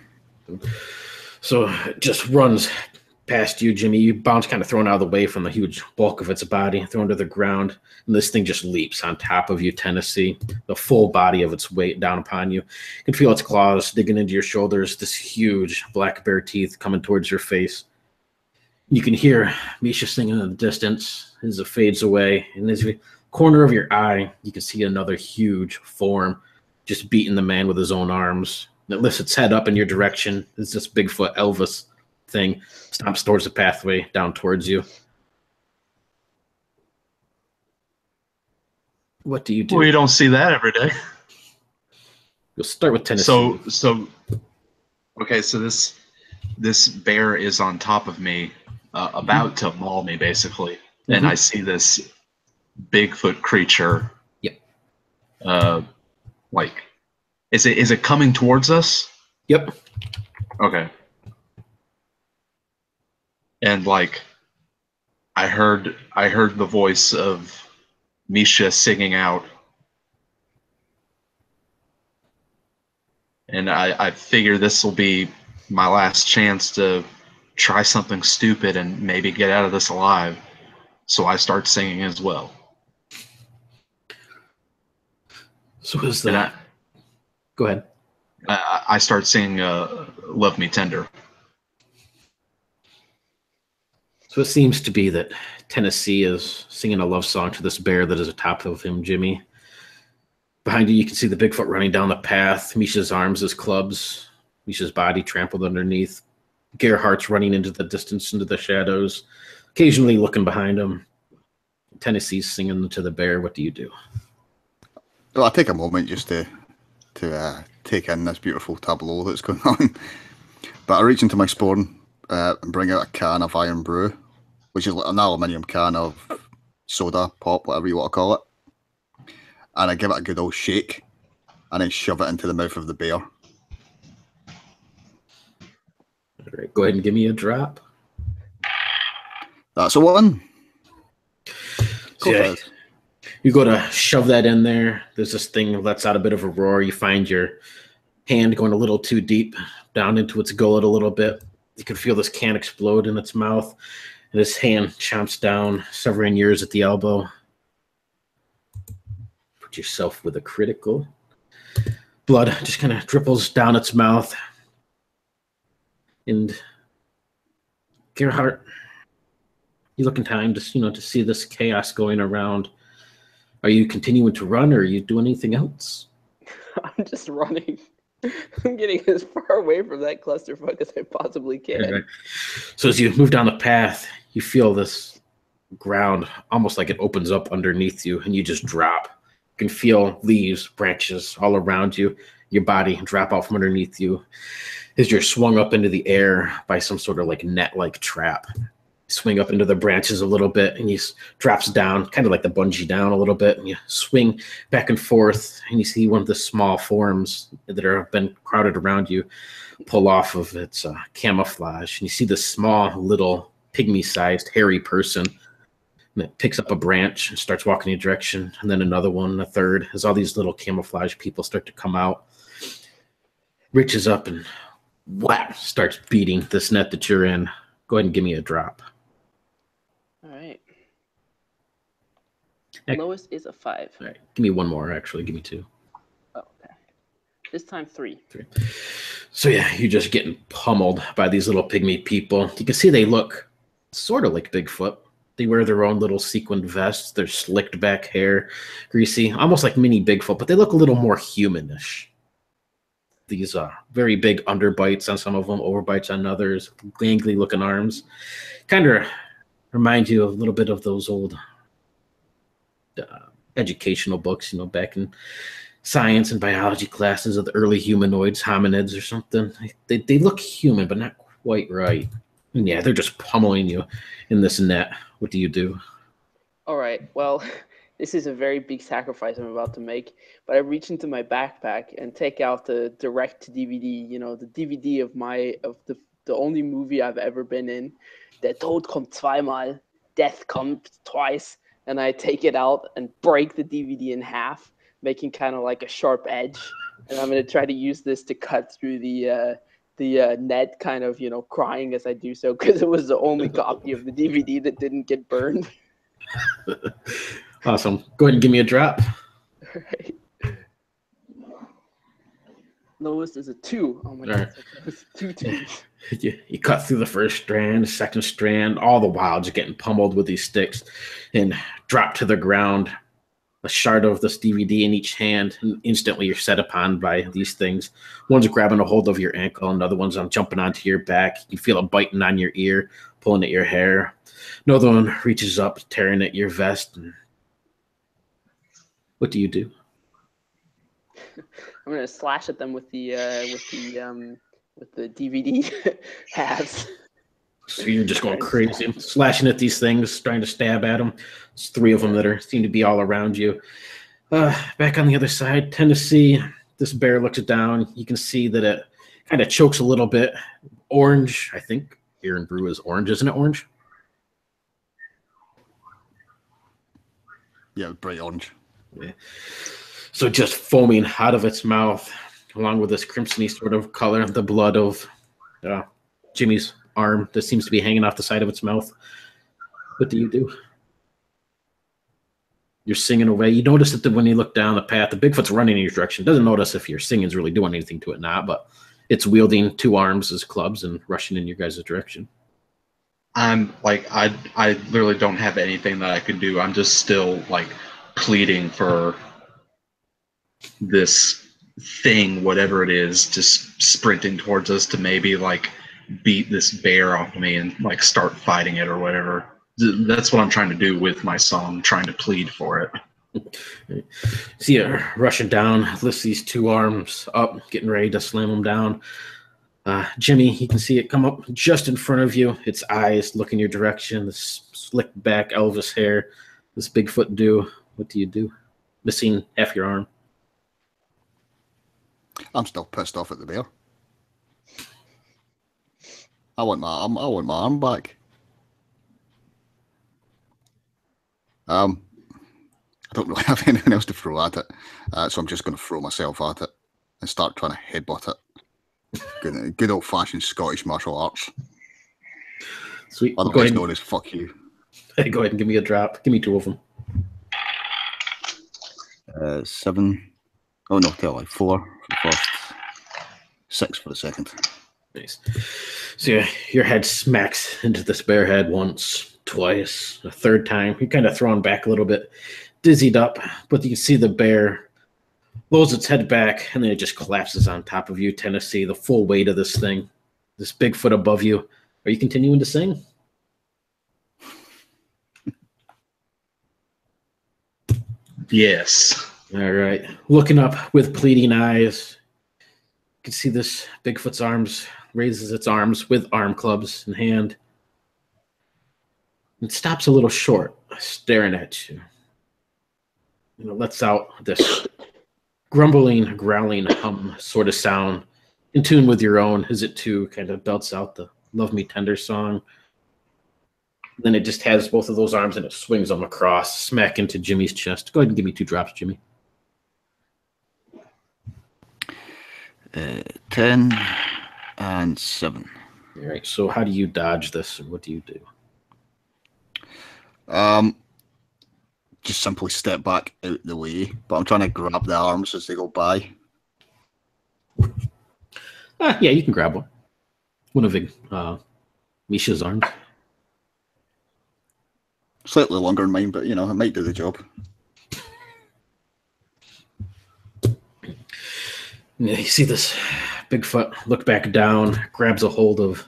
So it just runs past you, Jimmy. You bounce kind of thrown out of the way from the huge bulk of its body, thrown to the ground, and this thing just leaps on top of you, Tennessee, the full body of its weight down upon you. You can feel its claws digging into your shoulders, this huge black bear teeth coming towards your face. You can hear Misha singing in the distance as it fades away, and as you corner of your eye, you can see another huge form just beating the man with his own arms. It lifts its head up in your direction. It's this Bigfoot Elvis thing. Stomps towards the pathway down towards you. What do you do? Well, you don't see that every day. You'll start with Tennessee. So this bear is on top of me, about to maul me, basically. Mm-hmm. And I see this Bigfoot creature. Yep. Is it coming towards us? Yep. Okay. And I heard the voice of Misha singing out. And I figure this will be my last chance to try something stupid and maybe get out of this alive. So I start singing as well. So is that? Go ahead. I start singing Love Me Tender. So it seems to be that Tennessee is singing a love song to this bear that is atop of him, Jimmy. Behind you can see the Bigfoot running down the path. Misha's arms as clubs. Misha's body trampled underneath. Gerhardt's running into the distance, into the shadows, occasionally looking behind him. Tennessee's singing to the bear. What do you do? Well, I take a moment just to take in this beautiful tableau that's going on. But I reach into my sporn and bring out a can of iron brew, which is like an aluminium can of soda, pop, whatever you want to call it. And I give it a good old shake and then shove it into the mouth of the bear. All right, go ahead and give me a drop. That's a one. So yeah, you go to shove that in there. There's this thing that lets out a bit of a roar. You find your hand going a little too deep down into its gullet a little bit. You can feel this can explode in its mouth. And his hand chomps down, severing yours at the elbow. Put yourself with a critical. Blood just kind of dripples down its mouth. And Gerhardt, you look in time to see this chaos going around. Are you continuing to run, or are you doing anything else? I'm just running. I'm getting as far away from that clusterfuck as I possibly can. Right. So as you move down the path, you feel this ground almost like it opens up underneath you, and you just drop. You can feel leaves, branches all around you. Your body drop out from underneath you as you're swung up into the air by some sort of like net-like trap. Swing up into the branches a little bit, and you drops down, kind of like the bungee down a little bit, and you swing back and forth, and you see one of the small forms that have been crowded around you pull off of its camouflage, and you see this small, little, pygmy-sized, hairy person, and it picks up a branch and starts walking in your direction, and then another one, a third, as all these little camouflage people start to come out, reaches up and whap, starts beating this net that you're in. Go ahead and give me a drop. All right. Heck. Lowest is a 5. All right, give me one more, actually. Give me 2. Oh, okay. This time 3. 3. So yeah, you're just getting pummeled by these little pygmy people. You can see they look sort of like Bigfoot. They wear their own little sequined vests. They're slicked back hair, greasy, almost like mini Bigfoot, but they look a little more humanish. These very big underbites on some of them, overbites on others, gangly looking arms. Kind of remind you a little bit of those old educational books, back in science and biology classes of the early humanoids, hominids or something. They look human, but not quite right. And yeah, they're just pummeling you in this net. What do you do? All right. Well, this is a very big sacrifice I'm about to make, but I reach into my backpack and take out the direct-to-DVD, the DVD of the only movie I've ever been in. Der Tod kommt zweimal, Death comes twice. And I take it out and break the DVD in half, making kind of like a sharp edge. And I'm going to try to use this to cut through the net, kind of, crying as I do so, because it was the only copy of the DVD that didn't get burned. Awesome. Go ahead and give me a drop. All right. Lowest is a 2. Oh my God. Right. It's 2 2s. You cut through the first strand, second strand, all the while just getting pummeled with these sticks, and drop to the ground, a shard of this DVD in each hand, and instantly you're set upon by these things. One's grabbing a hold of your ankle, another one's jumping onto your back. You feel it biting on your ear, pulling at your hair. Another one reaches up, tearing at your vest. And what do you do? I'm gonna slash at them with the DVD halves. So you're just going crazy, slashing at these things, trying to stab at them. There's 3 of them that seem to be all around you. Back on the other side, Tennessee, this bear looks down. You can see that it kind of chokes a little bit. Orange, I think. Aaron Brew is orange, isn't it orange? Yeah, bright orange. Yeah. So just foaming out of its mouth, along with this crimsony sort of color, the blood of Jimmy's arm that seems to be hanging off the side of its mouth. What do you do? You're singing away. You notice that when you look down the path, the Bigfoot's running in your direction. Doesn't notice if your singing's really doing anything to it or not, but it's wielding 2 arms as clubs and rushing in your guys' direction. I'm like, I literally don't have anything that I can do. I'm just still like pleading for this thing, whatever it is, just sprinting towards us to maybe like beat this bear off of me and like start fighting it or whatever. That's what I'm trying to do with my song, trying to plead for it. See it rushing down, lifts these two arms up, getting ready to slam them down. Jimmy, you can see it come up just in front of you. Its eyes look in your direction. This slicked back Elvis hair. This Bigfoot do. What do you do? Missing half your arm. I'm still pissed off at the bear. I want my arm back. I don't really have anything else to throw at it, so I'm just going to throw myself at it and start trying to headbutt it. Good old-fashioned Scottish martial arts. Sweet. Otherwise known as fuck you. Go ahead and give me a drop. Give me 2 of them. 7. Oh no, tell like 4 for the first, 6 for the second. Nice. So your head smacks into this bear head once, twice, a third time. You're kind of thrown back a little bit, dizzied up, but you can see the bear rolls its head back, and then it just collapses on top of you, Tennessee, the full weight of this thing, this Bigfoot above you. Are you continuing to sing? Yes. All right. Looking up with pleading eyes, you can see this Bigfoot's arms, raises its arms with arm clubs in hand. It stops a little short, staring at you. And it lets out this grumbling, growling hum sort of sound in tune with your own as it too kind of belts out the Love Me Tender song. Then it just has both of those arms and it swings them across, smack into Jimmy's chest. Go ahead and give me 2 drops, Jimmy. 10 and 7. All right, so how do you dodge this, or what do you do? Just simply step back out the way, but I'm trying to grab the arms as they go by. Yeah, you can grab one. One of Misha's arms. Slightly longer than mine, but you know, it might do the job. Yeah, you see this Bigfoot look back down, grabs a hold of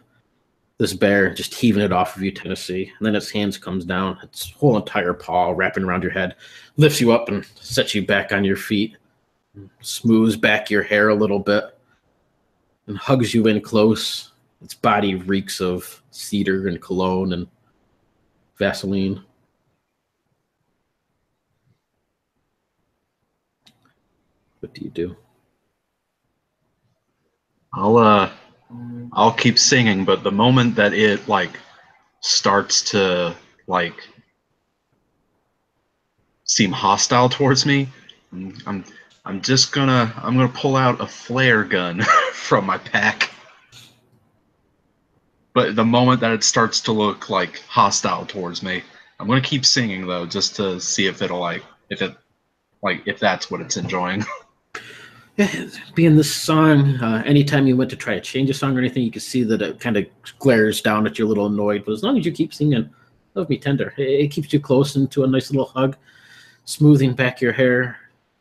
this bear, just heaving it off of you, Tennessee. And then its hands comes down, its whole entire paw wrapping around your head, lifts you up and sets you back on your feet, smooths back your hair a little bit, and hugs you in close. Its body reeks of cedar and cologne and Vaseline. What do you do? I'll keep singing, but the moment that it like starts to like seem hostile towards me, I'm gonna pull out a flare gun from my pack. But the moment that it starts to look like hostile towards me, I'm gonna keep singing though, just to see if if that's what it's enjoying. Yeah, being this song, anytime you went to try to change a song or anything, you can see that it kind of glares down at you a little annoyed. But as long as you keep singing Love Me Tender, it keeps you close into a nice little hug, smoothing back your hair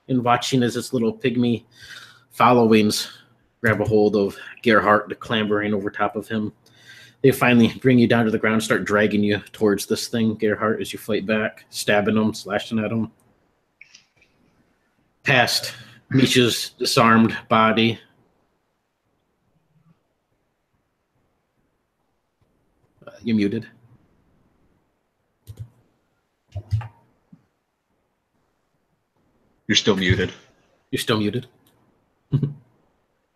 and watching as this little pygmy followings grab a hold of Gerhardt, clambering over top of him. They finally bring you down to the ground, start dragging you towards this thing, Gerhardt, as you fight back, stabbing them, slashing at them. Past Misha's disarmed body. You're muted. You're still muted. You're still muted.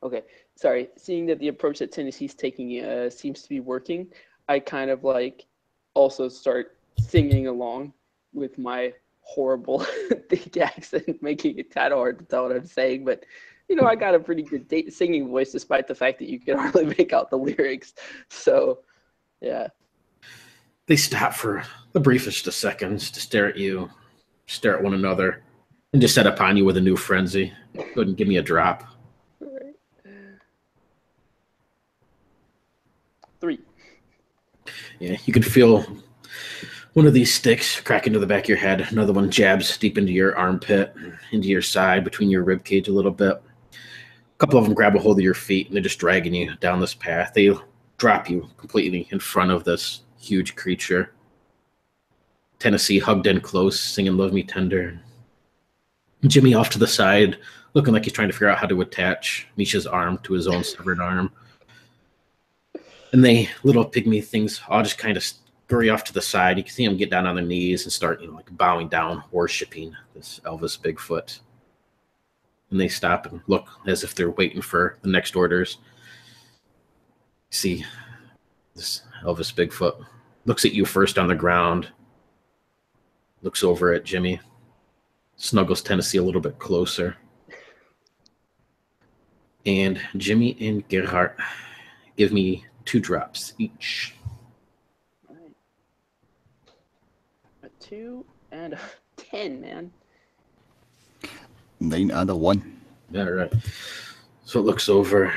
Okay, sorry. Seeing that the approach that Tennessee's taking seems to be working, I kind of like also start singing along with my horrible thick accent, making it kind of hard to tell what I'm saying. But you know, I got a pretty good singing voice, despite the fact that you can hardly make out the lyrics. So, yeah. They stop for the briefest of seconds to stare at you, stare at one another, and just set upon you with a new frenzy. Go ahead and give me a drop. All right. 3. Yeah, you can feel one of these sticks crack into the back of your head. Another one jabs deep into your armpit, into your side, between your rib cage a little bit. A couple of them grab a hold of your feet, and they're just dragging you down this path. They drop you completely in front of this huge creature. Tennessee hugged in close, singing Love Me Tender. Jimmy off to the side, looking like he's trying to figure out how to attach Misha's arm to his own severed arm. And they little pygmy things all just kind of scurry off to the side. You can see them get down on their knees and start, like bowing down, worshiping this Elvis Bigfoot. And they stop and look as if they're waiting for the next orders. See this Elvis Bigfoot looks at you first on the ground, looks over at Jimmy, snuggles Tennessee a little bit closer. And Jimmy and Gerhardt, give me 2 drops each. All right. A 2 and a 10, man. 9 and a 1. Yeah, right. So it looks over.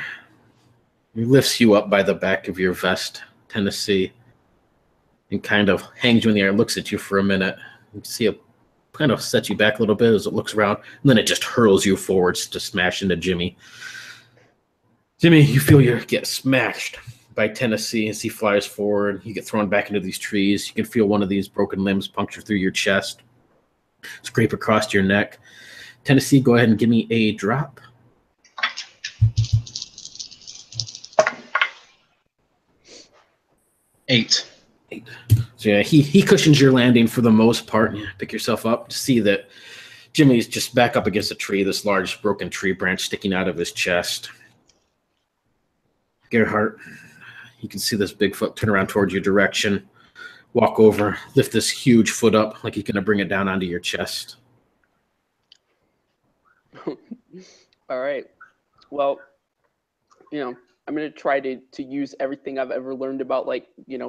He lifts you up by the back of your vest, Tennessee, and kind of hangs you in the air, looks at you for a minute. You can see it kind of sets you back a little bit as it looks around, and then it just hurls you forwards to smash into Jimmy. Jimmy, you feel you get smashed by Tennessee as he flies forward. You get thrown back into these trees. You can feel one of these broken limbs puncture through your chest, scrape across your neck. Tennessee, go ahead and give me a drop. 8. 8. So yeah, he cushions your landing for the most part. You pick yourself up to see that Jimmy's just back up against a tree, this large broken tree branch sticking out of his chest. Gerhardt, you can see this Bigfoot turn around towards your direction, walk over, lift this huge foot up like he's going to bring it down onto your chest. All right. Well, I'm going to try to use everything I've ever learned about,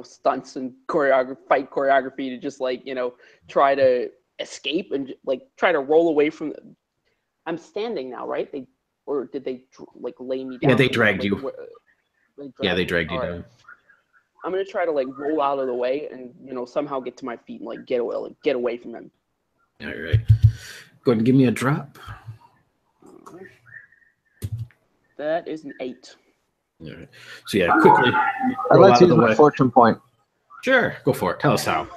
stunts and fight choreography to just, try to escape and, try to roll away from I'm standing now, right? Did they, lay me down? Yeah, they dragged you. They dragged you down. down. I'm going to try to, roll out of the way and, somehow get to my feet and, get away from them. All right. Go ahead and give me a drop. That is an 8. All right. So yeah, quickly. I'd like to use my fortune point. Sure, go for it. Tell us how.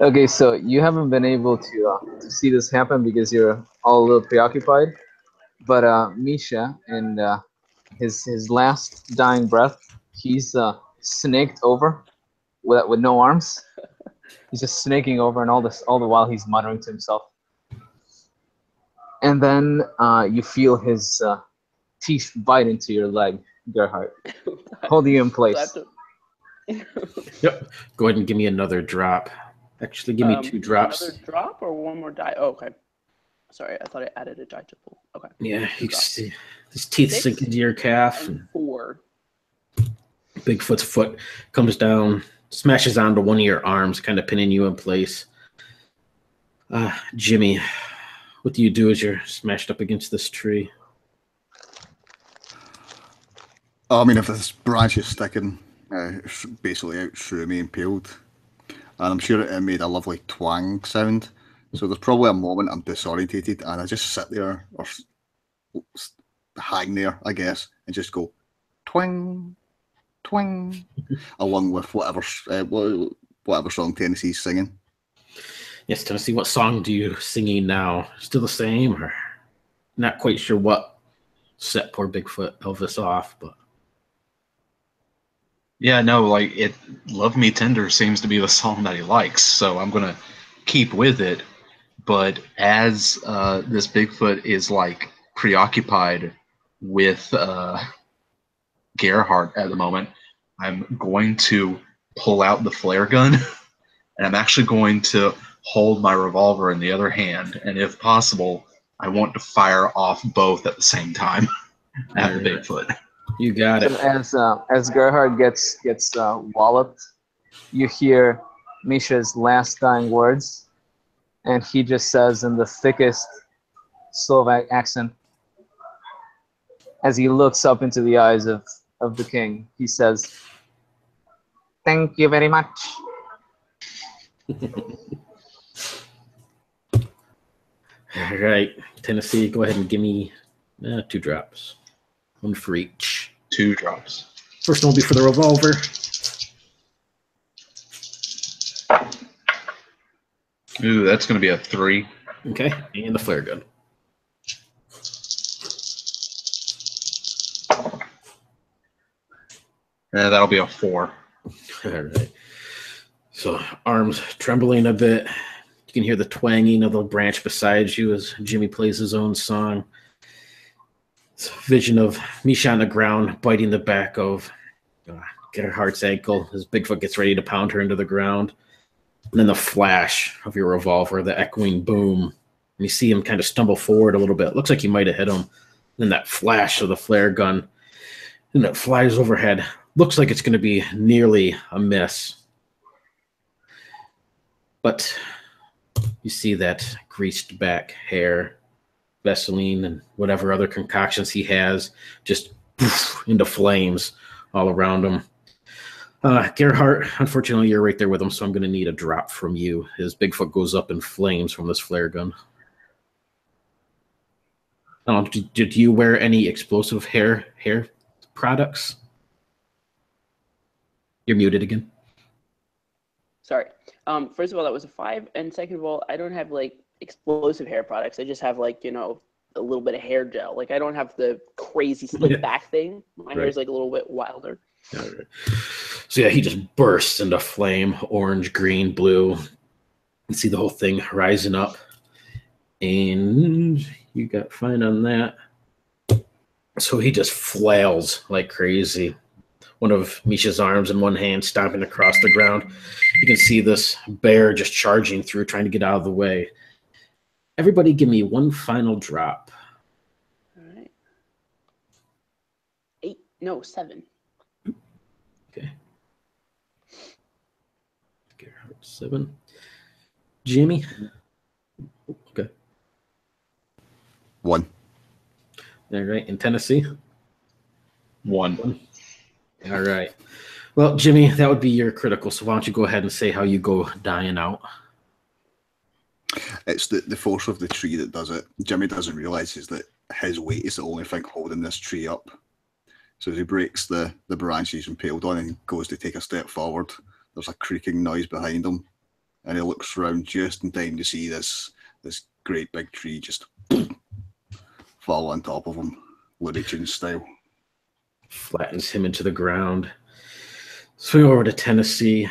Okay, so you haven't been able to see this happen because you're all a little preoccupied. But Misha, in his last dying breath, he's snaked over with no arms. He's just snaking over, and all the while he's muttering to himself. And then you feel his teeth bite into your leg, Gerhardt, holding you in place. Yep. Go ahead and give me another drop. Actually, give me 2 drops. Another drop or one more die? Oh, okay. Sorry, I thought I added a die to pull. Okay. Yeah, you can see his teeth 6 sink into your calf. and 4. Bigfoot's foot comes down, smashes onto one of your arms, kind of pinning you in place. Jimmy, what do you do as you're smashed up against this tree? I mean, if this branch is sticking basically out through me impaled, and I'm sure it made a lovely twang sound, so there's probably a moment I'm disorientated and I just sit there or hang there, I guess, and just go twang, twang, along with whatever song Tennessee's singing. Yes, Tennessee, what song do you singing now? Still the same, or not quite sure what set poor Bigfoot Elvis off, but Yeah, no, Love Me Tender seems to be the song that he likes, so I'm going to keep with it. But as this Bigfoot is, preoccupied with Gerhardt at the moment, I'm going to pull out the flare gun, and I'm actually going to hold my revolver in the other hand, and if possible, I want to fire off both at the same time at the Bigfoot. You got it. As Gerhardt gets walloped, you hear Misha's last dying words, and he just says in the thickest Slovak accent, as he looks up into the eyes of the king, he says, "Thank you very much." All right, Tennessee, go ahead and give me 2 drops. 1 for each. 2 drops. First one will be for the revolver. Ooh, that's going to be a 3. Okay, and the flare gun. That'll be a 4. All right. So arms trembling a bit. You can hear the twanging of the branch beside you as Jimmy plays his own song. It's a vision of Misha on the ground, biting the back of Gerhardt's ankle as Bigfoot gets ready to pound her into the ground. And then the flash of your revolver, the echoing boom. And you see him kind of stumble forward a little bit. Looks like you might have hit him. And then that flash of the flare gun. And it flies overhead. Looks like it's going to be nearly a miss. But you see that greased back hair, Vaseline, and whatever other concoctions he has just poof, into flames all around him. Gerhardt, unfortunately, you're right there with him, so I'm going to need a drop from you. His Bigfoot goes up in flames from this flare gun. Did you wear any explosive hair products? You're muted again. Sorry. First of all, that was a 5, and second of all, I don't have like explosive hair products. I just have like, you know, a little bit of hair gel. Like I don't have the crazy slick back thing. My hair is like a little bit wilder. All right. So yeah, he just bursts into flame, orange, green, blue. You see the whole thing rising up, and you got fine on that. So he just flails like crazy. One of Misha's arms in one hand, stomping across the ground. You can see this bear just charging through, trying to get out of the way. Everybody give me one final drop. All right. 7. Okay. Gerhardt 7. Jimmy? Okay. 1. All right. In Tennessee? 1. All right. Well, Jimmy, that would be your critical. So why don't you go ahead and say how you go dying out? It's the force of the tree that does it. Jimmy doesn't realise is that his weight is the only thing holding this tree up. So as he breaks the branch he's impaled on and goes to take a step forward, there's a creaking noise behind him. And he looks around just in time to see this great big tree just fall on top of him, Looney Tunes style. Flattens him into the ground. Swing over to Tennessee.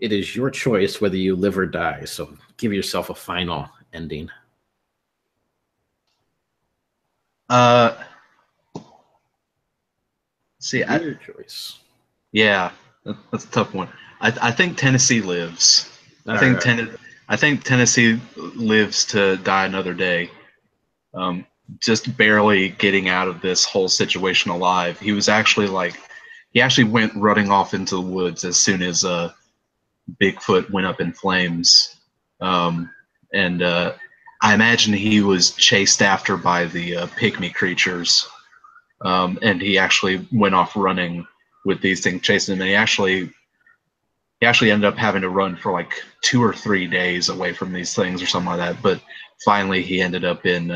It is your choice whether you live or die. So give yourself a final ending. See, Your choice. Yeah, that's a tough one. I think Tennessee lives. I think Tennessee lives to die another day. Just barely getting out of this whole situation alive. He actually went running off into the woods as soon as Bigfoot went up in flames. And I imagine he was chased after by the pygmy creatures. And he actually went off running with these things chasing him. And he actually ended up having to run for like 2 or 3 days away from these things or something like that. But finally he ended up in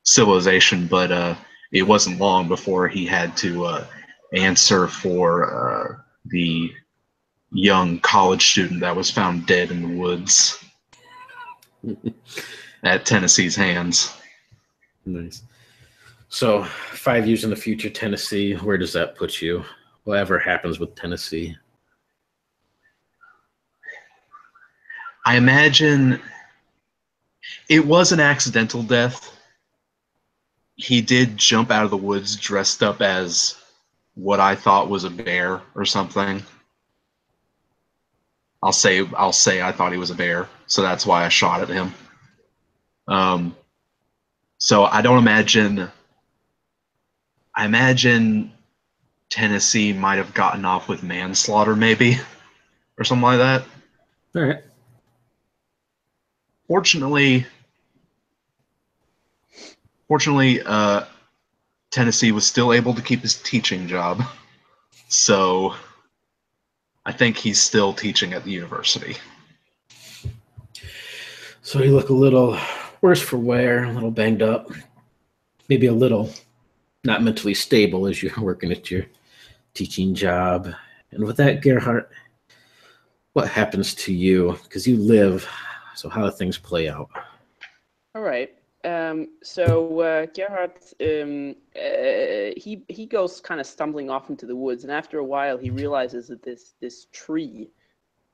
civilization, but it wasn't long before he had to answer for the young college student that was found dead in the woods at Tennessee's hands. Nice. So 5 years in the future, Tennessee, where does that put you? Whatever happens with Tennessee. I imagine it was an accidental death. He did jump out of the woods dressed up as what I thought was a bear or something. I'll say I thought he was a bear, so that's why I shot at him. So I imagine Tennessee might have gotten off with manslaughter, maybe, or something like that. All right. Fortunately, Tennessee was still able to keep his teaching job, so I think he's still teaching at the university. So you look a little worse for wear, a little banged up, maybe a little not mentally stable as you're working at your teaching job. And with that, Gerhardt, what happens to you? Because you live So how do things play out? All right. So Gerhard, he goes kind of stumbling off into the woods, and after a while, he realizes that this tree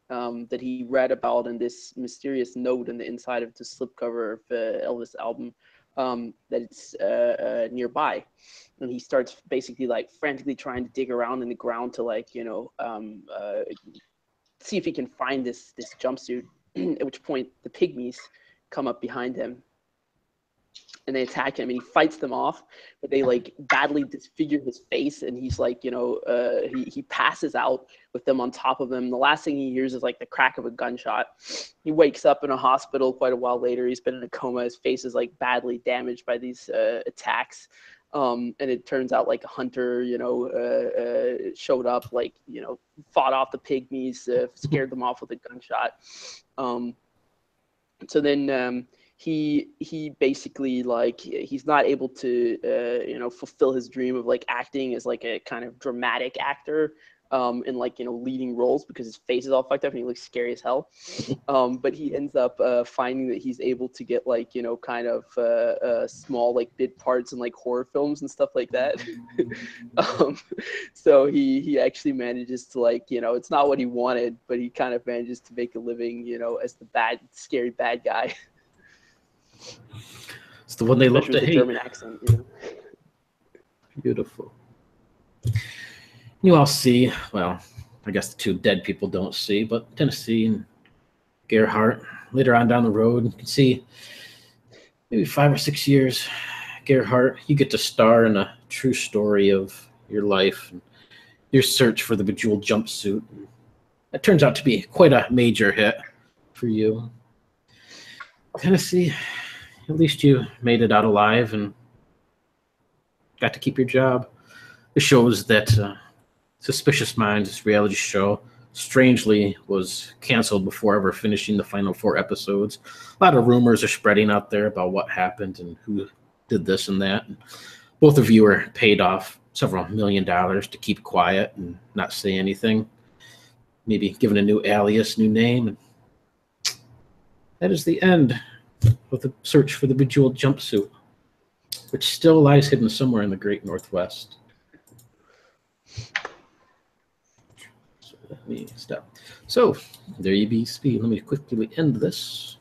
that he read about in this mysterious note in the inside of the slipcover of Elvis album, that it's nearby, and he starts basically like frantically trying to dig around in the ground to like see if he can find this jumpsuit. At which point the pygmies come up behind him and they attack him, and he fights them off, but they like badly disfigure his face, and he's like, he passes out with them on top of him. The last thing he hears is like the crack of a gunshot. He wakes up in a hospital quite a while later. He's been in a coma. His face is like badly damaged by these attacks. And it turns out like a hunter, showed up, like, fought off the pygmies, scared them off with a gunshot. So then he basically, like, he's not able to fulfill his dream of like acting as like a kind of dramatic actor in like leading roles, because his face is all fucked up and he looks scary as hell. But he ends up finding that he's able to get like kind of small like bit parts in like horror films and stuff like that. So he actually manages to, like, it's not what he wanted, but he kind of manages to make a living as the scary bad guy. It's the one they love to hate. German accent, Beautiful. You all see, well, I guess the two dead people don't see, but Tennessee and Gerhardt, later on down the road, you can see maybe 5 or 6 years. Gerhardt, you get to star in a true story of your life and your search for the Bejeweled Jumpsuit. That turns out to be quite a major hit for you. Tennessee, at least you made it out alive and got to keep your job. This shows that Suspicious Minds, this reality show, strangely was canceled before ever finishing the final 4 episodes. A lot of rumors are spreading out there about what happened and who did this and that. Both of you were paid off several $1 million to keep quiet and not say anything. Maybe given a new alias, new name. And that is the end of the search for the Bejeweled Jumpsuit, which still lies hidden somewhere in the great Northwest. So let me stop. So there you be, Speed. Let me quickly end this.